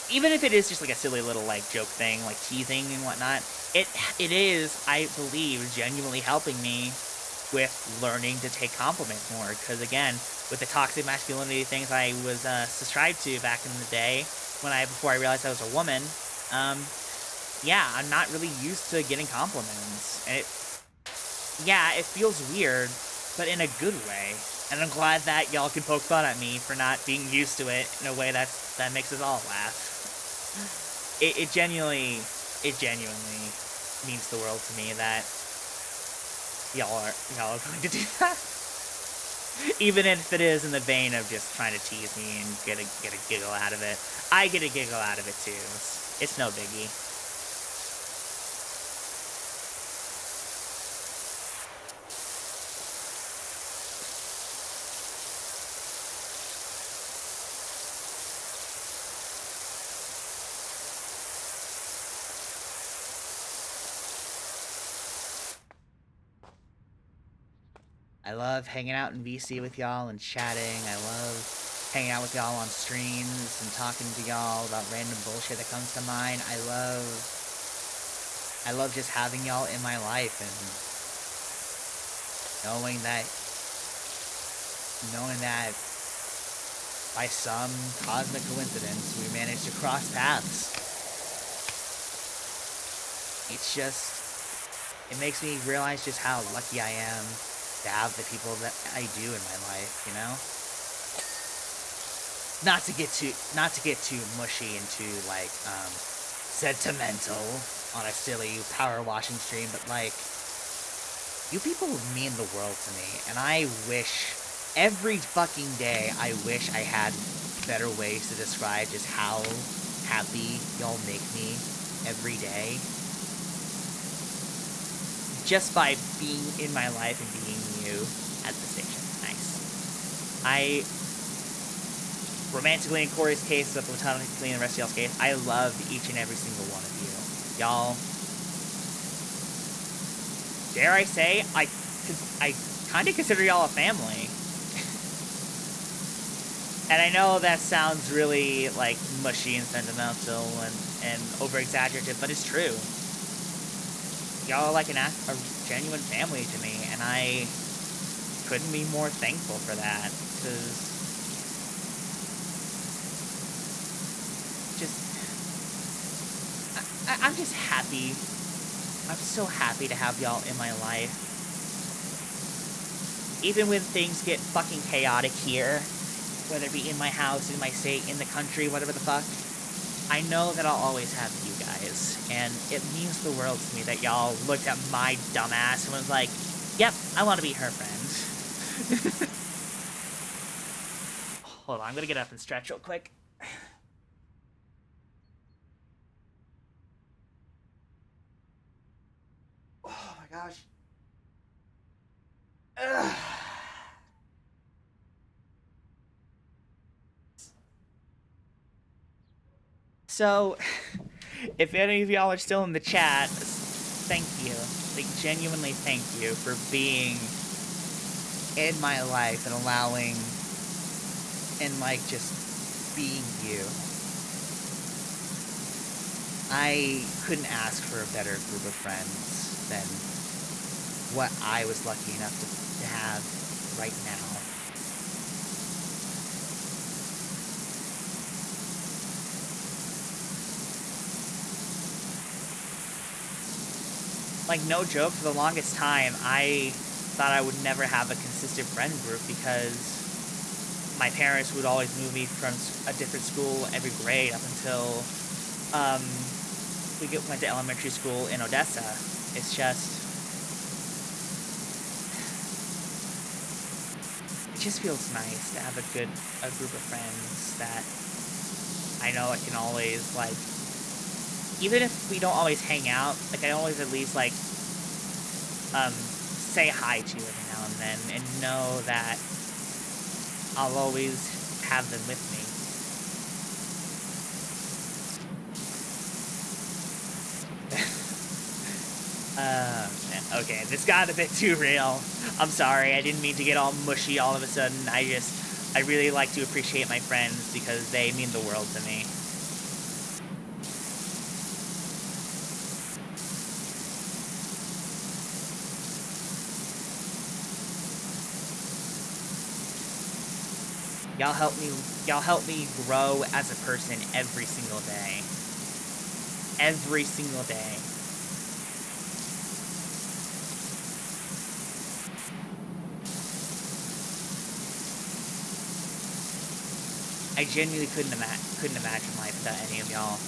S1: even if it is just like a silly little, like, joke thing, like teasing and whatnot, it is, I believe, genuinely helping me with learning to take compliments more. Because again, with the toxic masculinity things I was subscribed to back in the day, before I realized I was a woman, yeah, I'm not really used to getting compliments, and it feels weird, but in a good way. And I'm glad that y'all can poke fun at me for not being used to it in a way that makes us all laugh. It genuinely means the world to me that y'all are going to do that. Even if it is in the vein of just trying to tease me and get a giggle out of it. I get a giggle out of it too. It's no biggie. I love hanging out in VC with y'all and chatting. I love hanging out with y'all on streams and talking to y'all about random bullshit that comes to mind. I love just having y'all in my life and knowing that by some cosmic coincidence we managed to cross paths. It makes me realize just how lucky I am to have the people that I do in my life, you know? Not to get too mushy and too, like, sentimental on a silly power washing stream, but, like, you people mean the world to me, and I wish, every fucking day, I wish I had better ways to describe just how happy y'all make me every day. Just by being in my life and being you at the station. Nice. Romantically in Corey's case, but platonically in the rest of y'all's case, I love each and every single one of you. Y'all, dare I say, I kind of consider y'all a family. And I know that sounds really, like, mushy and sentimental and over-exaggerative, but it's true. Y'all are like a genuine family to me, and I couldn't be more thankful for that, because I'm just happy. I'm so happy to have y'all in my life. Even when things get fucking chaotic here, whether it be in my house, in my state, in the country, whatever the fuck, I know that I'll always have you guys. And it means the world to me that y'all looked at my dumbass and was like, yep, I want to be her friend. Hold on, I'm gonna get up and stretch real quick. Oh my gosh. Ugh. So, if any of y'all are still in the chat, thank you. Like, genuinely thank you for being in my life and allowing and, like, just being you. I couldn't ask for a better group of friends than what I was lucky enough to have right now. Like, no joke, for the longest time, I thought I would never have a consistent friend group because my parents would always move me from a different school every grade up until we went to elementary school in Odessa. It's just... it just feels nice to have a group of friends that I know I can always, like... even if we don't always hang out, like, I always at least, like, say hi to every now and then, and know that I'll always have them with me. Okay, this got a bit too real. I'm sorry, I didn't mean to get all mushy all of a sudden. I really like to appreciate my friends because they mean the world to me. Y'all help me grow as a person every single day. Every single day. I genuinely couldn't imagine life without any of y'all.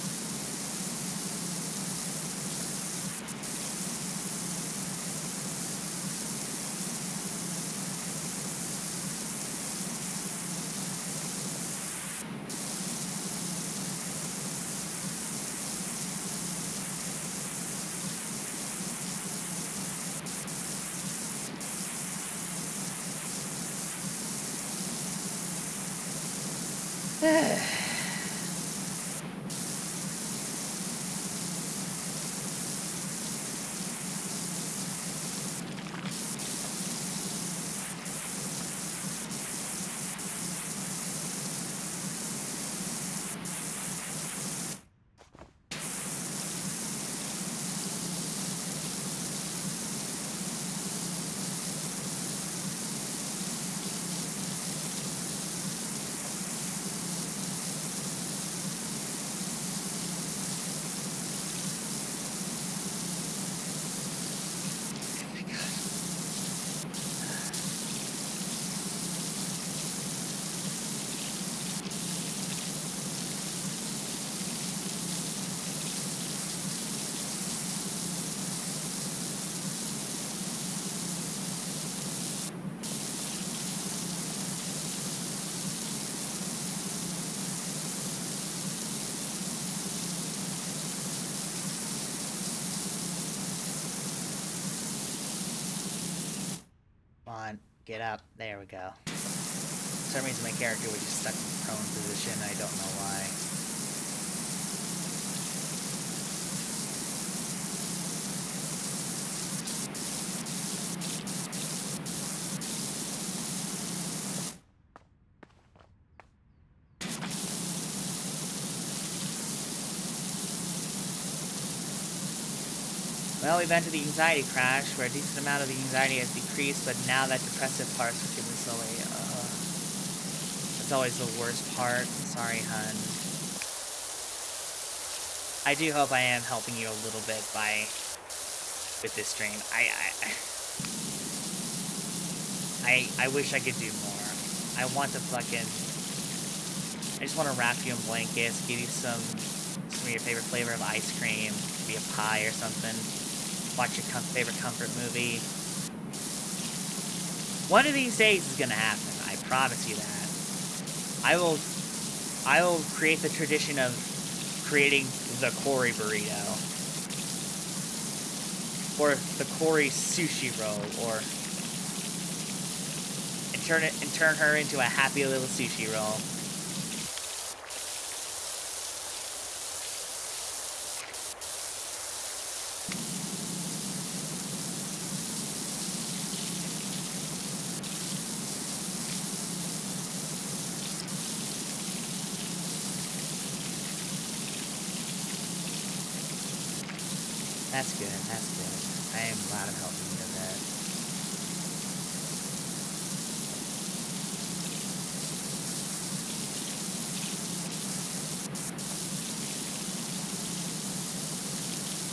S1: Get up. There we go. For some reason my character was just stuck in the prone position. I don't know why. Well, we've entered the anxiety crash, where a decent amount of the anxiety has decreased, but now that depressive part's given us away. That's always the worst part. I'm sorry, hun. I do hope I am helping you a little bit with this stream. I wish I could do more. I want to fucking... I just want to wrap you in blankets, give you some of your favorite flavor of ice cream, maybe a pie or something. Watch your favorite comfort movie. One of these days is gonna happen. I promise you that. I will create the tradition of creating the Cory burrito, or the Cory sushi roll, or and turn her into a happy little sushi roll. That's good, that's good. I am glad I'm helping you with that.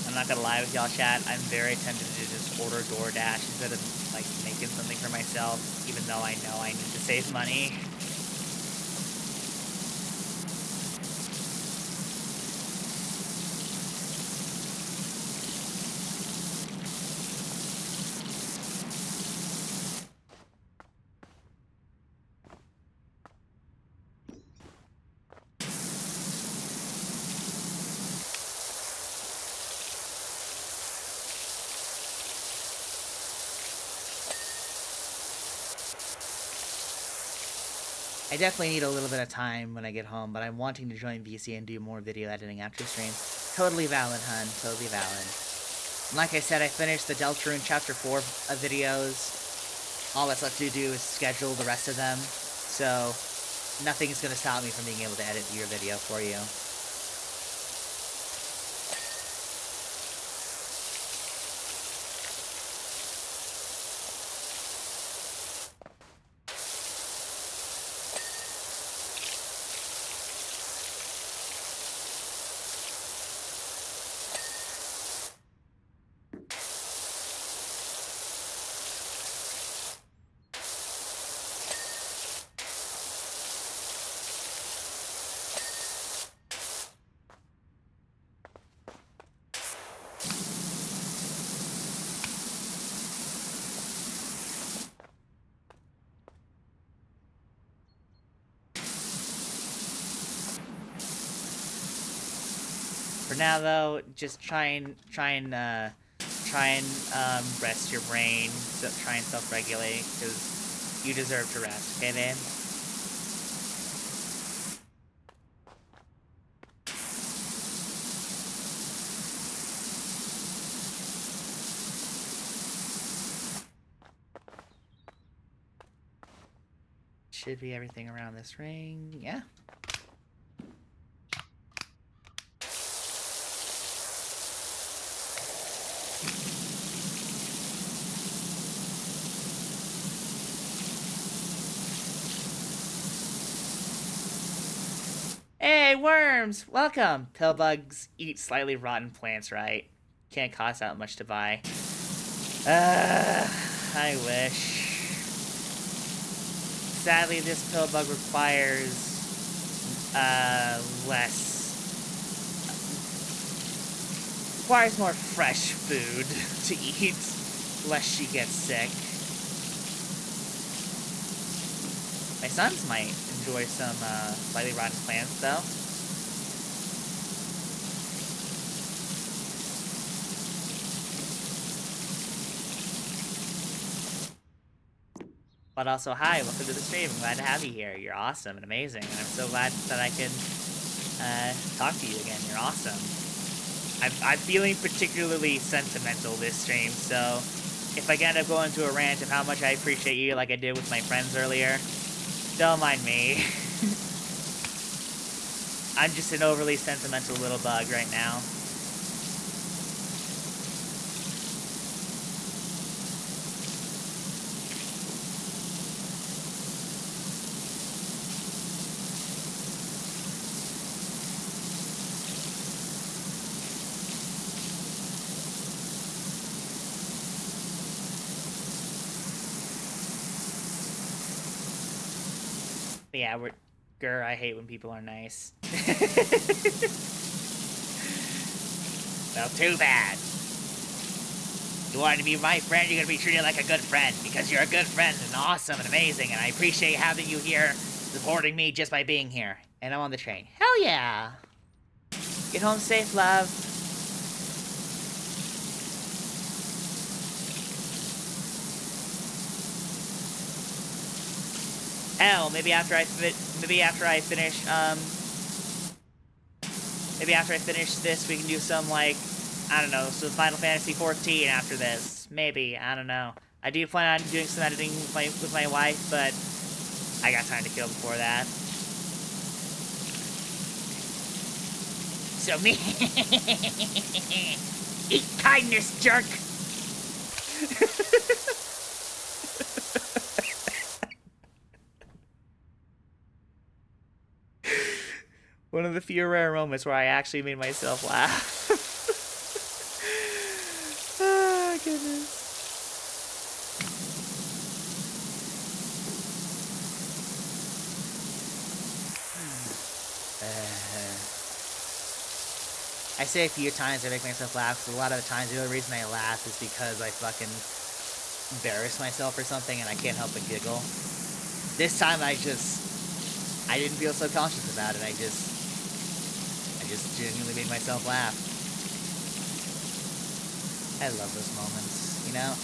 S1: I'm not gonna lie with y'all, chat. I'm very tempted to just order DoorDash instead of, like, making something for myself, even though I know I need to save money. I definitely need a little bit of time when I get home, but I'm wanting to join VC and do more video editing after stream. Totally valid, hun. Totally valid. And like I said, I finished the Deltarune Chapter 4 videos. All that's left to do is schedule the rest of them. So, nothing's going to stop me from being able to edit your video for you. For now, though, just try and rest your brain. Try and self-regulate, because you deserve to rest. Okay, babe? Should be everything around this ring. Yeah. Hey, worms! Welcome! Pillbugs eat slightly rotten plants, right? Can't cost that much to buy. I wish. Sadly, this pillbug requires, requires more fresh food to eat, lest she gets sick. My sons might enjoy some, slightly rotten plants, though. But also, hi, welcome to the stream. I'm glad to have you here. You're awesome and amazing, and I'm so glad that I can, talk to you again. You're awesome. I'm feeling particularly sentimental this stream, so if I end up going to a rant of how much I appreciate you like I did with my friends earlier, don't mind me. I'm just an overly sentimental little bug right now. Yeah, we're... Grr, I hate when people are nice. Well, too bad. You wanted to be my friend, you're gonna be treated like a good friend, because you're a good friend and awesome and amazing, and I appreciate having you here, supporting me just by being here. And I'm on the train. Hell yeah! Get home safe, love. Hell, maybe after I finish this, we can do some, like, I don't know, some Final Fantasy 14 after this. Maybe, I don't know. I do plan on doing some editing with my wife, but I got time to kill before that. So me... Eat kindness, jerk! One of the few rare moments where I actually made myself laugh. Oh, goodness. I say a few times I make myself laugh, because a lot of the times the only reason I laugh is because I fucking embarrass myself or something and I can't help but giggle. This time I didn't feel subconscious about it. I just genuinely made myself laugh. I love those moments, you know?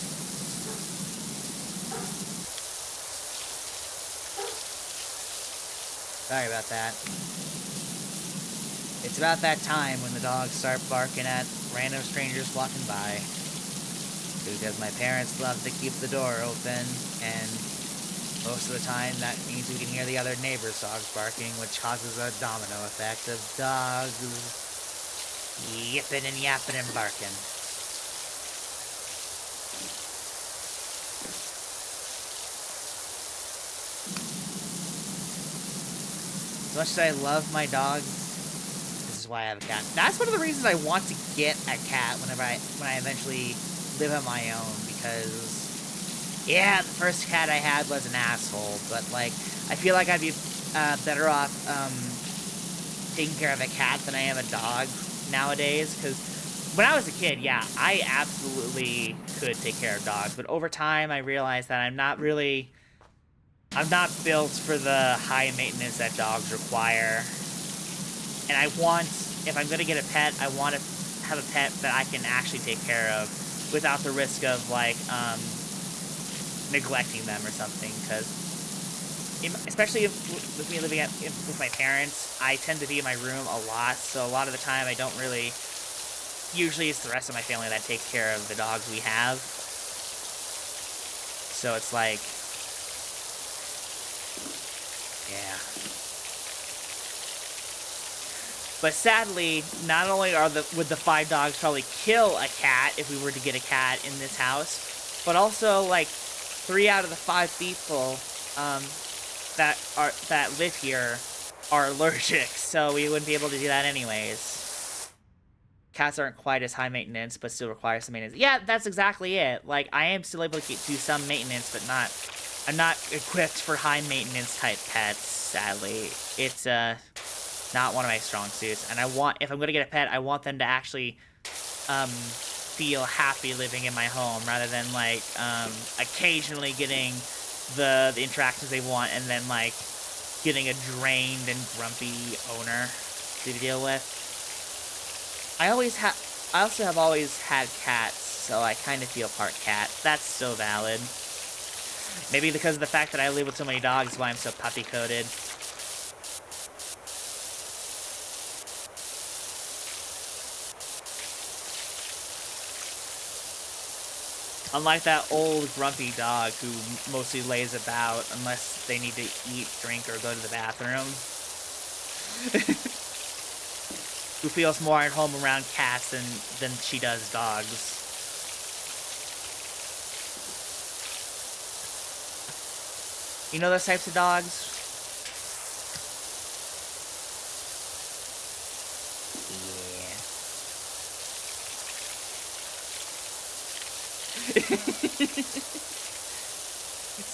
S1: Sorry about that. It's about that time when the dogs start barking at random strangers walking by. Because my parents love to keep the door open, and most of the time that means we can hear the other neighbor's dogs barking, which causes a domino effect of dogs yipping and yapping and barking. As much as I love my dogs, this is why I have a cat. That's one of the reasons I want to get a cat when I eventually live on my own, because yeah, the first cat I had was an asshole, but like I feel like I'd be better off taking care of a cat than I am a dog nowadays, because when I was a kid, yeah, I absolutely could take care of dogs, but over time I realized that I'm not built for the high maintenance that dogs require. And if I'm gonna get a pet, I want to have a pet that I can actually take care of without the risk of, like, neglecting them or something, because especially with me living with my parents, I tend to be in my room a lot, so a lot of the time I don't really... Usually it's the rest of my family that takes care of the dogs we have. So it's like... Yeah. But sadly, not only would the 5 dogs probably kill a cat if we were to get a cat in this house, but also, like, 3 out of the 5 people that live here are allergic, so we wouldn't be able to do that anyways. Cats aren't quite as high maintenance, but still require some maintenance. Yeah, that's exactly it. Like, I am still able to do some maintenance, but I'm not equipped for high maintenance type pets, sadly. It's not one of my strong suits, and if I'm gonna get a pet, I want them to actually feel happy living in my home, rather than, like, occasionally getting the interactions they want, and then, like, getting a drained and grumpy owner to deal with. I also have always had cats, so I kind of feel part cat. That's so valid. Maybe because of the fact that I live with so many dogs is why I'm so puppy-coded. Unlike that old grumpy dog who mostly lays about unless they need to eat, drink, or go to the bathroom. Who feels more at home around cats than she does dogs. You know those types of dogs?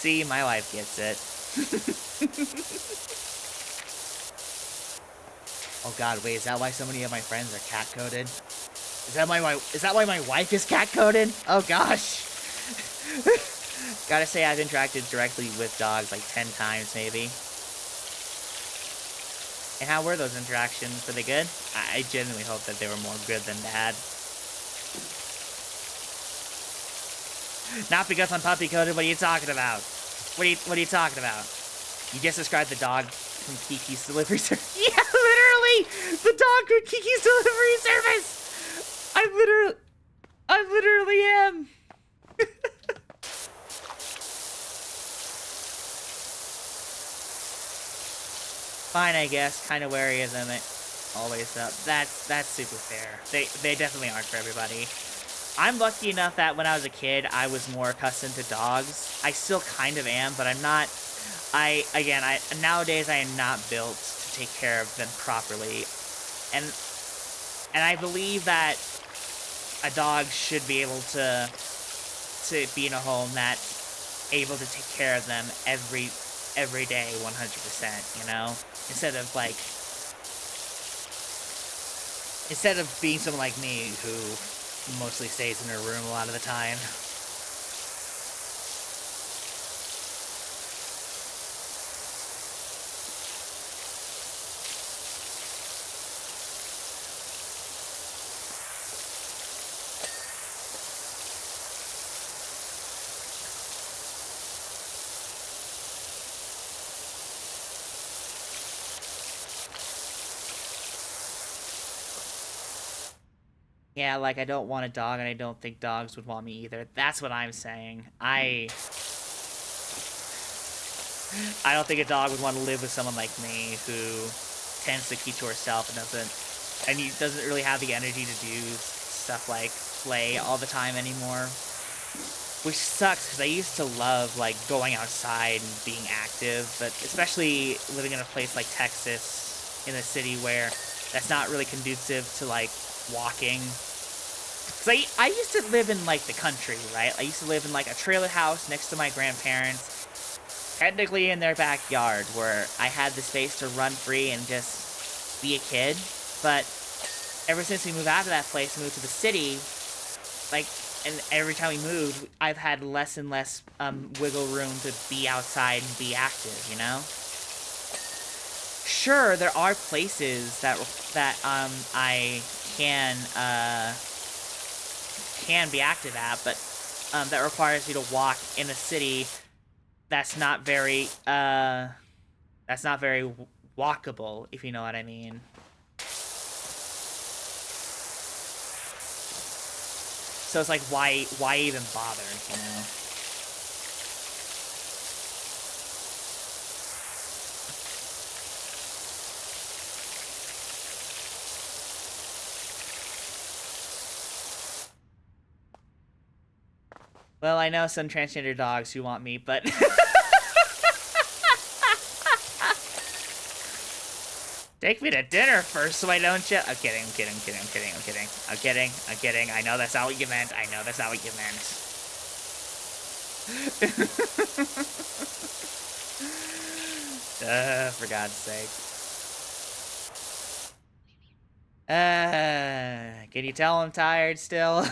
S1: See, my wife gets it. Oh god, wait, is that why so many of my friends are cat-coded? Is that why my wife is cat-coded? Oh gosh. Gotta say, I've interacted directly with dogs like 10 times, maybe. And how were those interactions? Were they good? I genuinely hope that they were more good than bad. Not because I'm puppy-coded, what are you talking about? What are you talking about? You just described the dog from Kiki's delivery service. Yeah, literally! The dog from Kiki's delivery service! I literally am! Fine, I guess. Kind of wary of them always up. That's super fair. They definitely aren't for everybody. I'm lucky enough that when I was a kid, I was more accustomed to dogs. I still kind of am, but I'm not. Nowadays I am not built to take care of them properly, and I believe that a dog should be able to be in a home that's able to take care of them every day, 100%. You know, instead of being someone like me who mostly stays in her room a lot of the time. Yeah, like, I don't want a dog, and I don't think dogs would want me either. That's what I'm saying. I don't think a dog would want to live with someone like me who tends to keep to herself and doesn't really have the energy to do stuff like play all the time anymore. Which sucks, because I used to love, like, going outside and being active, but especially living in a place like Texas, in a city where that's not really conducive to, like, walking. Because I used to live in, like, the country, right? I used to live in, like, a trailer house next to my grandparents, technically in their backyard, where I had the space to run free and just be a kid. But ever since we moved out of that place and moved to the city, like, and every time we moved, I've had less and less wiggle room to be outside and be active, you know? Sure, there are places that I can be active at, but that requires you to walk in a city that's not very walkable, if you know what I mean. So it's like, why even bother, you know? Well, I know some transgender dogs who want me, but take me to dinner first so I don't I'm kidding. I know that's not what you meant. For God's sake. Can you tell I'm tired still?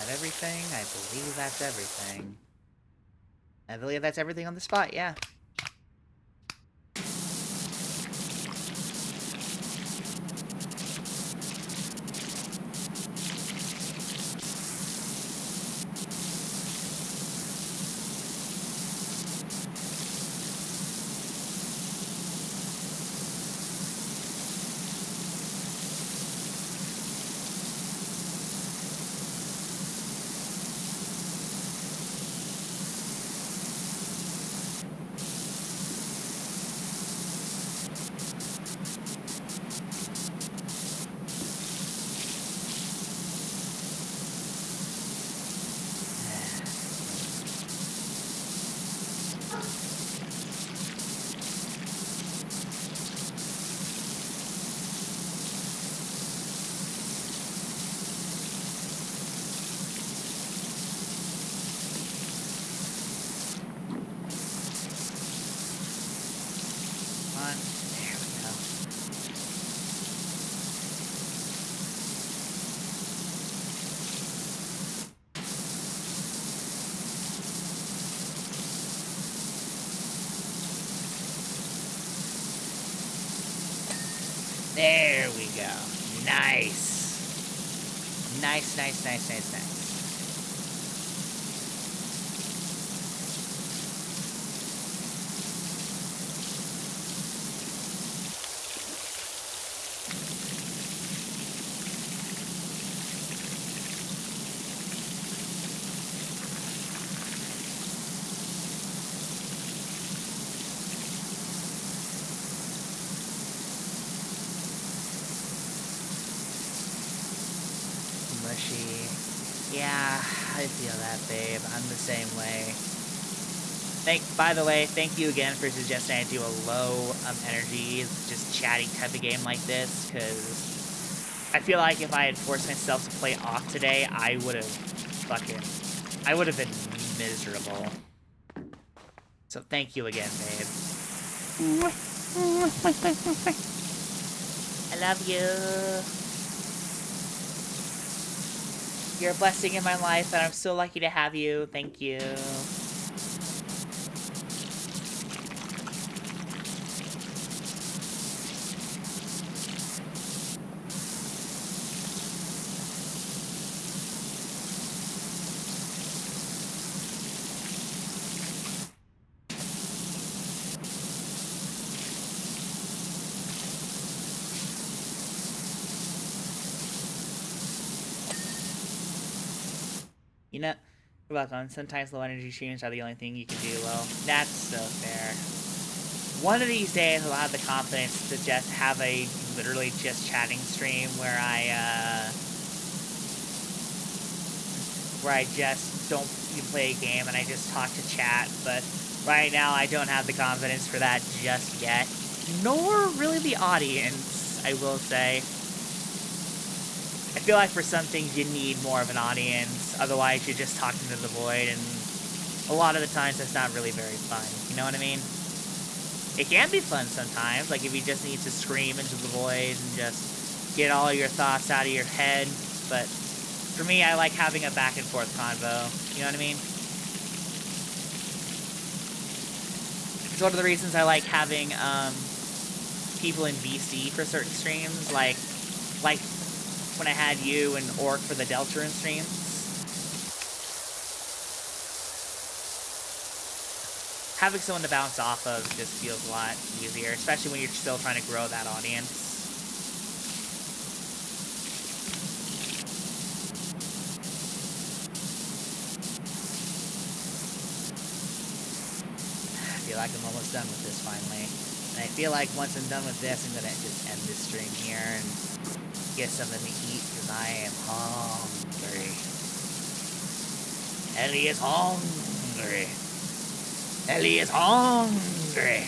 S1: Everything? I believe that's everything. I believe that's everything on the spot, yeah. There we go. Nice. Nice, nice, nice, nice, nice. Mushy. Yeah, I feel that, babe. I'm the same way. By the way, thank you again for suggesting I do a low energy, just chatty type of game like this, because I feel like if I had forced myself to play off today, I would have been miserable. So thank you again, babe. I love you. You're a blessing in my life, and I'm so lucky to have you. Thank you. You know, you're welcome. Sometimes low energy streams are the only thing you can do well. That's so fair. One of these days, I'll have the confidence to just have a literally just chatting stream where I just don't even play a game and I just talk to chat. But right now, I don't have the confidence for that just yet. Nor really the audience, I will say. I feel like for some things you need more of an audience, otherwise you're just talking to the void, and a lot of the times that's not really very fun, you know what I mean? It can be fun sometimes, like if you just need to scream into the void and just get all your thoughts out of your head, but for me, I like having a back and forth convo, you know what I mean? It's one of the reasons I like having people in VC for certain streams, like when I had you and Orc for the Deltarune streams. Having someone to bounce off of just feels a lot easier, especially when you're still trying to grow that audience. I feel like I'm almost done with this finally. And I feel like once I'm done with this, I'm gonna just end this stream here and get something to eat, because I am hungry. Ellie is hungry. Ellie is hungry.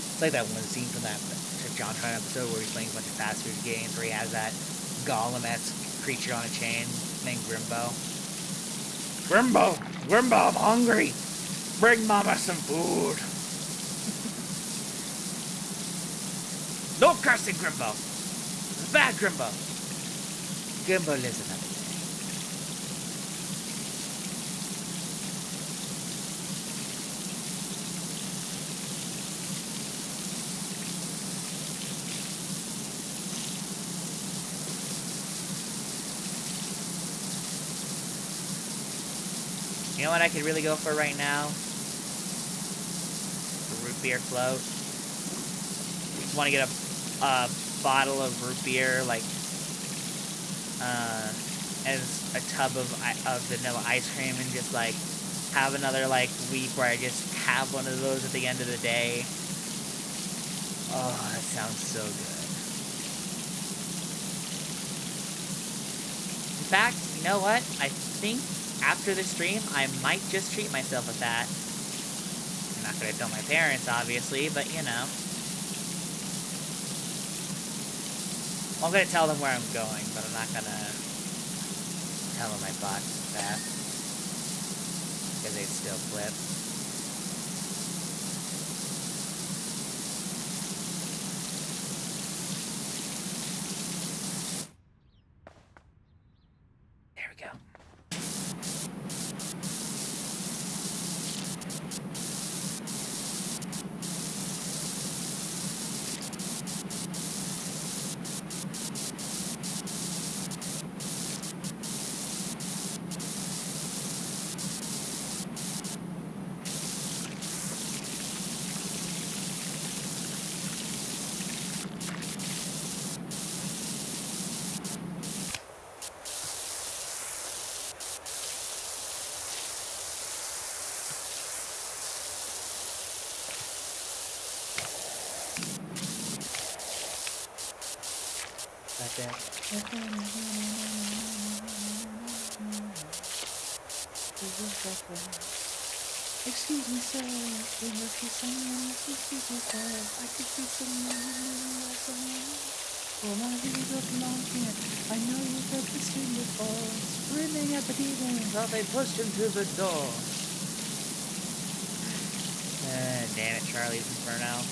S1: It's like that one scene from that John Tron episode where he's playing a bunch of fast food games where he has that golem-esque creature on a chain named Grimbo. Grimbo, I'm hungry. Bring Mama some food. No cursing, Grimbo. This is bad, Grimbo. Grimbo lives another day. You know what I could really go for right now? A root beer float. Just want to get a bottle of root beer, like, as a tub of vanilla ice cream, and just like have another like week where I just have one of those at the end of the day. Oh, that sounds so good. In fact, you know what? I think after the stream, I might just treat myself with that. I'm not gonna tell my parents, obviously, but you know. Well, I'm gonna tell them where I'm going, but I'm not gonna tell them I bought that, because they'd still flip. There we go. Excuse me, sir. Excuse me, sir. I could see someone. Oh, my little long hand. I know you've heard this tune before. Screaming at the demons while they pushed him to the door. Damn it, Charlie's Inferno.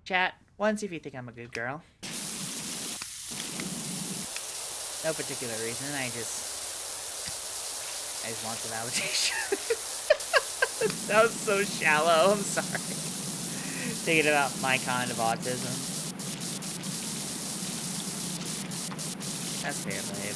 S1: Chat, one, see if you think I'm a good girl. No particular reason, I just want some validation. That was so shallow, I'm sorry. Thinking about my kind of autism. That's fair, babe.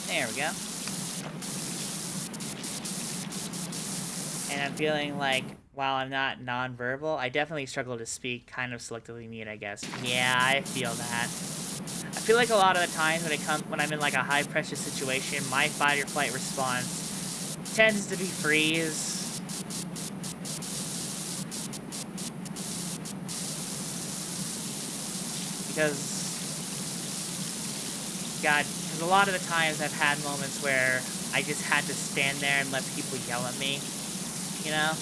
S1: There we go. And I'm feeling like, while I'm not non-verbal, I definitely struggle to speak kind of selectively mute, I guess. Yeah, I feel that. I feel like a lot of the times when I'm in like a high-pressure situation, my fight or flight response tends to be freeze. Because, God, because a lot of the times I've had moments where I just had to stand there and let people yell at me, you know?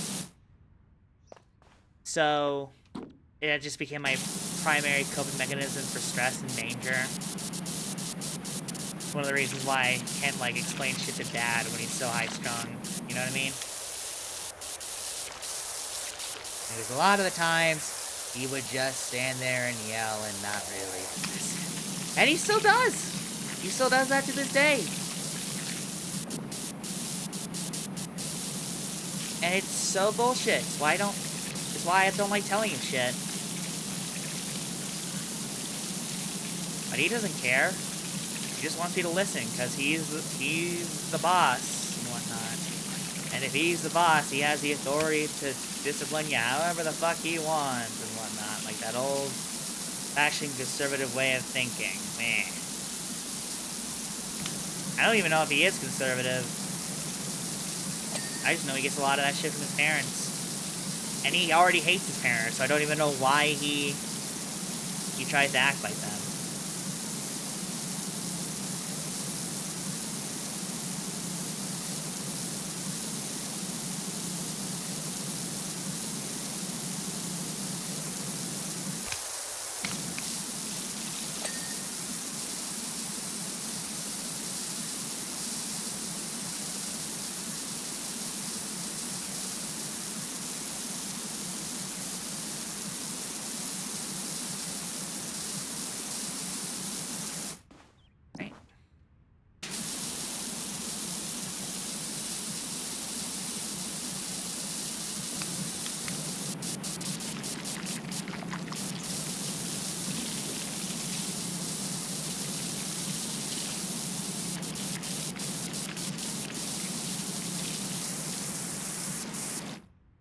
S1: So, it just became my primary coping mechanism for stress and danger. It's one of the reasons why I can't, like, explain shit to Dad when he's so high-strung, you know what I mean? Because a lot of the times, he would just stand there and yell and not really listen. And he still does! He still does that to this day. And it's so bullshit. It's why I don't like telling him shit. But he doesn't care. He just wants me to listen, because he's the boss and whatnot. And if he's the boss, he has the authority to discipline you however the fuck he wants and whatnot. Like that old fashioned conservative way of thinking. Man. I don't even know if he is conservative. I just know he gets a lot of that shit from his parents. And he already hates his parents, so I don't even know why he tries to act like them.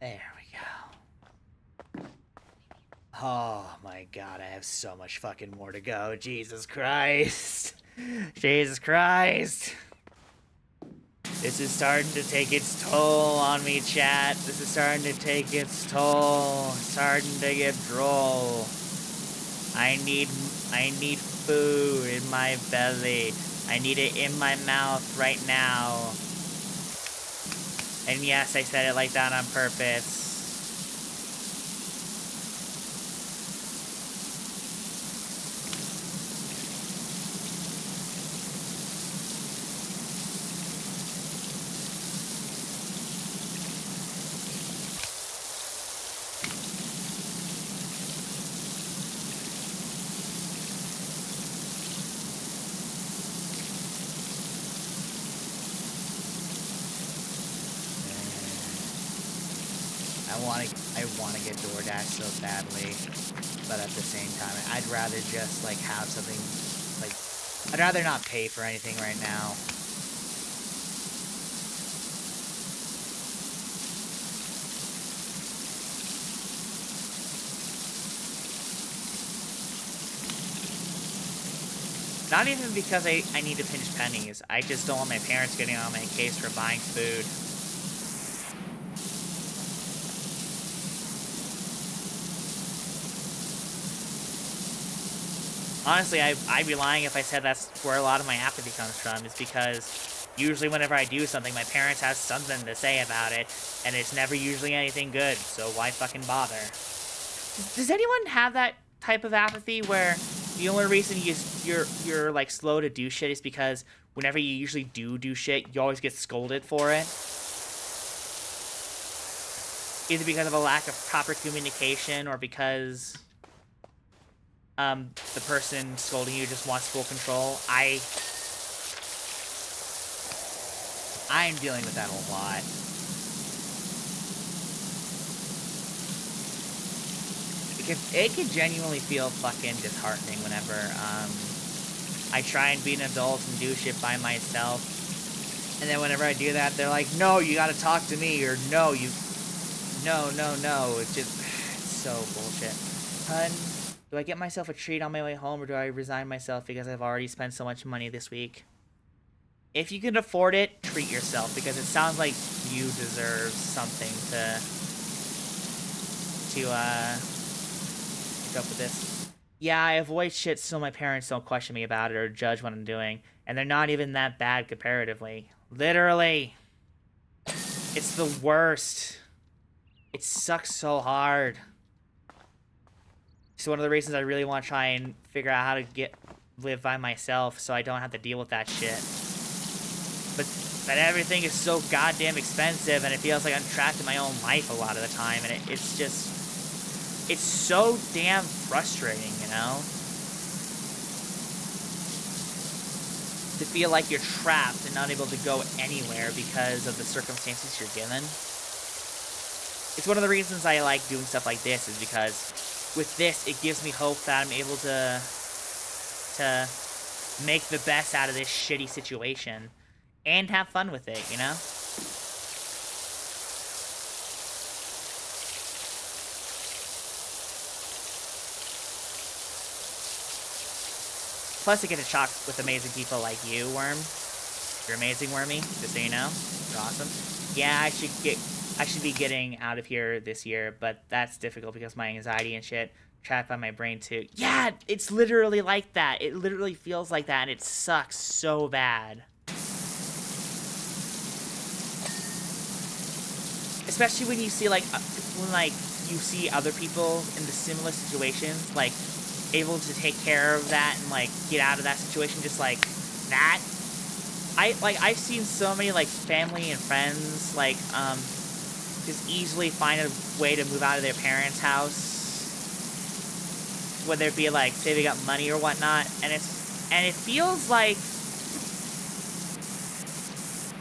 S1: There we go. Oh my god, I have so much fucking more to go. Jesus Christ. Jesus Christ. This is starting to take its toll on me, chat. This is starting to take its toll. Starting to get droll. I need food in my belly. I need it in my mouth right now. And yes, I said it like that on purpose. I wanna get DoorDash so badly, but at the same time, I'd rather just like have something like I'd rather not pay for anything right now. Not even because I need to pinch pennies. I just don't want my parents getting on my case for buying food. Honestly, I'd be lying if I said that's where a lot of my apathy comes from, is because usually whenever I do something, my parents have something to say about it, and it's never usually anything good, so why fucking bother? Does anyone have that type of apathy where the only reason you're like slow to do shit is because whenever you usually do shit, you always get scolded for it? Either because of a lack of proper communication or because the person scolding you just wants full control. I'm dealing with that a lot. It can genuinely feel fucking disheartening whenever I try and be an adult and do shit by myself, and then whenever I do that, they're like, "No, you gotta talk to me," or "No, you, no." It's just, it's so bullshit. Hun, do I get myself a treat on my way home, or do I resign myself because I've already spent so much money this week? If you can afford it, treat yourself, because it sounds like you deserve something to pick up with this. Yeah, I avoid shit so my parents don't question me about it or judge what I'm doing, and they're not even that bad comparatively. Literally. It's the worst. It sucks so hard. It's one of the reasons I really want to try and figure out how to live by myself so I don't have to deal with that shit. But everything is so goddamn expensive, and it feels like I'm trapped in my own life a lot of the time, and it's just... It's so damn frustrating, you know? To feel like you're trapped and not able to go anywhere because of the circumstances you're given. It's one of the reasons I like doing stuff like this, is because with this, it gives me hope that I'm able to make the best out of this shitty situation and have fun with it, you know? Plus, I get to talk with amazing people like you, Worm. You're amazing, Wormy, just so you know. You're awesome. Yeah, I should be getting out of here this year, but that's difficult because of my anxiety and shit. Trapped by my brain, too. Yeah, it's literally like that. It literally feels like that, and it sucks so bad. Especially when you see, like, you see other people in the similar situations, like, able to take care of that and like get out of that situation just like that. I've seen so many like family and friends like just easily find a way to move out of their parents' house, whether it be like say they got money or whatnot, and it feels like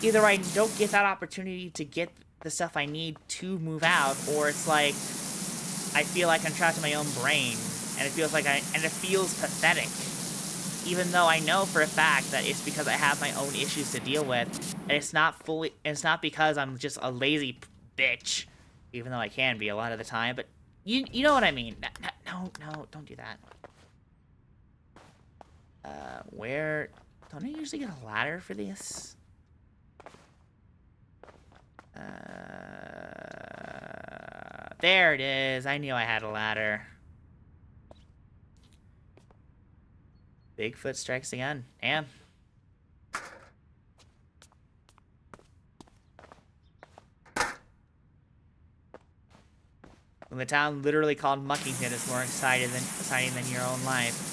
S1: either I don't get that opportunity to get the stuff I need to move out, or it's like I feel like I'm trapped in my own brain. And it feels like it feels pathetic, even though I know for a fact that it's because I have my own issues to deal with, and it's not because I'm just a lazy bitch, even though I can be a lot of the time. But you know what I mean. No, don't do that. Where... Don't I usually get a ladder for this? There it is. I knew I had a ladder. Bigfoot strikes again. Damn. When the town literally called Muckington is more exciting than your own life.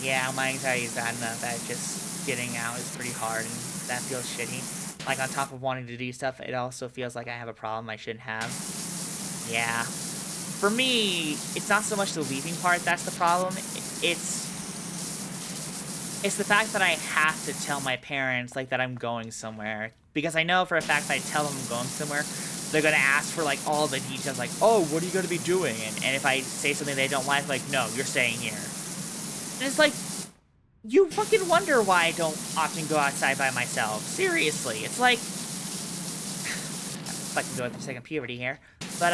S1: Yeah, my anxiety is bad enough that just getting out is pretty hard, and that feels shitty. Like, on top of wanting to do stuff, it also feels like I have a problem I shouldn't have. Yeah. For me, it's not so much the leaving part that's the problem. It's the fact that I have to tell my parents, like, that I'm going somewhere. Because I know for a fact that I tell them I'm going somewhere, they're gonna ask for, like, all the details, like, oh, what are you gonna be doing? And if I say something they don't like, no, you're staying here. And it's like, you fucking wonder why I don't often go outside by myself. Seriously, it's like... I'm fucking going through second puberty here. But,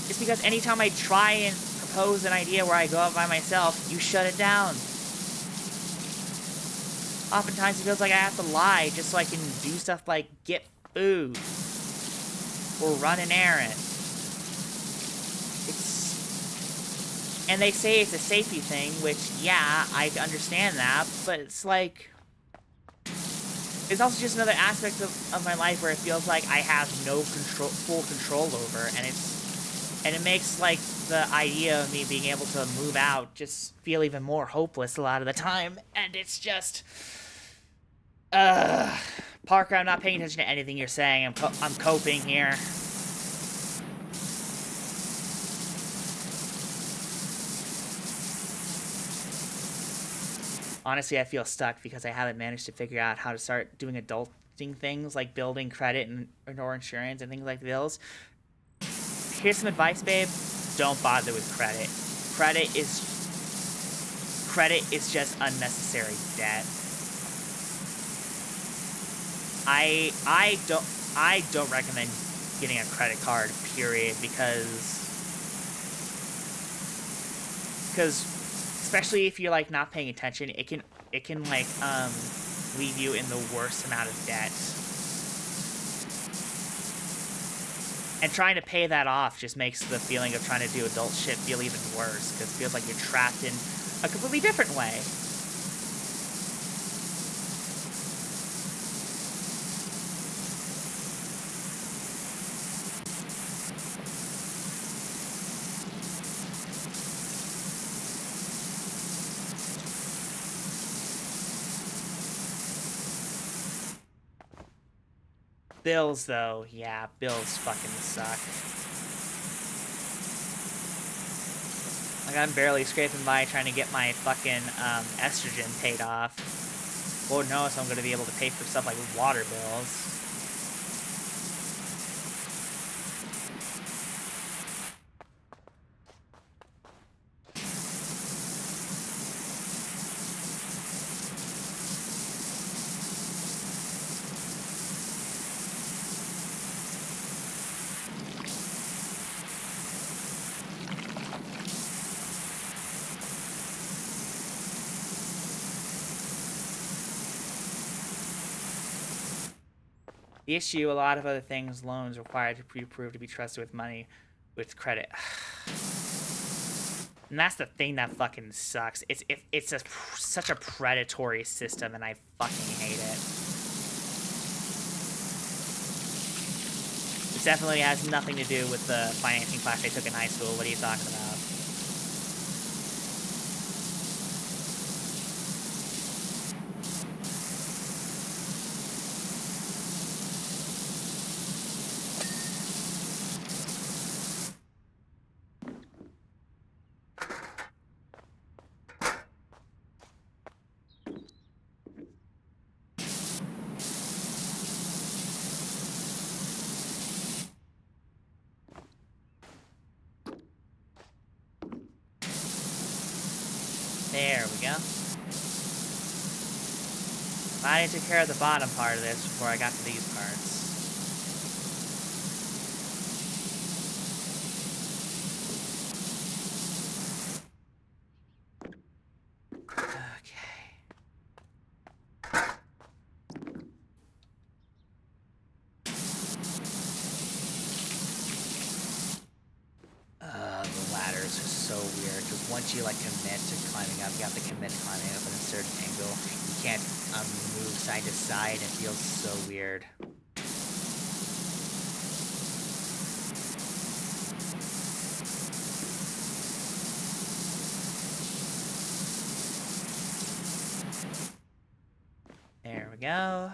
S1: it's because anytime I try and propose an idea where I go out by myself, you shut it down. Oftentimes it feels like I have to lie just so I can do stuff like get food. Or run an errand. And they say it's a safety thing, which, yeah, I understand that, but it's like... It's also just another aspect of my life where it feels like I have no full control over, and it makes, like, the idea of me being able to move out just feel even more hopeless a lot of the time, and it's just... Parker, I'm not paying attention to anything you're saying. I'm coping here. Honestly, I feel stuck because I haven't managed to figure out how to start doing adulting things like building credit or insurance and things like those. Here's some advice, babe. Don't bother with credit. Credit is just unnecessary debt. I don't recommend getting a credit card, period, because especially if you're, like, not paying attention, it can like, leave you in the worst amount of debt. And trying to pay that off just makes the feeling of trying to do adult shit feel even worse, because it feels like you're trapped in a completely different way. Bills, though, yeah, bills fucking suck. Like, I'm barely scraping by trying to get my fucking, estrogen paid off. Lord knows I'm gonna be able to pay for stuff like water bills. The issue, a lot of other things, loans required to be proved to be trusted with money, with credit. And that's the thing that fucking sucks. It's such a predatory system, and I fucking hate it. This definitely has nothing to do with the financing class I took in high school. What are you talking about? There we go. I took care of the bottom part of this before I got to these parts. The ladders are so weird, because once you, like, commit to climbing up, you have to commit to climbing up at a certain angle. You can't, move side to side. It feels so weird. There we go.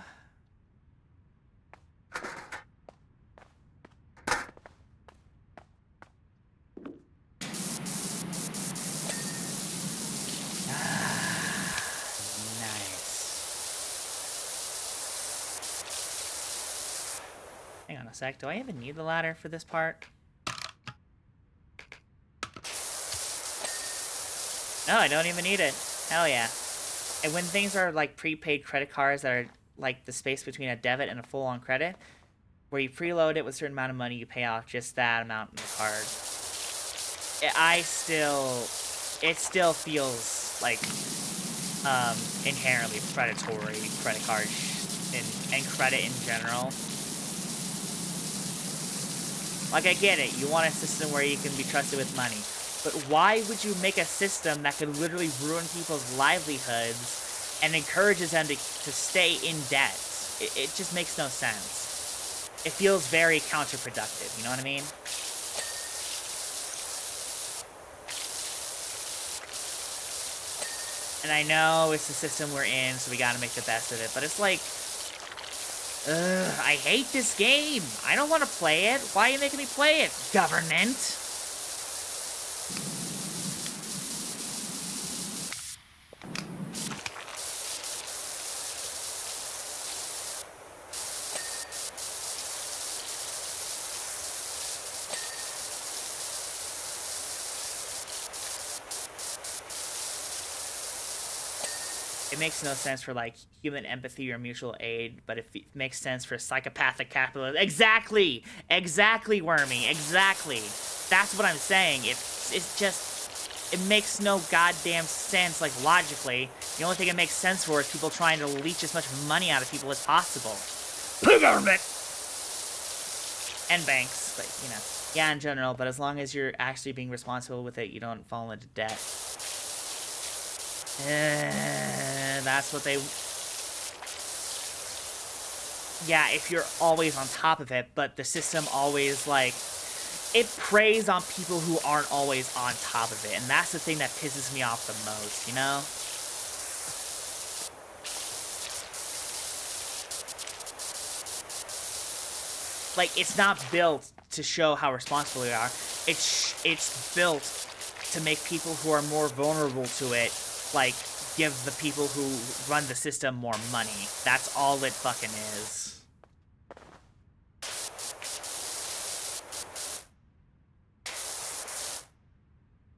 S1: Hang on a sec. Do I even need the ladder for this part? No, I don't even need it. Hell yeah. And when things are like prepaid credit cards that are like the space between a debit and a full-on credit, where you preload it with a certain amount of money, you pay off just that amount in the card. It still feels like inherently predatory credit card and credit in general. Like, I get it, you want a system where you can be trusted with money, but why would you make a system that could literally ruin people's livelihoods and encourages them to stay in debt? It just makes no sense. It feels very counterproductive, you know what I mean? And I know it's the system we're in, so we gotta make the best of it, but it's like, ugh, I hate this game. I don't want to play it. Why are you making me play it, government? It makes no sense for, like, human empathy or mutual aid, but it makes sense for psychopathic capitalism. Exactly! Exactly, Wormy. Exactly. That's what I'm saying. It's just... It makes no goddamn sense, like, logically. The only thing it makes sense for is people trying to leech as much money out of people as possible. The government! And banks, but, you know. Yeah, in general, but as long as you're actually being responsible with it, you don't fall into debt. That's what they... Yeah, if you're always on top of it, but the system always, like... It preys on people who aren't always on top of it, and that's the thing that pisses me off the most, you know? Like, it's not built to show how responsible we are. It's built to make people who are more vulnerable to it, like, give the people who run the system more money. That's all it fucking is.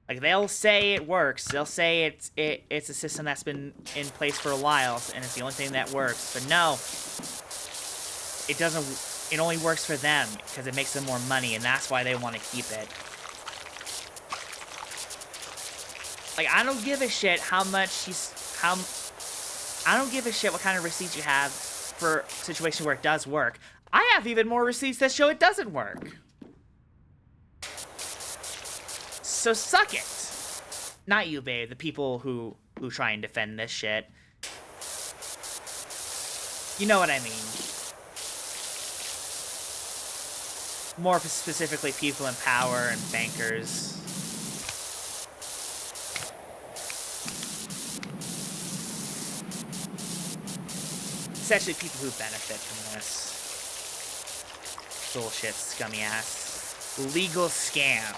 S1: Like, they'll say it works. They'll say it's a system that's been in place for a while, and it's the only thing that works. But no, it doesn't. It only works for them because it makes them more money, and that's why they want to keep it. Like, I don't give a shit how much I don't give a shit what kind of receipts you have for a situation where it does work. I have even more receipts that show it doesn't work. So suck it. Not you, babe. The people who try and defend this shit. You know what I mean. More specifically, people in power and bankers. Essentially, people who benefit from this. Bullshit, scummy ass. Legal scam.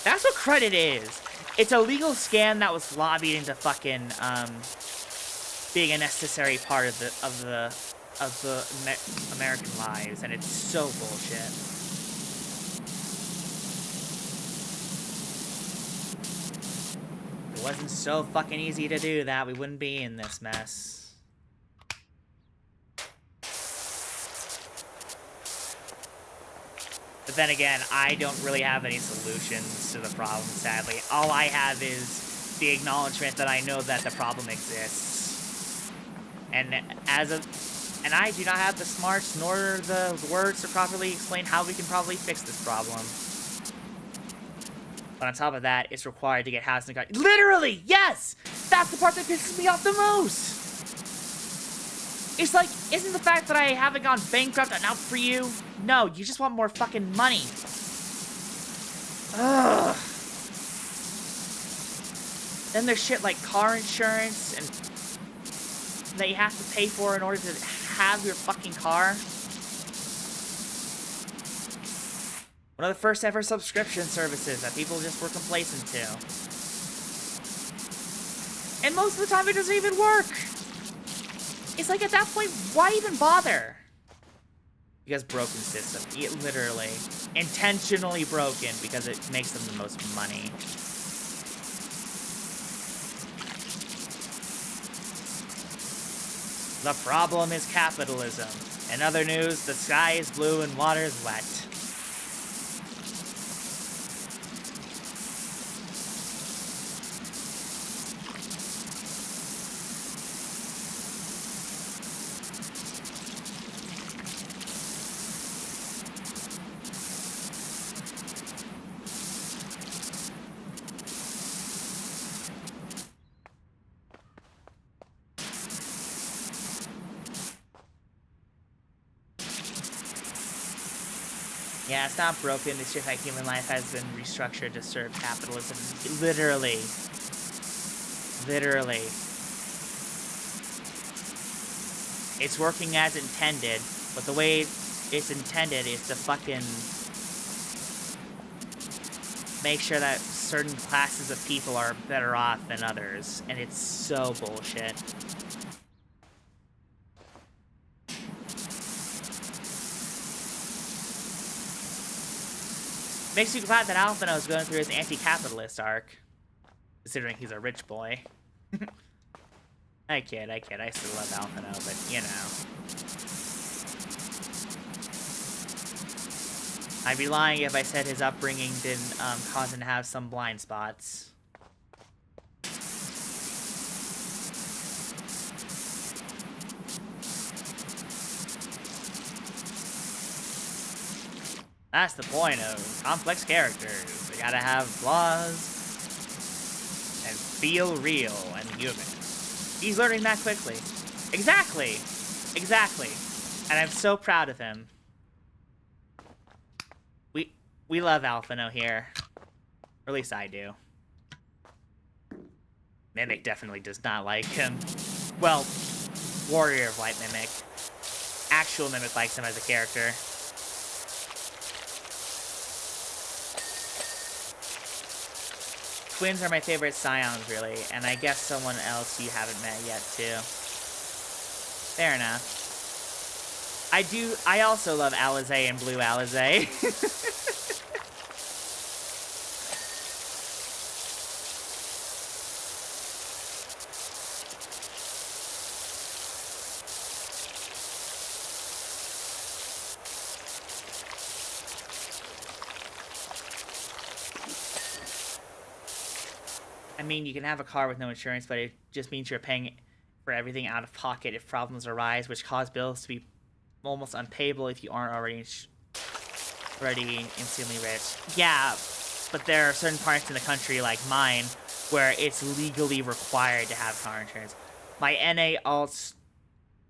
S1: That's what credit is. It's a legal scam that was lobbied into fucking being a necessary part of the American lives, and it's so bullshit. wasn't so fucking easy to do that, we wouldn't be in this mess. But then again, I don't really have any solutions to the problem, sadly. All I have is the acknowledgement that I know that the problem exists. And and I do not have the smarts nor the words to properly explain how we can probably fix this problem. But on top of that, it's required to get housing card. Literally, yes! That's the part that pisses me off the most! It's like, isn't the fact that I haven't gone bankrupt enough for you? No, you just want more fucking money. Ugh. Then there's shit like car insurance and that you have to pay for in order to have your fucking car. One of the first ever subscription services that people just were complacent to. And most of the time it doesn't even work. It's like, at that point, why even bother? Because broken system. It literally. Intentionally broken because it makes them the most money. The problem is capitalism. In other news, the sky is blue and water is wet. Yeah, it's not broken, it's just that human life has been restructured to serve capitalism. Literally. Literally. It's working as intended, but the way it's intended is to fucking make sure that certain classes of people are better off than others, and it's so bullshit. Makes me glad that Alphino is going through his anti-capitalist arc. Considering he's a rich boy. I kid. I still love Alphino, but, you know. I'd be lying if I said his upbringing didn't cause him to have some blind spots. That's the point of complex characters. They gotta have flaws and feel real and human. He's learning that quickly. Exactly. Exactly. And I'm so proud of him. We love Alphino here. Or at least I do. Mimic definitely does not like him. Well, Warrior of Light Mimic. Actual Mimic likes him as a character. Twins are my favorite scions, really, and I guess someone else you haven't met yet, too. Fair enough. I also love Alizé and Blue Alizé. I mean, you can have a car with no insurance, but it just means you're paying for everything out of pocket if problems arise, which cause bills to be almost unpayable if you aren't already insanely rich. Yeah, but there are certain parts in the country, like mine, where it's legally required to have car insurance. My NA Alt's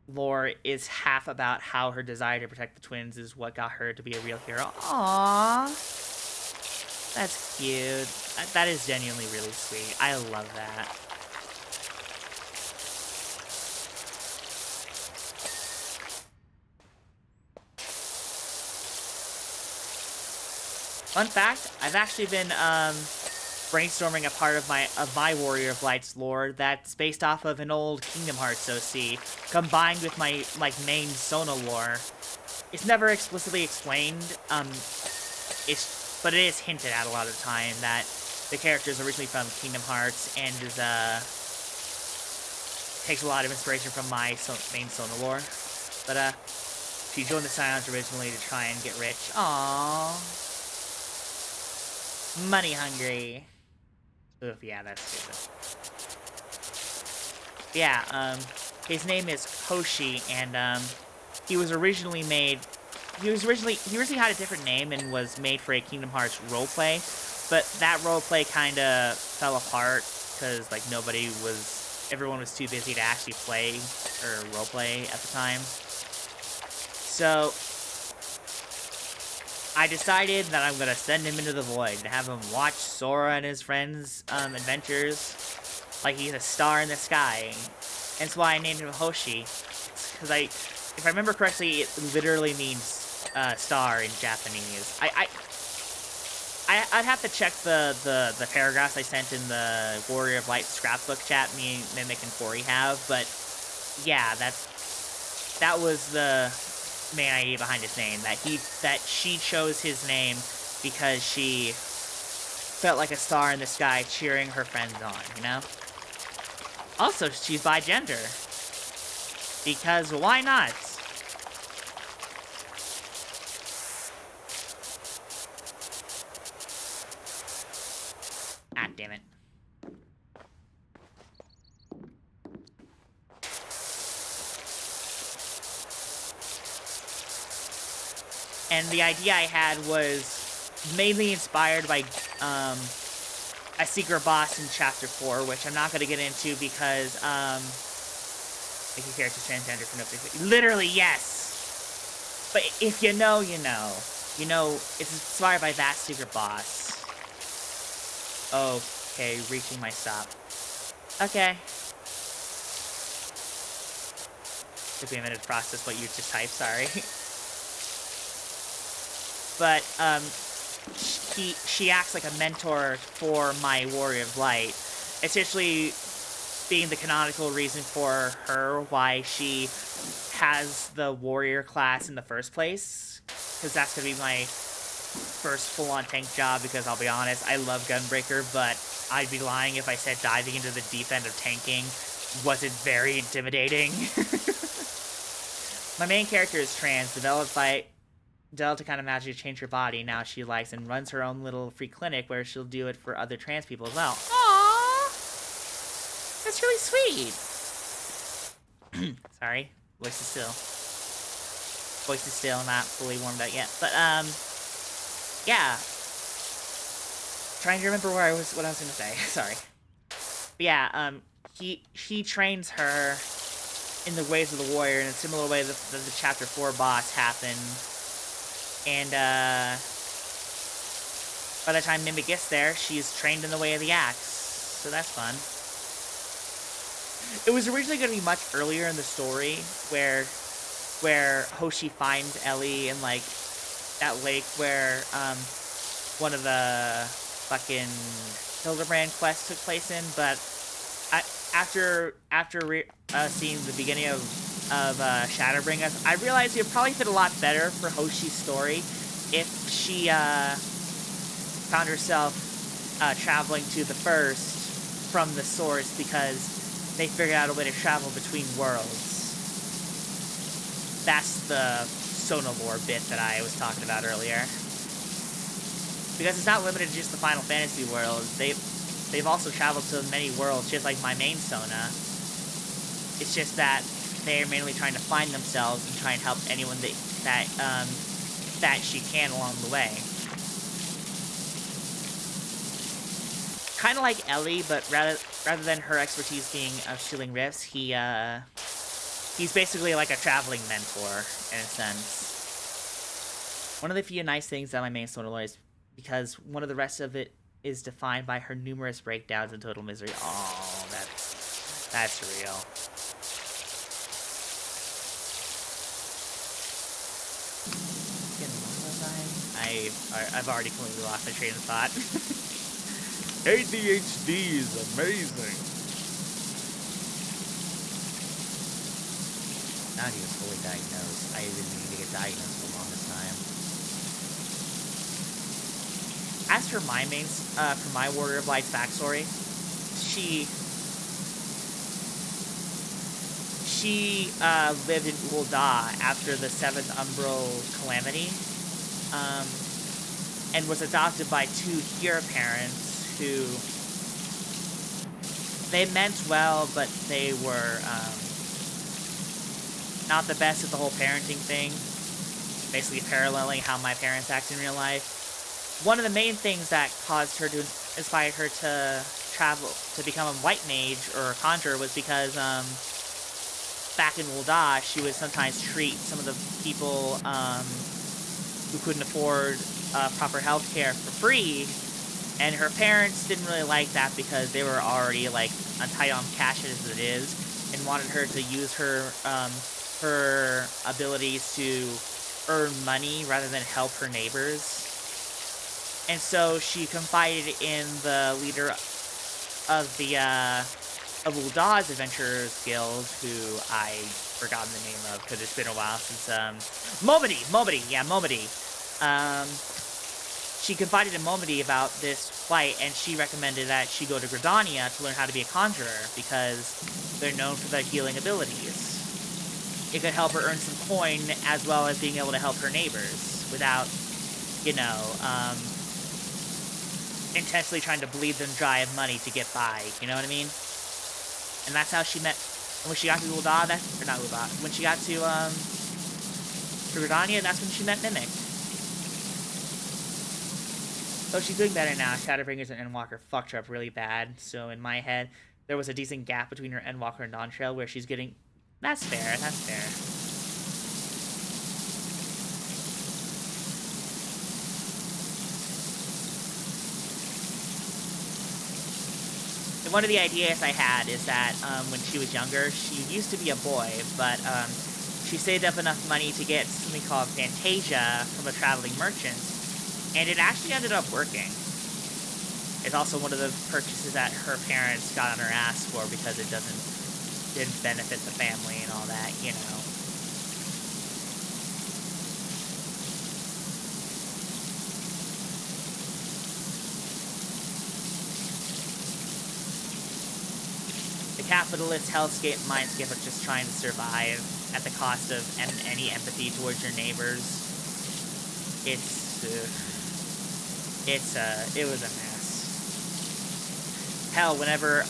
S1: lore is half about how her desire to protect the twins is what got her to be a real hero. Aww. That's cute. That is genuinely really sweet. I love that. Fun fact, I've actually been brainstorming a part of my Warrior of Light's lore that's based off of an old Kingdom Hearts OC, combined with my main Sona lore. It's never explicitly explained. But it is hinted at a lot of the time that The character is originally from Kingdom Hearts and is takes a lot of inspiration from my main Sona lore. But she joined the Scions originally to try and get rich. Aww. Money hungry. Oof, yeah, that's stupid. Yeah, his name is Hoshi, and he was originally made. He originally had a different name and was made for a Kingdom Hearts roleplay, but that roleplay kind of fell apart because like everyone was too busy to actually play or roleplay at the time. So I decided that I'm gonna send him into the void and have him watch Sora and his friends' adventures like he's a star in the sky. And that's why I named him Hoshi, because if I remember correctly, it literally means star in Japanese. I'd have to check the paragraphs I sent in the Warrior of Light scrapbook chat me, Mimic, and Corey have, but yeah, that was the main idea behind his name. That she chose his name because she felt like a star in the sky cheering her friends on, you know? Also, she's bi gender. Because why not? Ah, damn it. And the idea I had was mainly inspired by a secret boss in Chapter 4, which I'm not going to get into because make your character transgender for no particular... Literally, yes! But if you know, you know. You know, it's inspired by that secret boss. Okay, reaching my stop. Okay. Took me a minute to process what you just typed, sorry. But, she acts like a mentor for my Warrior of Light, essentially being the canonical reason for her why she has the warrior class in the first place, because that's going to be my first full-on tank job, because I'll be honest, I love Gunbreaker, but I'd be lying if I said diving into the deep end of tanking wasn't very intimidating. My main character is trans, developed to kind of magically change her body. Now she likes and runs her own little free clinic where she'll do it for other trans people as well. Aww! That's really sweet! Sorry, voice is still not fully warmed up yet. But, yeah. Trying to remember what I was gonna say. Sorry. But yeah, he trains her in the ways of the warrior in a similar way that the Chapter 4 boss happened. And, by the time Mimic gets there, she's trained in the way of the axe. So that's fun. It was originally going to be much earlier in the story, where Hoshi finds Ellie in, like, that lake where, one of the fucking Hildebrand quests took place in, but after seeing the beginning of Shadowbringers, I realized it would probably fit a lot better for Hoshi's story if she found herself traveling to the first from the source, because they figured out a way to travel between worlds. That's the Sona lore bit that I was talking about earlier. Because it's not limited to just the Final Fantasy worlds. They've also traveled to many worlds, just like my main Sona. It's just that they're mainly trying to find themselves and try and help anyone that she can along the way. Kind of like Ellie, but rather than her expertise being of sealing rifts, he's basically like a traveling mentor in a sense. One of the few nice things that my main Sona lore is because one of the rest of it is defined by her numerous breakdowns and total misery. Oh, that's real. I've already completely lost my train of thought. ADHD is amazing. Not even fully diagnosed. I even need to get diagnosed for the longest time. as for my for my Warrior of Light's backstory, she lived in Ul'dah after the 7th Umbral calamity, and was adopted by 2 Hero parents who, they meant well, but they were not the best at the whole parenting thing, basically paralleling how my parents act in real life. One of the main things that caused her to inspire her to travel, to become a white mage or a conjurer, was because back in Ul'dah, she would sometimes treat some of the people who couldn't afford proper health care for free, and her parents didn't really like that because they were already like tight on cash as it is, and wanted her to use her her abilities to earn money rather than help her neighbors. And so she confided in the leader of the of Uldah's Adventurers Guild, who I've forgotten the name of because it's been a while since Momody. She confided in Momody about this fight, and she recommended that she go to Gridania to learn how to be a conjurer because they're known for their healing abilities. It could help her earn some coin as well as being able to help her neighbors without, you know, intentionally trying to bleed them dry of money to get by, you know what I mean? And that's how she met, when she got to Ul'dah, when she got to Gridania, that's when she met Mimic. So she's doing better now. Shadowbringers and Endwalker fucked her up really bad, so in my head, there was a decent gap between her Endwalker and Dawntrail where she's getting... That's fair, that's fair. And one of the ideas I had is that when she was younger, she used to be a boy, but she saved up enough money to get something called Fantasia from a traveling merchant, and it actually ended up working. It's also one of the purchases that her parents got on her ass for because it didn't benefit the family and all that, you know. The capitalist hellscape mindscape are just trying to survive at the cost of any empathy towards your neighbors. It was a mess. Hell, whenever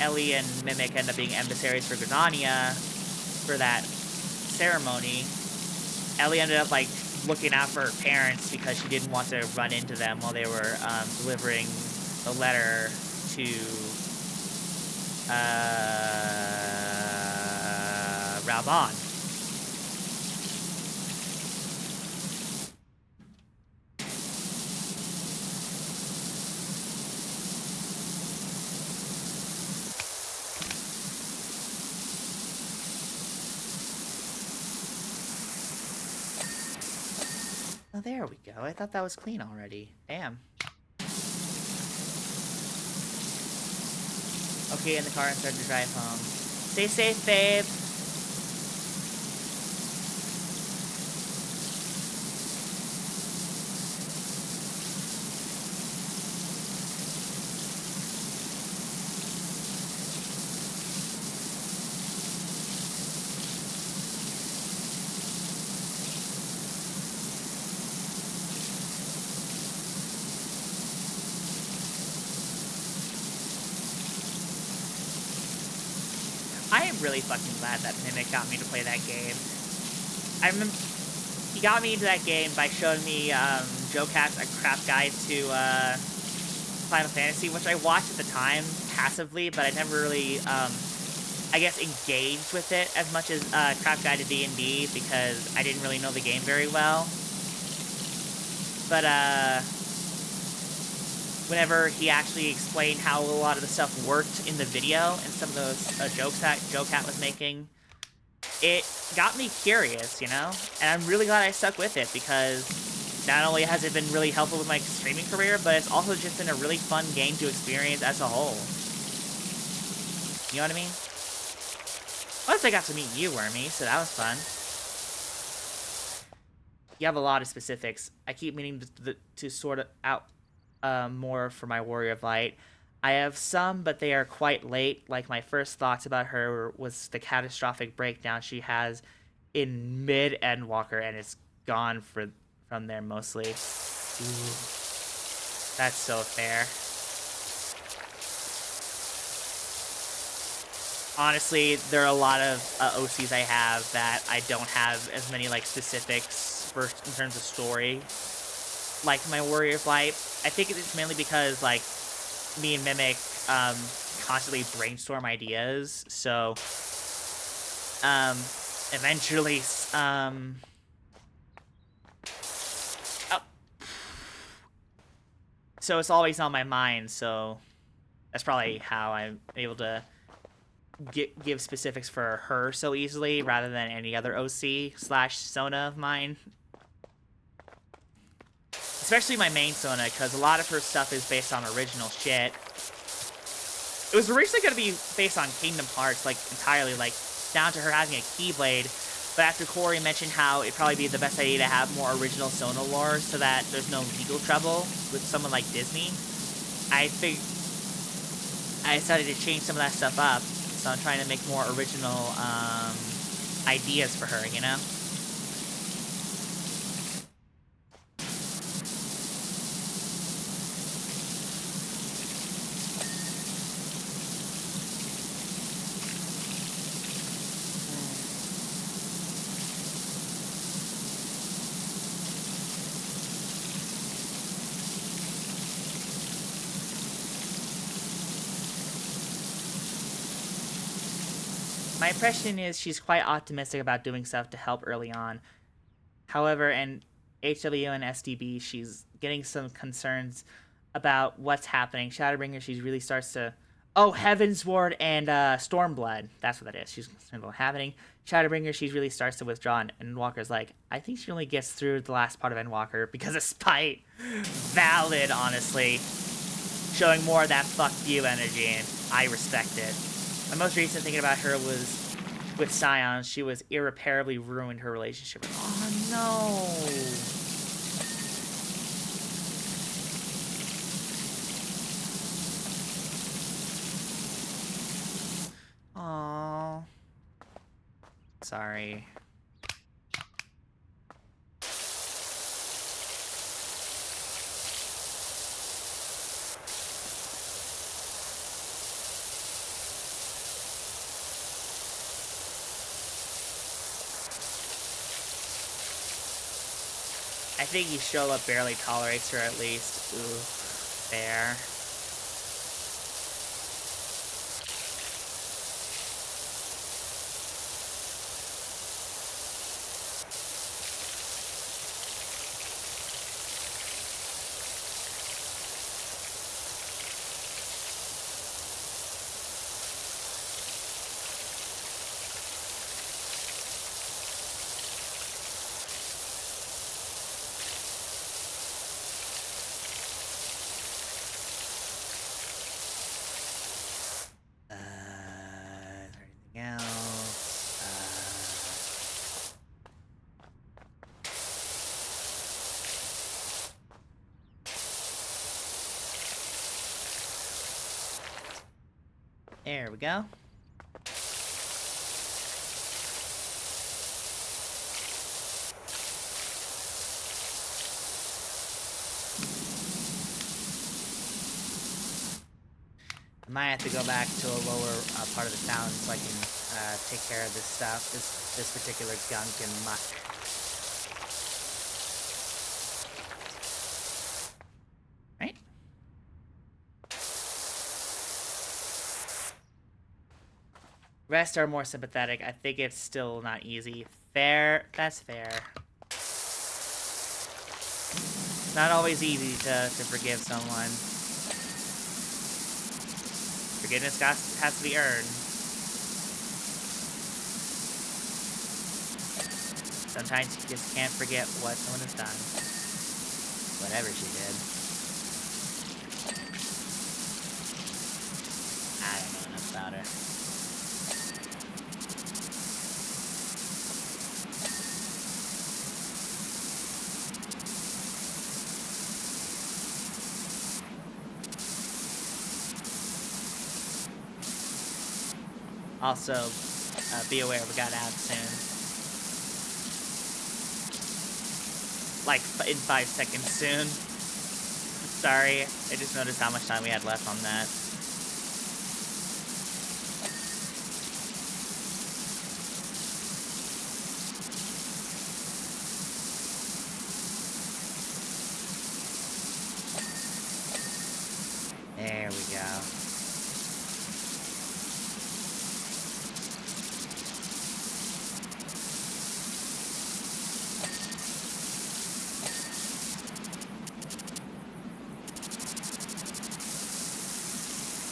S1: Ellie and Mimic end up being emissaries for Gridania for that ceremony, Ellie ended up like looking out for her parents because she didn't want to run into them while they were delivering the letter to Raubon. Oh, there we go. I thought that was clean already. Damn. Okay, in the car and start to drive home. Stay safe, babe. I am really fucking glad that Mimic got me to play that game. I remember he got me into that game by showing me Joe Cat's A Craft Guide to Final Fantasy, which I watched at the time passively, but I never really, I guess, engaged with it as much as Craft Guide to D&D because I didn't really know the game very well. But whenever he actually explained how a lot of the stuff worked in the video and some of those jokes that Joe Cat was making, it got me curious, you know? And I'm really glad I stuck with it because not only has it been really helpful with my streaming career, but it's also just been a really fun game to experience as a whole. You know what I mean? Plus, I got to meet you, Wormy, so that was fun. you have a lot of specifics. I keep meaning to sort it out more for my Warrior of Light. I have some, but they are quite late. Like, my first thoughts about her was the catastrophic breakdown she has in mid Endwalker, and it's gone from there mostly. Ooh, that's so fair. Honestly, there are a lot of OCs I have that I don't have as many like specifics for in terms of story, like my Warrior of Light. I think it's mainly because like me and Mimic constantly brainstorm ideas, so eventually oh, so it's always on my mind. So that's probably how I'm able to give specifics for her so easily rather than any other OC/Sona of mine. Especially my main Sona, because a lot of her stuff is based on original shit. It was originally going to be based on Kingdom Hearts, like, entirely, like, down to her having a Keyblade, but after Corey mentioned how it'd probably be the best idea to have more original Sona lore so that there's no legal trouble with someone like Disney, I decided to change some of that stuff up. So I'm trying to make more original ideas for her, you know? My impression is she's quite optimistic about doing stuff to help early on. However, in HW and SDB, she's getting some concerns about what's happening. Shadowbringer, she really starts to... Oh, Heaven's Ward and Stormblood. That's what that is. She's concerned about happening. Shadowbringer, she really starts to withdraw, and Endwalker's like, I think she only gets through the last part of Endwalker because of spite. Valid, honestly. Showing more of that fuck you energy, and I respect it. My most recent thinking about her was with Scion. She was irreparably ruined her relationship. Oh no. Aww. Sorry. I think Yishola barely tolerates her at least. Ooh, fair. There we go. I might have to go back to a lower part of the town so I can take care of this stuff, this particular gunk and muck. Right? Rest are more sympathetic. I think it's still not easy. Fair. That's fair. It's not always easy to forgive someone. Forgiveness has to be earned. Sometimes you just can't forget what someone has done. Whatever she did. I don't know enough about her. Also, be aware we got out soon. Like, in 5 seconds soon. Sorry, I just noticed how much time we had left on that. There we go.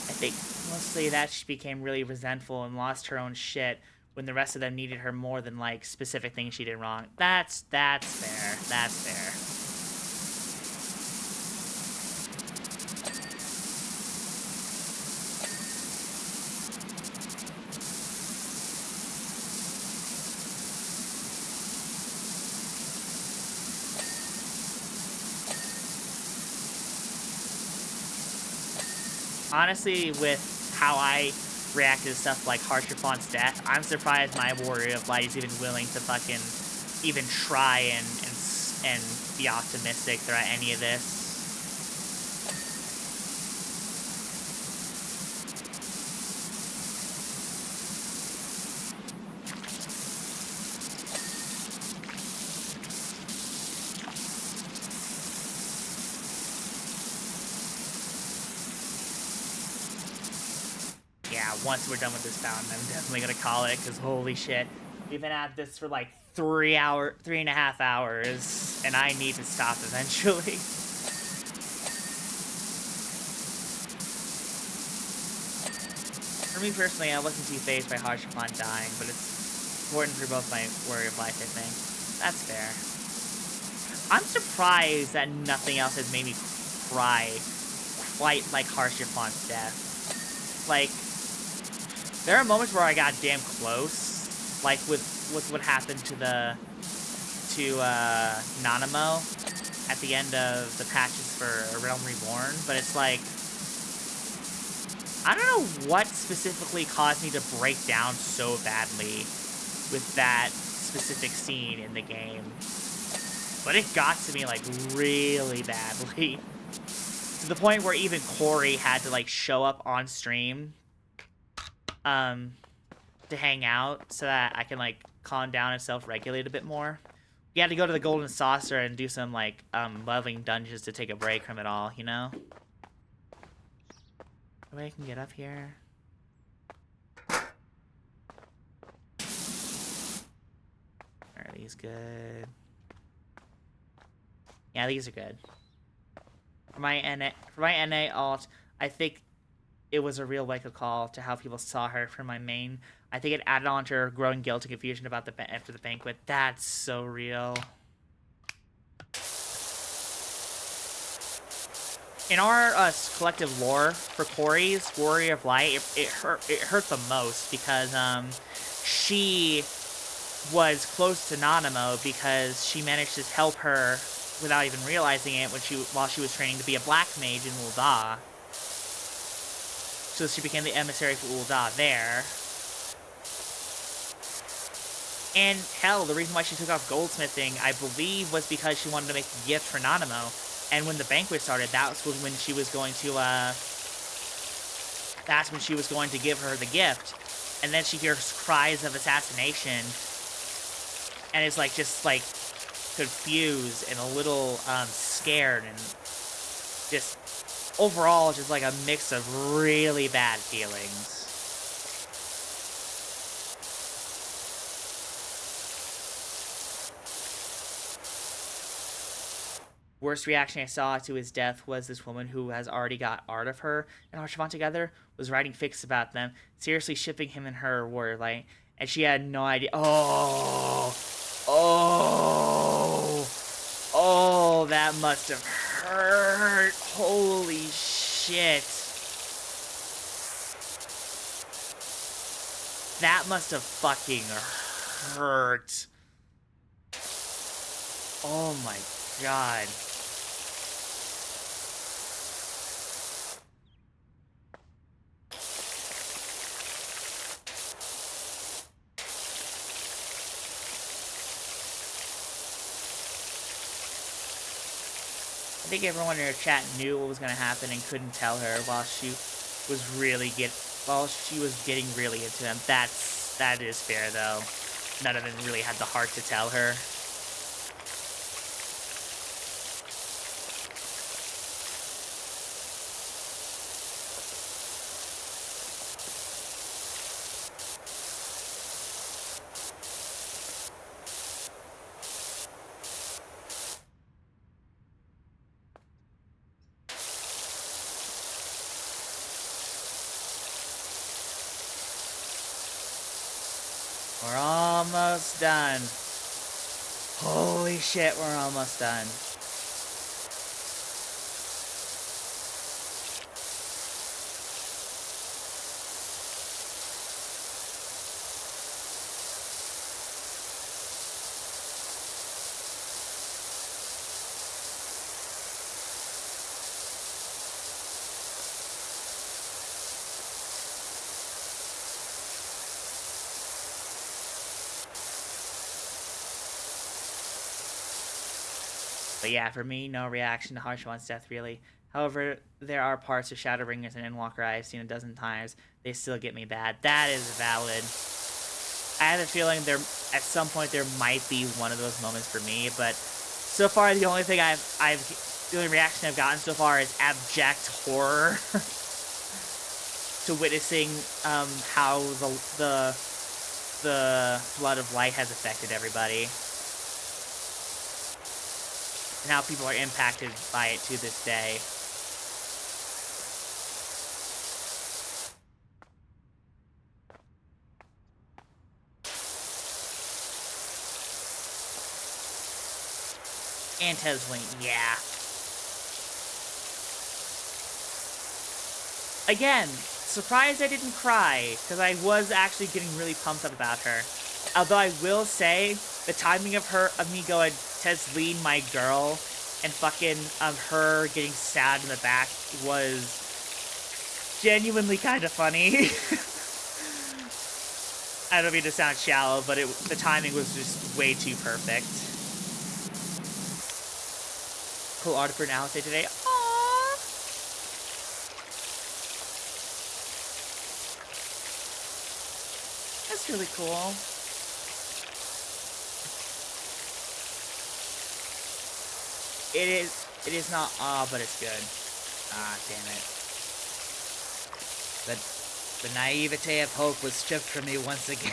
S1: I think mostly that she became really resentful and lost her own shit when the rest of them needed her more than, like, specific things she did wrong. That's fair. That's fair. Honestly, with how I reacted to stuff like Harshafon's death, I'm surprised my Warrior of Light is even willing to fucking even try and be optimistic throughout any of this. Yeah, once we're done with this fountain, I'm definitely gonna call it, because holy shit. We've been at this for like 3.5 hours, and I need to stop eventually. For me personally, I wasn't too fazed by Harshapon dying, but it's important for both my Warrior of Life, I think. That's fair. I'm surprised that nothing else has made me cry quite like Harshafon's death. Like, there are moments where I got damn close, like with what happened to Nanamo at the end of the patches for Realm Reborn, but it's like, I don't know what specifically caused me to break down so badly with that specific scene in the game, but it got to me, like, really badly, to the point where even Corey had to, like, show up on stream to hang out so that I can, like, calm down and self-regulate a bit more. We had to go to the Golden Saucer and do some, like, leveling dungeons to take a break from it all, you know? No way I can get up here. Are these good? Yeah, these are good. For my NA alt, I think it was a real wake-up call to how people saw her for my main. I think it added on to her growing guilt and confusion about after the banquet. That's so real. In our collective lore for Corey's Warrior of Light, it hurt the most because she was close to Nanamo because she managed to help her without even realizing it while she was training to be a black mage in Ul'dah. So she became the emissary for Ul'dah there. And hell, the reason why she took off goldsmithing, I believe, was because she wanted to make a gift for Nanamo. And when the banquet started, that's when she was going to, that's when she was going to give her the gift. And then she hears cries of assassination. And is, like, just, like, confused and a little, scared. And just, overall, just, like, a mix of really bad feelings. Worst reaction I saw to his death was this woman who has already got art of her and Harshavan together, was writing fics about them, seriously shipping him and her Warrior Light, and she had no idea. Oh, that must have hurt. Holy shit. That must have fucking hurt. Oh my god. I think everyone in her chat knew what was gonna happen and couldn't tell her while she was getting really into him. That is fair though. None of them really had the heart to tell her. We're almost done. Holy shit, we're almost done. But yeah, for me, no reaction to Harshawan's death, really. However, there are parts of Shadowbringers and Endwalker I've seen a dozen times. They still get me bad. That is valid. I have a feeling at some point there might be one of those moments for me, but so far the only reaction I've gotten so far is abject horror to witnessing how the Blood of Light has affected everybody. And how people are impacted by it to this day. And Tesleen, yeah. Again, surprised I didn't cry, because I was actually getting really pumped up about her. Although I will say, the timing of me going, Tesleen, my girl, and fucking her getting stabbed in the back was genuinely kind of funny. I don't mean to sound shallow, but the timing was just way too perfect. Cool art for an Alice today. Aww. That's really cool. It is not but it's good. Ah, damn it. The naivete of hope was stripped from me once again.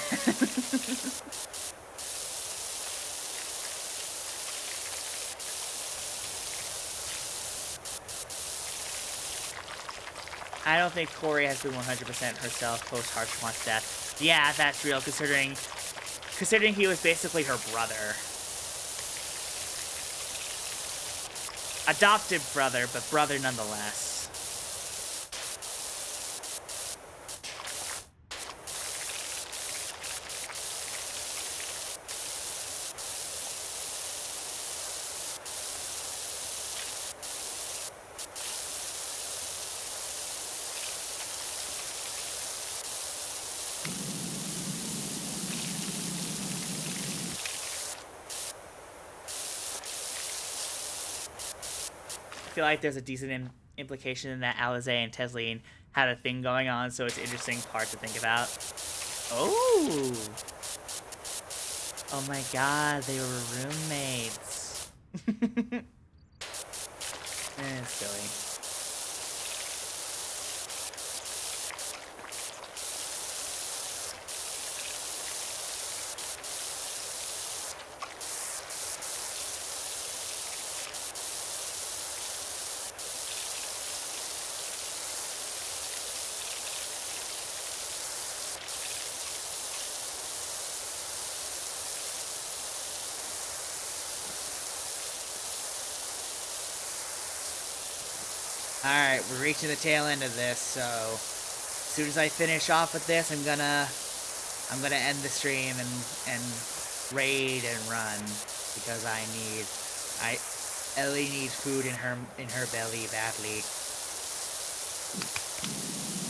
S1: I don't think Corey has been 100% herself post-Harshawan's death. Yeah, that's real, considering he was basically her brother. Adopted brother, but brother nonetheless. I feel like there's a decent implication in that Alize and Tesleen had a thing going on, so it's an interesting part to think about. Oh! Oh my god, they were roommates. Silly. Alright, we're reaching the tail end of this, so as soon as I finish off with this, I'm gonna end the stream and raid and run, because Ellie needs food in her belly badly.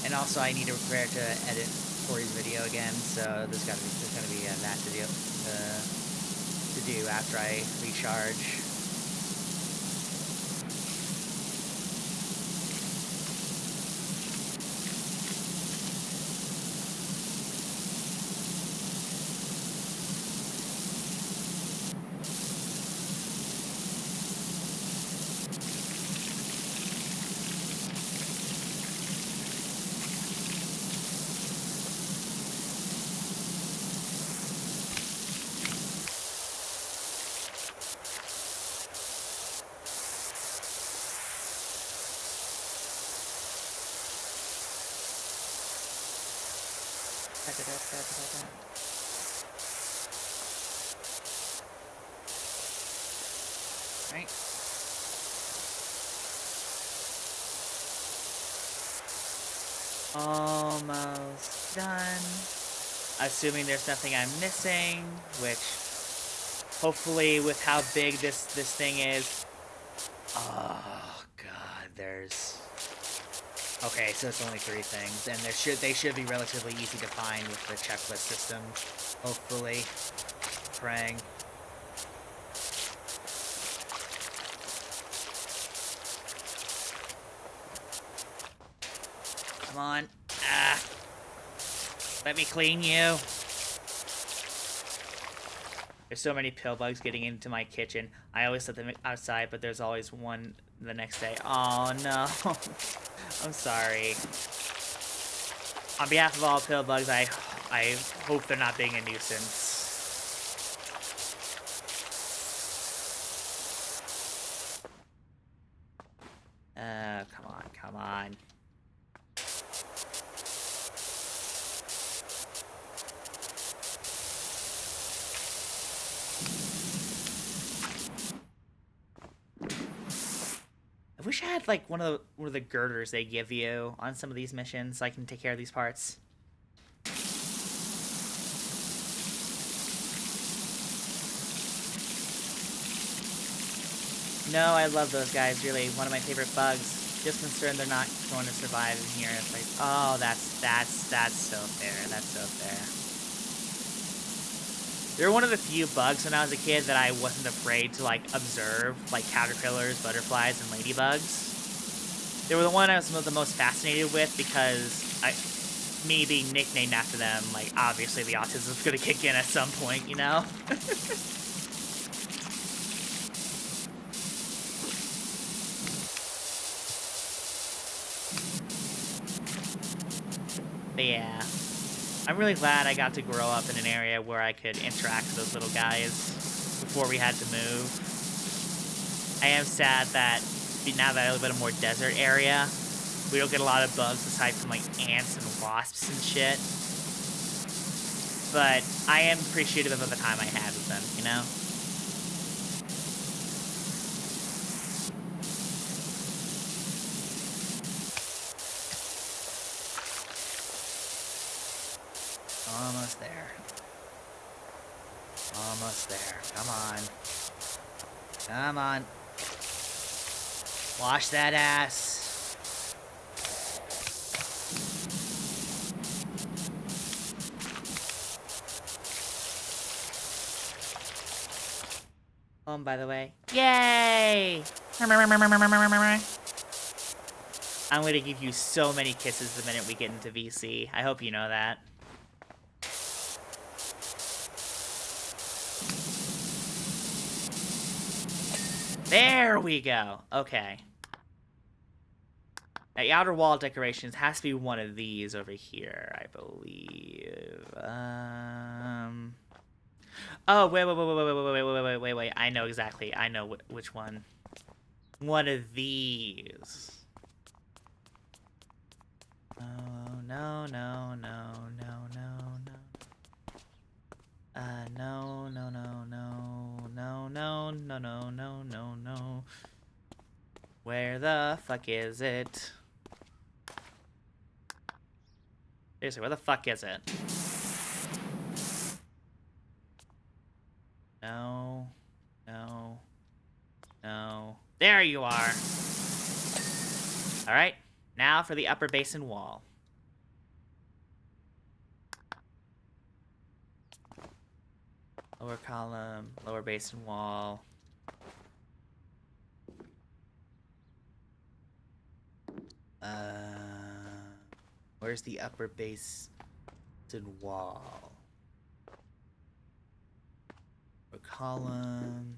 S1: And also I need to prepare to edit Corey's video again, so there's gonna be that video to do after I recharge. Right. Almost done. Assuming there's nothing I'm missing, which hopefully with how big this thing is. Oh god, there's. Okay, so it's only 3 things, and they should be relatively easy to find with the checklist system. Hopefully, praying. Come on. Ah. Let me clean you. There's so many pill bugs getting into my kitchen. I always set them outside, but there's always one the next day. Oh, no. I'm sorry. On behalf of all pill bugs, I hope they're not being a nuisance. Come on, come on. I wish I had like one of the girders they give you on some of these missions so I can take care of these parts. No, I love those guys, really. One of my favorite bugs. Just concerned they're not going to survive in here. It's like, oh, that's so fair. That's so fair. They were one of the few bugs when I was a kid that I wasn't afraid to, like, observe, like caterpillars, butterflies, and ladybugs. They were the one I was the most fascinated with because me being nicknamed after them, like, obviously the autism's gonna kick in at some point, you know? But yeah. I'm really glad I got to grow up in an area where I could interact with those little guys before we had to move. I am sad that now that I live in a more desert area, we don't get a lot of bugs aside from like ants and wasps and shit. But I am appreciative of the time I had with them, you know? Almost there. Almost there. Come on. Come on. Wash that ass. By the way. Yay! I'm going to give you so many kisses the minute we get into VC. I hope you know that. There we go. Okay. Now, the outer wall decorations has to be one of these over here, I believe. Oh, wait. I know exactly. I know which one. One of these. Oh, no. No. Where the fuck is it? Seriously, where the fuck is it? No. There you are! Alright, now for the upper basin wall. Lower column, lower basin wall. Where's the upper basin wall? Lower column.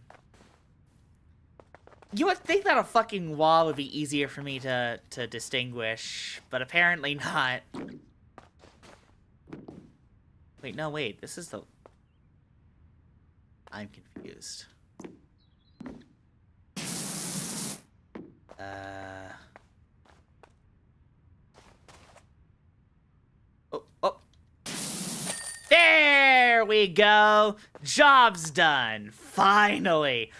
S1: You would think that a fucking wall would be easier for me to distinguish, but apparently not. Wait, no, wait. This is the... I'm confused. Oh. we go. Job's done. Finally.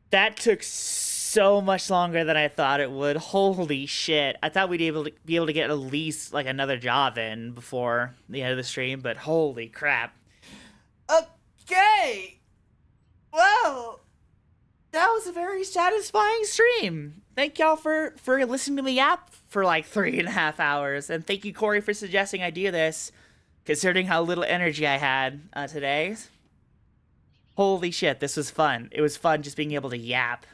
S1: That took so much longer than I thought it would. Holy shit. I thought we'd be able to get at least like another job in before the end of the stream, but holy crap. Okay. Well, that was a very satisfying stream. Thank y'all for listening to me yap for like 3.5 hours. And thank you, Corey, for suggesting I do this, considering how little energy I had today. Holy shit, this was fun. It was fun just being able to yap.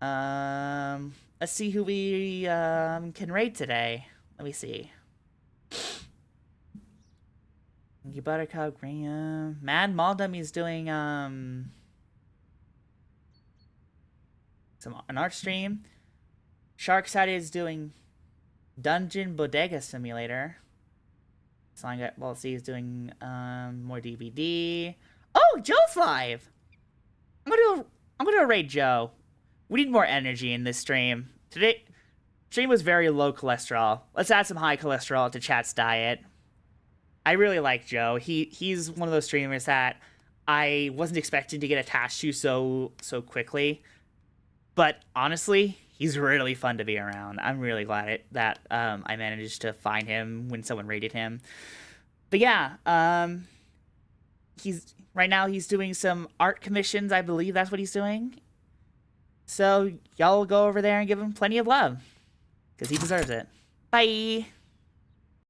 S1: Let's see who we can raid today. Let me see. Thank you, Buttercup, Graham. Mad Maldum is doing an art stream. Sharkside is doing Dungeon Bodega Simulator. Well, see, he's doing more DVD. Oh, Joe's live. I'm gonna raid Joe. We need more energy in this stream. Today stream was very low cholesterol. Let's add some high cholesterol to chat's diet. I really like Joe. He's one of those streamers that I wasn't expecting to get attached to so quickly. But honestly, he's really fun to be around. I'm really glad that I managed to find him when someone raided him. But yeah, right now he's doing some art commissions. I believe that's what he's doing. So y'all go over there and give him plenty of love, because he deserves it. Bye.